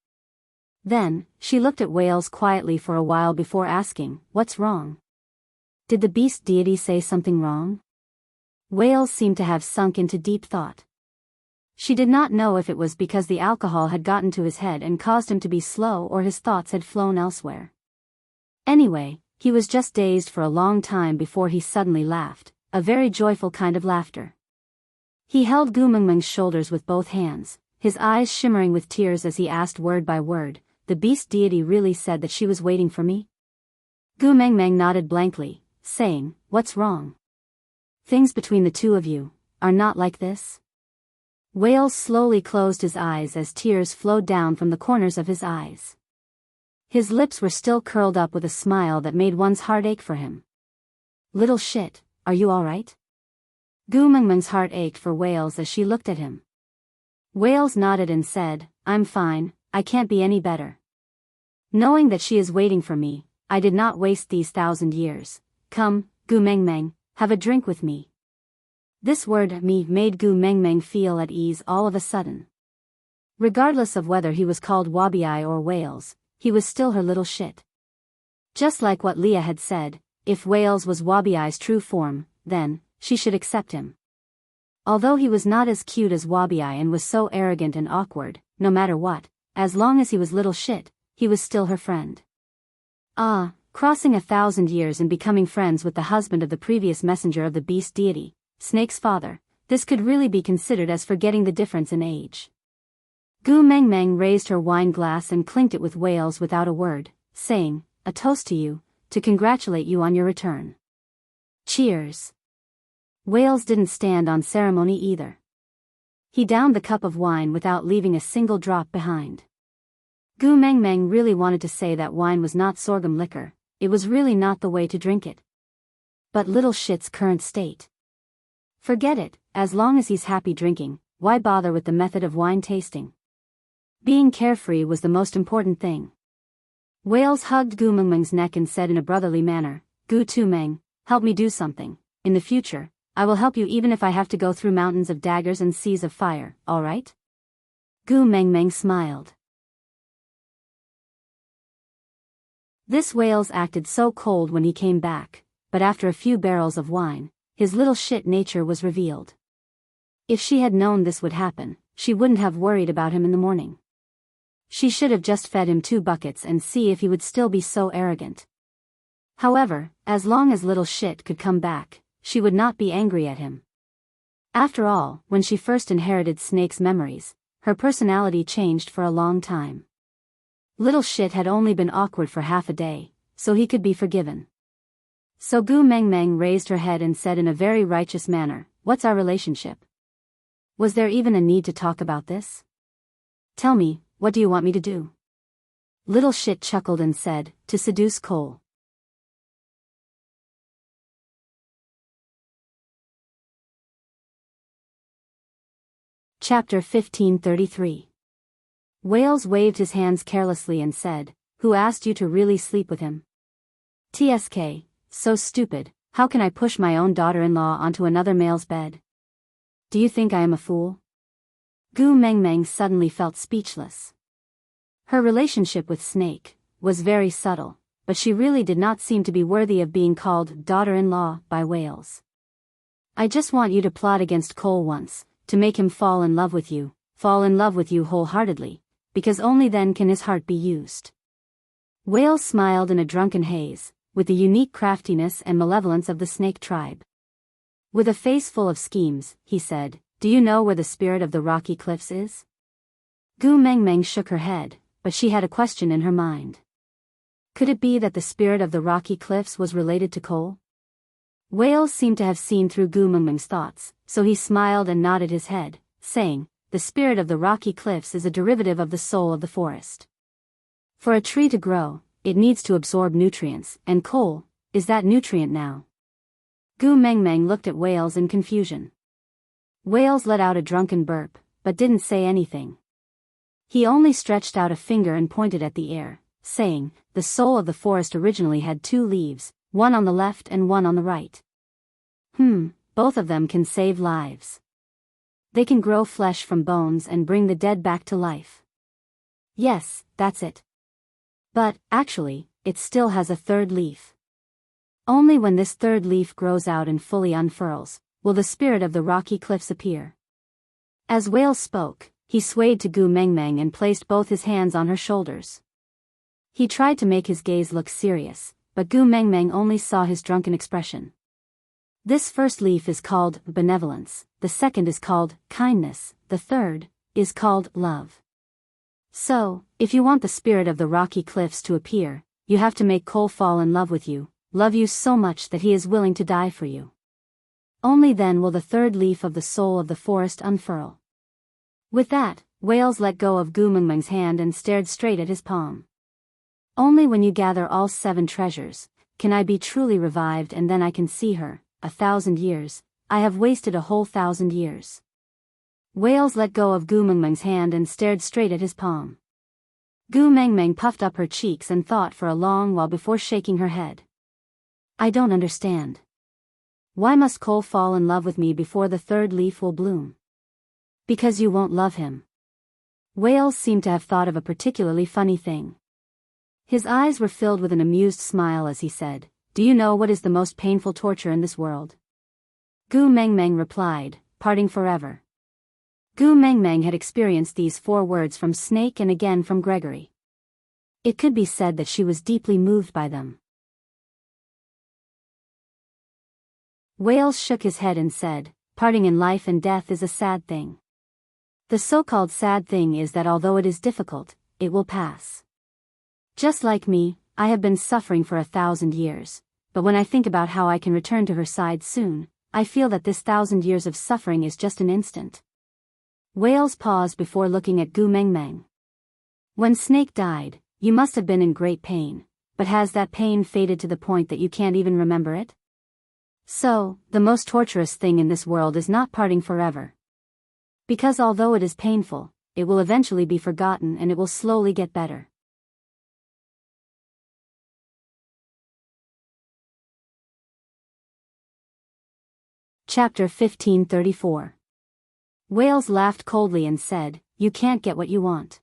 Then, she looked at Wales quietly for a while before asking, "What's wrong? Did the beast deity say something wrong?" Whales seemed to have sunk into deep thought. She did not know if it was because the alcohol had gotten to his head and caused him to be slow or his thoughts had flown elsewhere. Anyway, he was just dazed for a long time before he suddenly laughed, a very joyful kind of laughter. He held Gu Mengmeng's shoulders with both hands, his eyes shimmering with tears as he asked word by word, "The beast deity really said that she was waiting for me?" Gu Mengmeng nodded blankly, saying, "What's wrong? Things between the two of you are not like this?" Whales slowly closed his eyes as tears flowed down from the corners of his eyes. His lips were still curled up with a smile that made one's heart ache for him. "Little shit, are you alright?" Gu Mengmeng's heart ached for Whales as she looked at him. Whales nodded and said, "I'm fine, I can't be any better. Knowing that she is waiting for me, I did not waste these 1,000 years. Come, Gu Mengmeng, have a drink with me." This word "me" made Gu Mengmeng feel at ease all of a sudden. Regardless of whether he was called Wabi or Whales, he was still her little shit. Just like what Leah had said, if Whales was Wabi's true form, then she should accept him. Although he was not as cute as Wabi and was so arrogant and awkward, no matter what, as long as he was little shit, he was still her friend. Crossing 1,000 years and becoming friends with the husband of the previous messenger of the beast deity, Snake's father, this could really be considered as forgetting the difference in age. Gu Mengmeng raised her wine glass and clinked it with Whales without a word, saying, "A toast to you, to congratulate you on your return." Cheers. Whales didn't stand on ceremony either. He downed the cup of wine without leaving a single drop behind. Gu Mengmeng really wanted to say that wine was not sorghum liquor, it was really not the way to drink it. But little shit's current state. Forget it, as long as he's happy drinking, why bother with the method of wine tasting? Being carefree was the most important thing. Whales hugged Gu Mengmeng's neck and said in a brotherly manner, "Gu Tu-meng, help me do something. In the future, I will help you even if I have to go through mountains of daggers and seas of fire, alright?" Gu Mengmeng smiled. This Whales acted so cold when he came back, but after a few barrels of wine, his little shit nature was revealed. If she had known this would happen, she wouldn't have worried about him in the morning. She should have just fed him 2 buckets and see if he would still be so arrogant. However, as long as little shit could come back, she would not be angry at him. After all, when she first inherited Snake's memories, her personality changed for a long time. Little shit had only been awkward for half a day, so he could be forgiven. So Gu Mengmeng raised her head and said in a very righteous manner, "What's our relationship? Was there even a need to talk about this? Tell me, what do you want me to do?" Little shit chuckled and said, "To seduce Cole." Chapter 1533. Whales waved his hands carelessly and said, "Who asked you to really sleep with him? TSK, so stupid, how can I push my own daughter-in-law onto another male's bed? Do you think I am a fool?" Gu Mengmeng suddenly felt speechless. Her relationship with Snake was very subtle, but she really did not seem to be worthy of being called daughter-in-law by Whales. "I just want you to plot against Cole once, to make him fall in love with you wholeheartedly, because only then can his heart be used." Whales smiled in a drunken haze, with the unique craftiness and malevolence of the Snake tribe. With a face full of schemes, he said, "Do you know where the spirit of the rocky cliffs is?" Gu Mengmeng shook her head, but she had a question in her mind. Could it be that the spirit of the rocky cliffs was related to Cole? Whales seemed to have seen through Gu Mengmeng's thoughts, so he smiled and nodded his head, saying, "The spirit of the rocky cliffs is a derivative of the soul of the forest. For a tree to grow, it needs to absorb nutrients, and Cole is that nutrient now." Gu Mengmeng looked at Whales in confusion. Whales let out a drunken burp, but didn't say anything. He only stretched out a finger and pointed at the air, saying, "The soul of the forest originally had 2 leaves, one on the left and one on the right. Both of them can save lives. They can grow flesh from bones and bring the dead back to life." "Yes, that's it. But, actually, it still has a 3rd leaf. Only when this 3rd leaf grows out and fully unfurls, will the spirit of the rocky cliffs appear. As Whale spoke, he swayed to Gu Mengmeng and placed both his hands on her shoulders. He tried to make his gaze look serious, but Gu Mengmeng only saw his drunken expression. This first leaf is called benevolence, the second is called kindness, the third is called love. So, if you want the spirit of the rocky cliffs to appear, you have to make Cole fall in love with you, love you so much that he is willing to die for you. Only then will the third leaf of the soul of the forest unfurl. With that, Wales let go of Gu Mengmeng's hand and stared straight at his palm. Only when you gather all 7 treasures, can I be truly revived, and then I can see her. 1,000 years, I have wasted a whole 1,000 years. Wales let go of Gu Mengmeng's hand and stared straight at his palm. Gu Mengmeng puffed up her cheeks and thought for a long while before shaking her head. I don't understand. Why must Cole fall in love with me before the third leaf will bloom? Because you won't love him. Wales seemed to have thought of a particularly funny thing. His eyes were filled with an amused smile as he said, Do you know what is the most painful torture in this world? Gu Mengmeng replied, Parting forever. Gu Mengmeng had experienced these 4 words from Snake and again from Gregory. It could be said that she was deeply moved by them. Wales shook his head and said, Parting in life and death is a sad thing. The so-called sad thing is that although it is difficult, it will pass. Just like me, I have been suffering for 1,000 years, but when I think about how I can return to her side soon, I feel that this 1,000 years of suffering is just an instant. Wales paused before looking at Gu Mengmeng. When Snake died, you must have been in great pain, but has that pain faded to the point that you can't even remember it? So, the most torturous thing in this world is not parting forever. Because although it is painful, it will eventually be forgotten and it will slowly get better. Chapter 1534. Wales laughed coldly and said, You can't get what you want.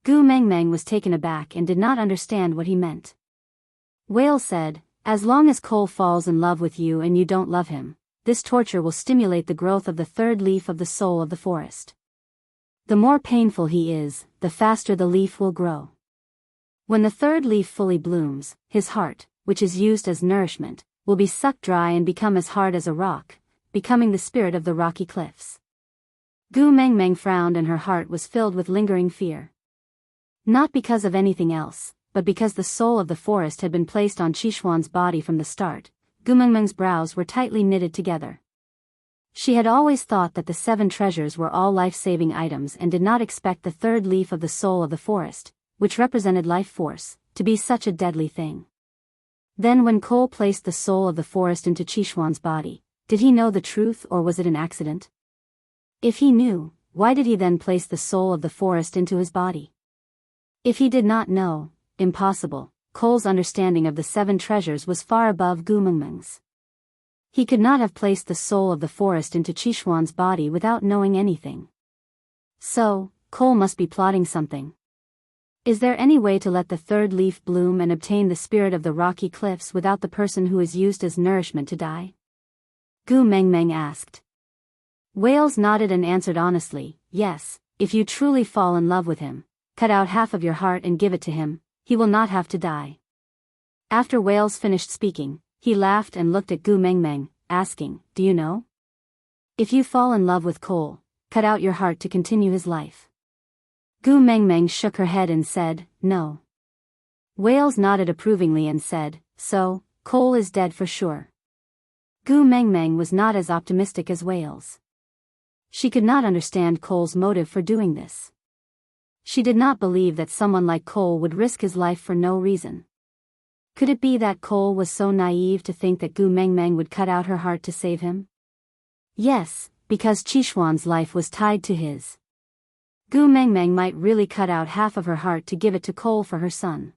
Gu Mengmeng was taken aback and did not understand what he meant. Wales said, As long as Cole falls in love with you and you don't love him, this torture will stimulate the growth of the third leaf of the soul of the forest. The more painful he is, the faster the leaf will grow. When the third leaf fully blooms, his heart, which is used as nourishment, will be sucked dry and become as hard as a rock, becoming the spirit of the rocky cliffs. Gu Mengmeng frowned and her heart was filled with lingering fear. Not because of anything else, but because the soul of the forest had been placed on Qishuan's body from the start, Gu Mengmeng's brows were tightly knitted together. She had always thought that the 7 treasures were all life-saving items and did not expect the third leaf of the soul of the forest, which represented life force, to be such a deadly thing. Then when Cole placed the soul of the forest into Qishuan's body, did he know the truth or was it an accident? If he knew, why did he then place the soul of the forest into his body? If he did not know, impossible. Cole's understanding of the 7 treasures was far above Gu Mengmeng's. He could not have placed the soul of the forest into Qishuan's body without knowing anything. So, Cole must be plotting something. Is there any way to let the third leaf bloom and obtain the spirit of the rocky cliffs without the person who is used as nourishment to die? Gu Mengmeng asked. Wales nodded and answered honestly, Yes, if you truly fall in love with him, cut out half of your heart and give it to him, he will not have to die. After Wales finished speaking, he laughed and looked at Gu Mengmeng, asking, Do you know? If you fall in love with Cole, cut out your heart to continue his life. Gu Mengmeng shook her head and said, No. Wales nodded approvingly and said, So, Cole is dead for sure. Gu Mengmeng was not as optimistic as Wales. She could not understand Cole's motive for doing this. She did not believe that someone like Cole would risk his life for no reason. Could it be that Cole was so naive to think that Gu Mengmeng would cut out her heart to save him? Yes, because Qishuan's life was tied to his. Gu Mengmeng might really cut out half of her heart to give it to Cole for her son.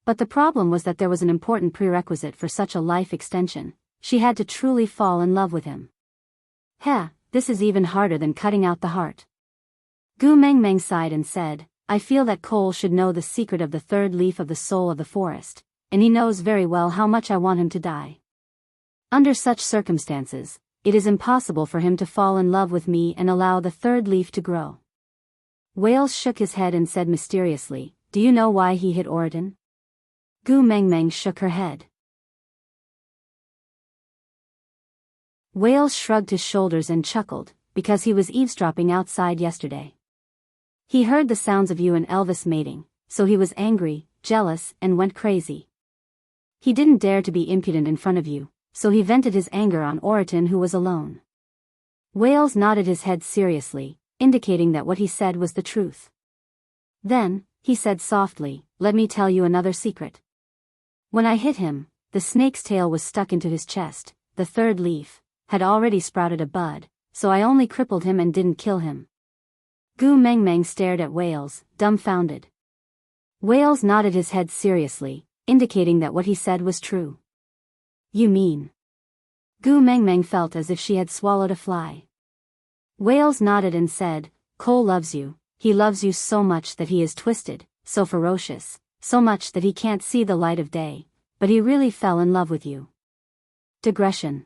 But the problem was that there was an important prerequisite for such a life extension. She had to truly fall in love with him. This is even harder than cutting out the heart. Gu Mengmeng sighed and said, I feel that Cole should know the secret of the third leaf of the soul of the forest, and he knows very well how much I want him to die. Under such circumstances, it is impossible for him to fall in love with me and allow the third leaf to grow. Wales shook his head and said mysteriously, "Do you know why he hit Oriton?" Gu Mengmeng shook her head. Wales shrugged his shoulders and chuckled, "Because he was eavesdropping outside yesterday. He heard the sounds of you and Elvis mating, so he was angry, jealous, and went crazy. He didn't dare to be impudent in front of you, so he vented his anger on Oriton, who was alone." Wales nodded his head seriously, indicating that what he said was the truth. Then, he said softly, "Let me tell you another secret. When I hit him, the snake's tail was stuck into his chest, the third leaf had already sprouted a bud, so I only crippled him and didn't kill him." Gu Mengmeng stared at Wales, dumbfounded. Wales nodded his head seriously, indicating that what he said was true. "You mean?" Gu Mengmeng felt as if she had swallowed a fly. Wales nodded and said, "Cole loves you, he loves you so much that he is twisted, so ferocious, so much that he can't see the light of day, but he really fell in love with you." Digression.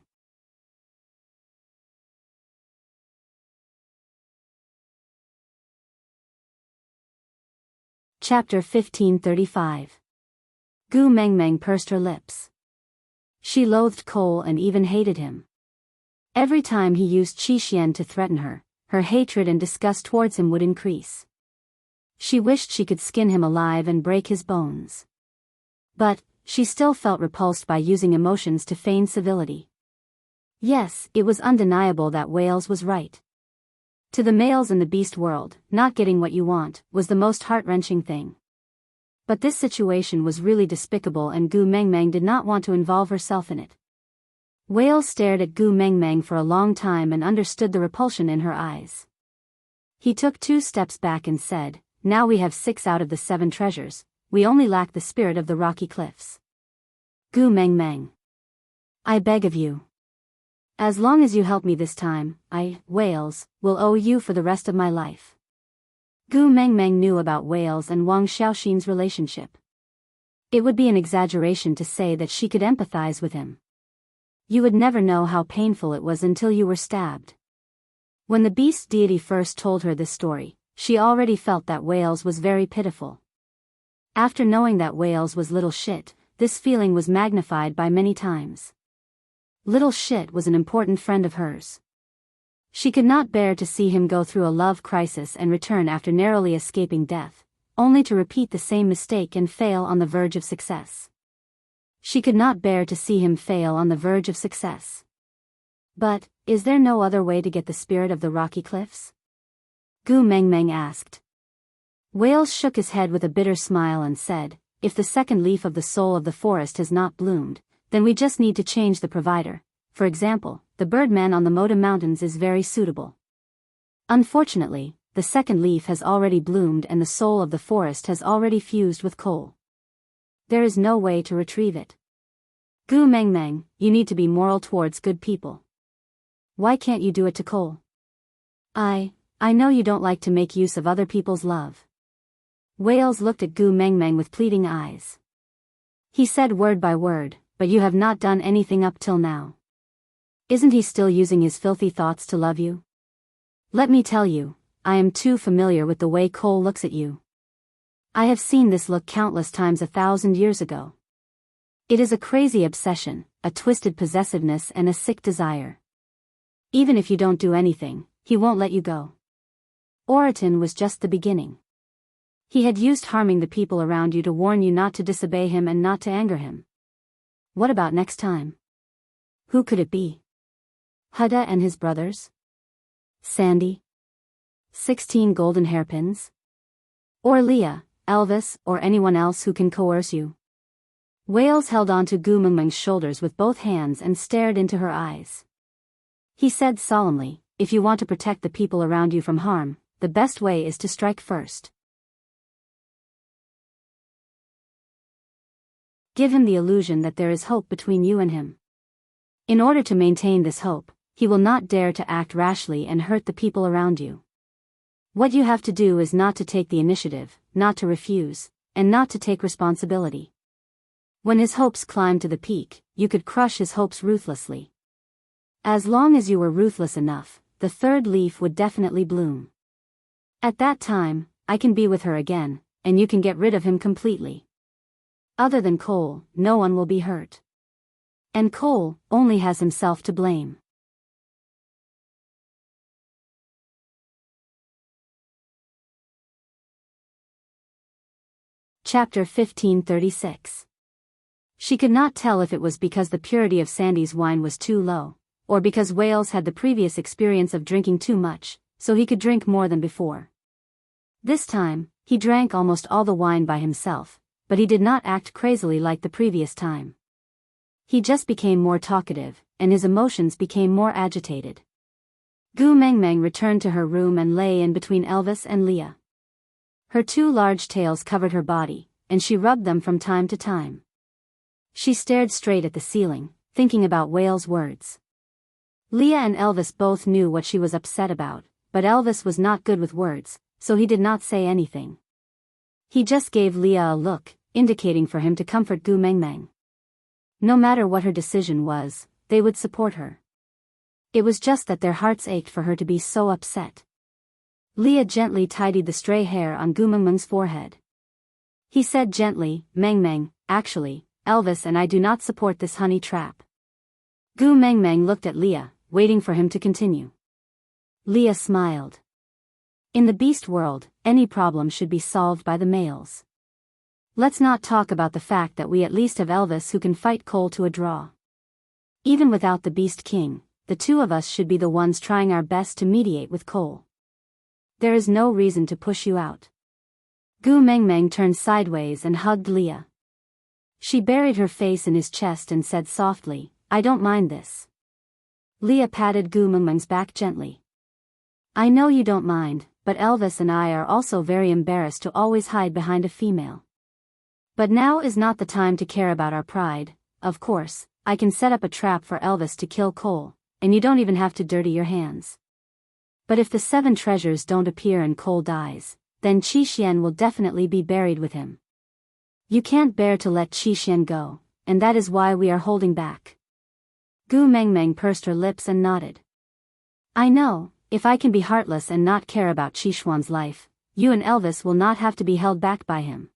Chapter 1535. Gu Mengmeng pursed her lips. She loathed Cole and even hated him. Every time he used Qi to threaten her, her hatred and disgust towards him would increase. She wished she could skin him alive and break his bones. But, she still felt repulsed by using emotions to feign civility. Yes, it was undeniable that Wales was right. To the males in the beast world, not getting what you want was the most heart-wrenching thing. But this situation was really despicable and Gu Mengmeng did not want to involve herself in it. Wales stared at Gu Mengmeng for a long time and understood the repulsion in her eyes. He took 2 steps back and said, "Now we have 6 out of the 7 treasures, we only lack the spirit of the rocky cliffs. Gu Mengmeng, I beg of you. As long as you help me this time, I, Wales, will owe you for the rest of my life." Gu Mengmeng knew about Wales and Wang Xiaoxin's relationship. It would be an exaggeration to say that she could empathize with him. You would never know how painful it was until you were stabbed. When the beast deity first told her this story, she already felt that Wales was very pitiful. After knowing that Wales was little shit, this feeling was magnified by many times. Little shit was an important friend of hers. She could not bear to see him go through a love crisis and return after narrowly escaping death, only to repeat the same mistake and fail on the verge of success. She could not bear to see him fail on the verge of success. But, is there no other way to get the spirit of the rocky cliffs? Gu Mengmeng asked. Wales shook his head with a bitter smile and said, "If the second leaf of the soul of the forest has not bloomed, then we just need to change the provider. For example, the Birdman on the Moda Mountains is very suitable. Unfortunately, the second leaf has already bloomed and the soul of the forest has already fused with Cole. There is no way to retrieve it. Gu Mengmeng, you need to be moral towards good people. Why can't you do it to Cole? I know you don't like to make use of other people's love." Wales looked at Gu Mengmeng with pleading eyes. He said word by word, "But you have not done anything up till now. Isn't he still using his filthy thoughts to love you? Let me tell you, I am too familiar with the way Cole looks at you. I have seen this look countless times 1,000 years ago. It is a crazy obsession, a twisted possessiveness and a sick desire. Even if you don't do anything, he won't let you go." Oriton was just the beginning. He had used harming the people around you to warn you not to disobey him and not to anger him. What about next time? Who could it be? Huda and his brothers? Sandy? 16 golden hairpins? Or Leah, Elvis, or anyone else who can coerce you? Wales held on to Gu Mengmeng's shoulders with both hands and stared into her eyes. He said solemnly, "If you want to protect the people around you from harm, the best way is to strike first. Give him the illusion that there is hope between you and him. In order to maintain this hope, he will not dare to act rashly and hurt the people around you. What you have to do is not to take the initiative, not to refuse, and not to take responsibility. When his hopes climb to the peak, you could crush his hopes ruthlessly. As long as you were ruthless enough, the third leaf would definitely bloom. At that time, I can be with her again, and you can get rid of him completely. Other than Cole, no one will be hurt. And Cole only has himself to blame. Chapter 1536. She could not tell if it was because the purity of Sandy's wine was too low, or because Wales had the previous experience of drinking too much, so he could drink more than before. This time, he drank almost all the wine by himself, but he did not act crazily like the previous time. He just became more talkative, and his emotions became more agitated. Gu Mengmeng returned to her room and lay in between Elvis and Leah. Her two large tails covered her body, and she rubbed them from time to time. She stared straight at the ceiling, thinking about Wales' words. Leah and Elvis both knew what she was upset about, but Elvis was not good with words, so he did not say anything. He just gave Leah a look, indicating for him to comfort Gu Mengmeng. No matter what her decision was, they would support her. It was just that their hearts ached for her to be so upset. Leah gently tidied the stray hair on Gu Mengmeng's forehead. He said gently, "Mengmeng, actually, Elvis and I do not support this honey trap." Gu Mengmeng looked at Leah, waiting for him to continue. Leah smiled. In the beast world, any problem should be solved by the males. Let's not talk about the fact that we at least have Elvis who can fight Cole to a draw. Even without the Beast King, the two of us should be the ones trying our best to mediate with Cole. There is no reason to push you out. Gu Mengmeng turned sideways and hugged Leah. She buried her face in his chest and said softly, "I don't mind this." Leah patted Gu Mengmeng's back gently. "I know you don't mind, but Elvis and I are also very embarrassed to always hide behind a female. But now is not the time to care about our pride. Of course, I can set up a trap for Elvis to kill Cole, and you don't even have to dirty your hands. But if the 7 treasures don't appear and Cole dies, then Qi Xian will definitely be buried with him. You can't bear to let Qi Xian go, and that is why we are holding back." Gu Mengmeng pursed her lips and nodded. "I know, if I can be heartless and not care about Qi Xuan's life, you and Elvis will not have to be held back by him.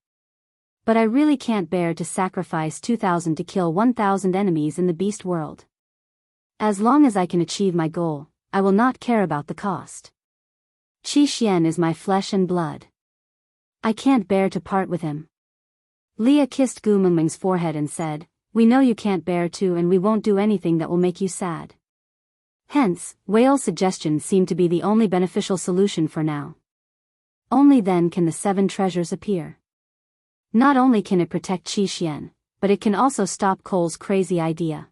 But I really can't bear to sacrifice 2,000 to kill 1,000 enemies in the beast world. As long as I can achieve my goal, I will not care about the cost. Qi Xian is my flesh and blood. I can't bear to part with him." Leah kissed Gu Mengmeng's forehead and said, "We know you can't bear to, and we won't do anything that will make you sad." Hence, Whale's suggestion seemed to be the only beneficial solution for now. Only then can the 7 treasures appear. Not only can it protect Qi Xian, but it can also stop Cole's crazy idea.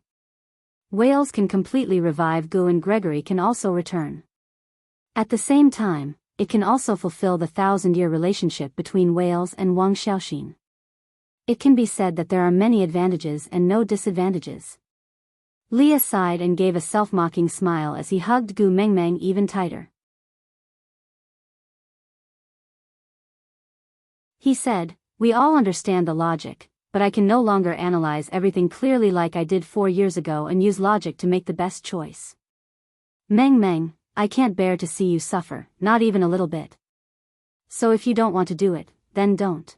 Wales can completely revive Gu, and Gregory can also return. At the same time, it can also fulfill the 1,000-year relationship between Wales and Wang Xiaoxin. It can be said that there are many advantages and no disadvantages. Leah sighed and gave a self-mocking smile as he hugged Gu Mengmeng even tighter. He said, "We all understand the logic, but I can no longer analyze everything clearly like I did 4 years ago and use logic to make the best choice. Mengmeng, I can't bear to see you suffer, not even a little bit. So if you don't want to do it, then don't.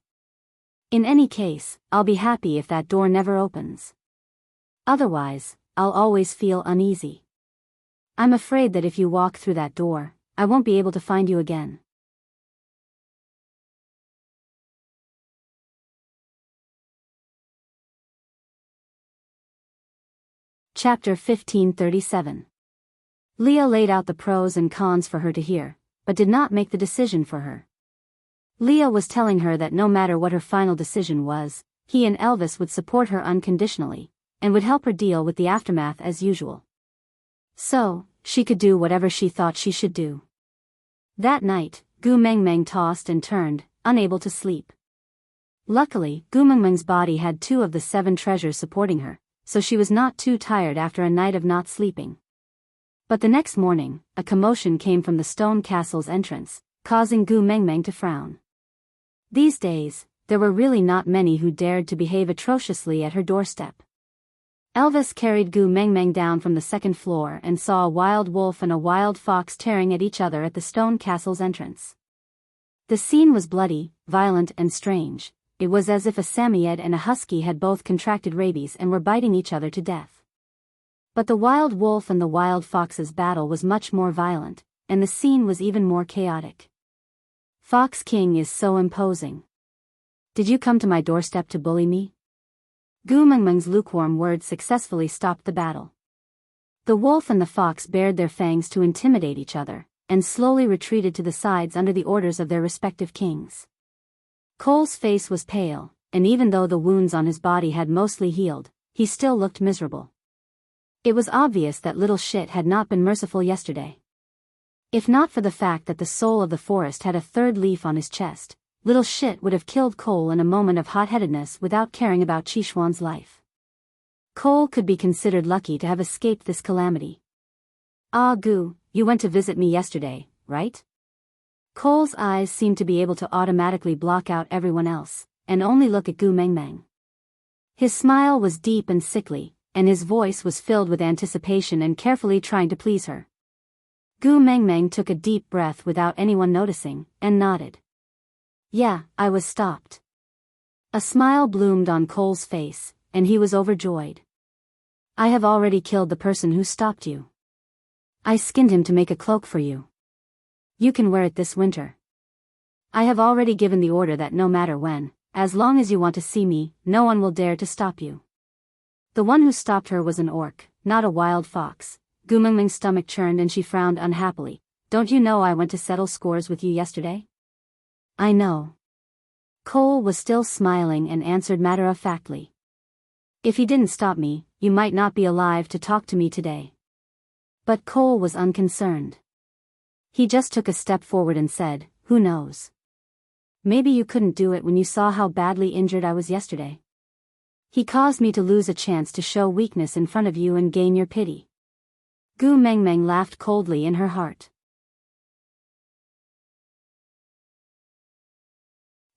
In any case, I'll be happy if that door never opens. Otherwise, I'll always feel uneasy. I'm afraid that if you walk through that door, I won't be able to find you again." Chapter 1537. Leah laid out the pros and cons for her to hear, but did not make the decision for her. Leah was telling her that no matter what her final decision was, he and Elvis would support her unconditionally, and would help her deal with the aftermath as usual. So, she could do whatever she thought she should do. That night, Gu Mengmeng tossed and turned, unable to sleep. Luckily, Gu Mengmeng's body had 2 of the 7 treasures supporting her, so she was not too tired after a night of not sleeping. But the next morning, a commotion came from the stone castle's entrance, causing Gu Mengmeng to frown. These days, there were really not many who dared to behave atrociously at her doorstep. Elvis carried Gu Mengmeng down from the second floor and saw a wild wolf and a wild fox tearing at each other at the stone castle's entrance. The scene was bloody, violent and strange. It was as if a Samoyed and a husky had both contracted rabies and were biting each other to death. But the wild wolf and the wild fox's battle was much more violent, and the scene was even more chaotic. Fox King is so imposing. Did you come to my doorstep to bully me? Gu Mengmeng's lukewarm words successfully stopped the battle. The wolf and the fox bared their fangs to intimidate each other, and slowly retreated to the sides under the orders of their respective kings. Cole's face was pale, and even though the wounds on his body had mostly healed, he still looked miserable. It was obvious that little shit had not been merciful yesterday. If not for the fact that the soul of the forest had a third leaf on his chest, little shit would have killed Cole in a moment of hot-headedness without caring about Qishuan's life. Cole could be considered lucky to have escaped this calamity. Ah Gu, you went to visit me yesterday, right? Cole's eyes seemed to be able to automatically block out everyone else, and only look at Gu Mengmeng. His smile was deep and sickly, and his voice was filled with anticipation and carefully trying to please her. Gu Mengmeng took a deep breath without anyone noticing, and nodded. Yeah, I was stopped. A smile bloomed on Cole's face, and he was overjoyed. I have already killed the person who stopped you. I skinned him to make a cloak for you. You can wear it this winter. I have already given the order that no matter when, as long as you want to see me, no one will dare to stop you. The one who stopped her was an orc, not a wild fox. Gu Mengmeng's stomach churned and she frowned unhappily. Don't you know I went to settle scores with you yesterday? I know. Cole was still smiling and answered matter-of-factly. If he didn't stop me, you might not be alive to talk to me today. But Cole was unconcerned. He just took a step forward and said, who knows? Maybe you couldn't do it when you saw how badly injured I was yesterday. He caused me to lose a chance to show weakness in front of you and gain your pity. Gu Mengmeng laughed coldly in her heart.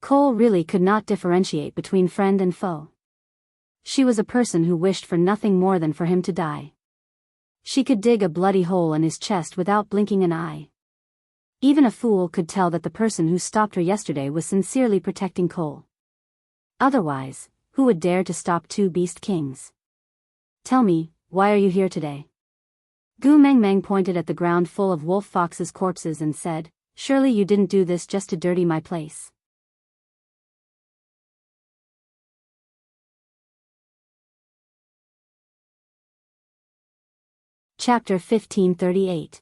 Cole really could not differentiate between friend and foe. She was a person who wished for nothing more than for him to die. She could dig a bloody hole in his chest without blinking an eye. Even a fool could tell that the person who stopped her yesterday was sincerely protecting Cole. Otherwise, who would dare to stop two beast kings? Tell me, why are you here today? Gu Mengmeng pointed at the ground full of wolf foxes' corpses and said, surely you didn't do this just to dirty my place. Chapter 1538.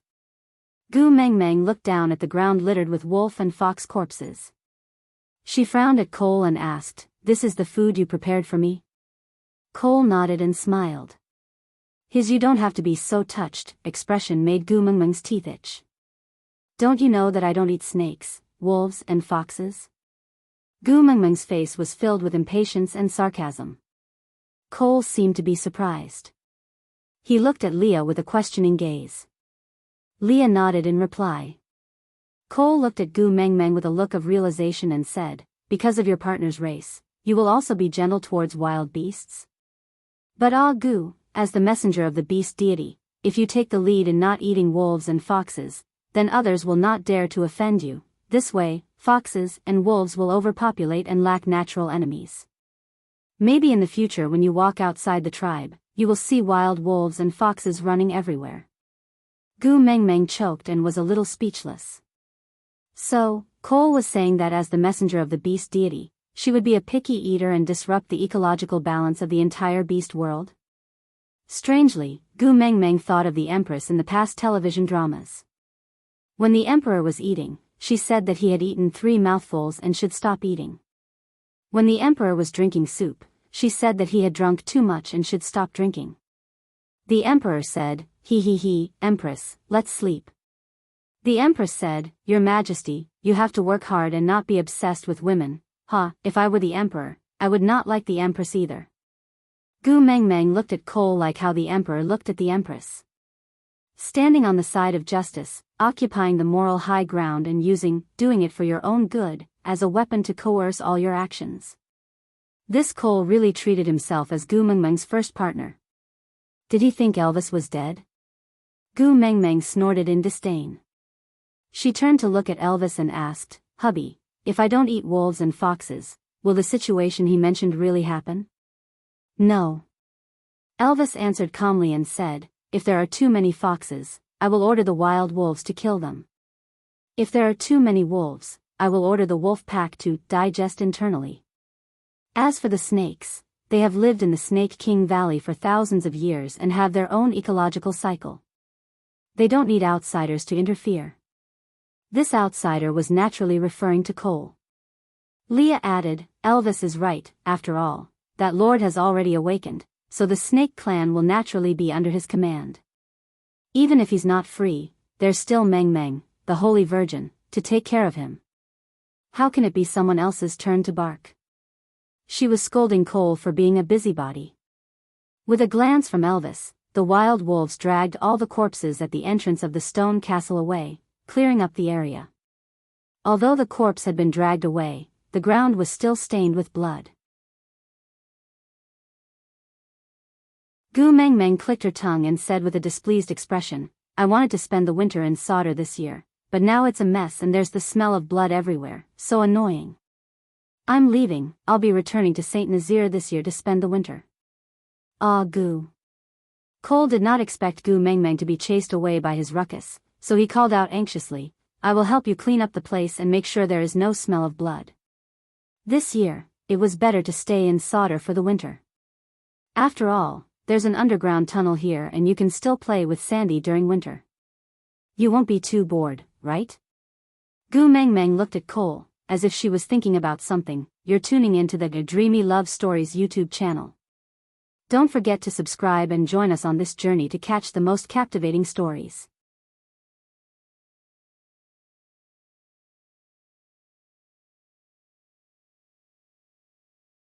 Gu Mengmeng looked down at the ground littered with wolf and fox corpses. She frowned at Cole and asked, this is the food you prepared for me? Cole nodded and smiled. His you don't have to be so touched expression made Gu Mengmeng's teeth itch. Don't you know that I don't eat snakes, wolves and foxes? Gu Mengmeng's face was filled with impatience and sarcasm. Cole seemed to be surprised. He looked at Leah with a questioning gaze. Leah nodded in reply. Cole looked at Gu Mengmeng with a look of realization and said, because of your partner's race, you will also be gentle towards wild beasts? But ah Gu, as the messenger of the beast deity, if you take the lead in not eating wolves and foxes, then others will not dare to offend you. This way, foxes and wolves will overpopulate and lack natural enemies. Maybe in the future when you walk outside the tribe, you will see wild wolves and foxes running everywhere. Gu Mengmeng choked and was a little speechless. So, Cole was saying that as the messenger of the beast deity, she would be a picky eater and disrupt the ecological balance of the entire beast world? Strangely, Gu Mengmeng thought of the Empress in the past television dramas. When the Emperor was eating, she said that he had eaten 3 mouthfuls and should stop eating. When the Emperor was drinking soup, she said that he had drunk too much and should stop drinking. The Emperor said, he, Empress, let's sleep. The Empress said, Your Majesty, you have to work hard and not be obsessed with women. If I were the Emperor, I would not like the Empress either. Gu Mengmeng looked at Cole like how the Emperor looked at the Empress. Standing on the side of justice, occupying the moral high ground and doing it for your own good, as a weapon to coerce all your actions. This Cole really treated himself as Gu Mengmeng's first partner. Did he think Elvis was dead? Gu Meng Meng snorted in disdain. She turned to look at Elvis and asked, "Hubby, if I don't eat wolves and foxes, will the situation he mentioned really happen?" "No." Elvis answered calmly and said, "If there are too many foxes, I will order the wild wolves to kill them. If there are too many wolves, I will order the wolf pack to digest internally. As for the snakes, they have lived in the Snake King Valley for thousands of years and have their own ecological cycle. They don't need outsiders to interfere." This outsider was naturally referring to Cole. Leah added, "Elvis is right, after all, that Lord has already awakened, so the Snake Clan will naturally be under his command. Even if he's not free, there's still Meng Meng, the Holy Virgin, to take care of him. How can it be someone else's turn to bark?" She was scolding Cole for being a busybody. With a glance from Elvis, the wild wolves dragged all the corpses at the entrance of the stone castle away, clearing up the area. Although the corpse had been dragged away, the ground was still stained with blood. Gu Meng Meng clicked her tongue and said with a displeased expression, "I wanted to spend the winter in Sauter this year, but now it's a mess and there's the smell of blood everywhere, so annoying. I'm leaving, I'll be returning to St. Nazaire this year to spend the winter." "Ah, Gu." Cole did not expect Gu Meng Meng to be chased away by his ruckus, so he called out anxiously, "I will help you clean up the place and make sure there is no smell of blood." This year, it was better to stay in Sauter for the winter. After all, there's an underground tunnel here and you can still play with Sandy during winter. You won't be too bored, right? Gu Meng Meng looked at Cole, as if she was thinking about something. You're tuning into the Dreamy Love Stories YouTube channel. Don't forget to subscribe and join us on this journey to catch the most captivating stories.